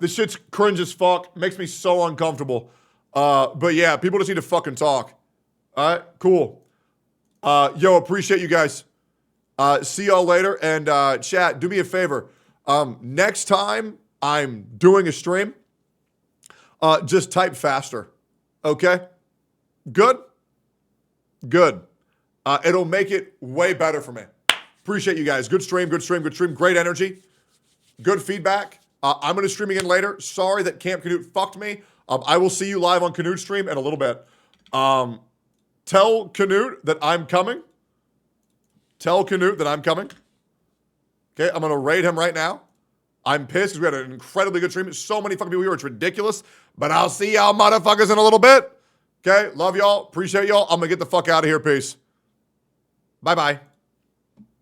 Speaker 1: This shit's cringe as fuck. Makes me so uncomfortable. But yeah, people just need to fucking talk. All right, cool. Yo, appreciate you guys. See y'all later. And chat, do me a favor. Next time I'm doing a stream, just type faster. Okay? Good? Good. It'll make it way better for me. Appreciate you guys. Good stream, good stream, good stream. Great energy. Good feedback. I'm going to stream again later. Sorry that Camp Canute fucked me. I will see you live on Canute stream in a little bit. Tell Canute that I'm coming. Tell Canute that I'm coming. Okay, I'm going to raid him right now. I'm pissed because we had an incredibly good stream. So many fucking people here. It's ridiculous. But I'll see y'all motherfuckers in a little bit. Okay, love y'all. Appreciate y'all. I'm going to get the fuck out of here. Peace. Bye-bye.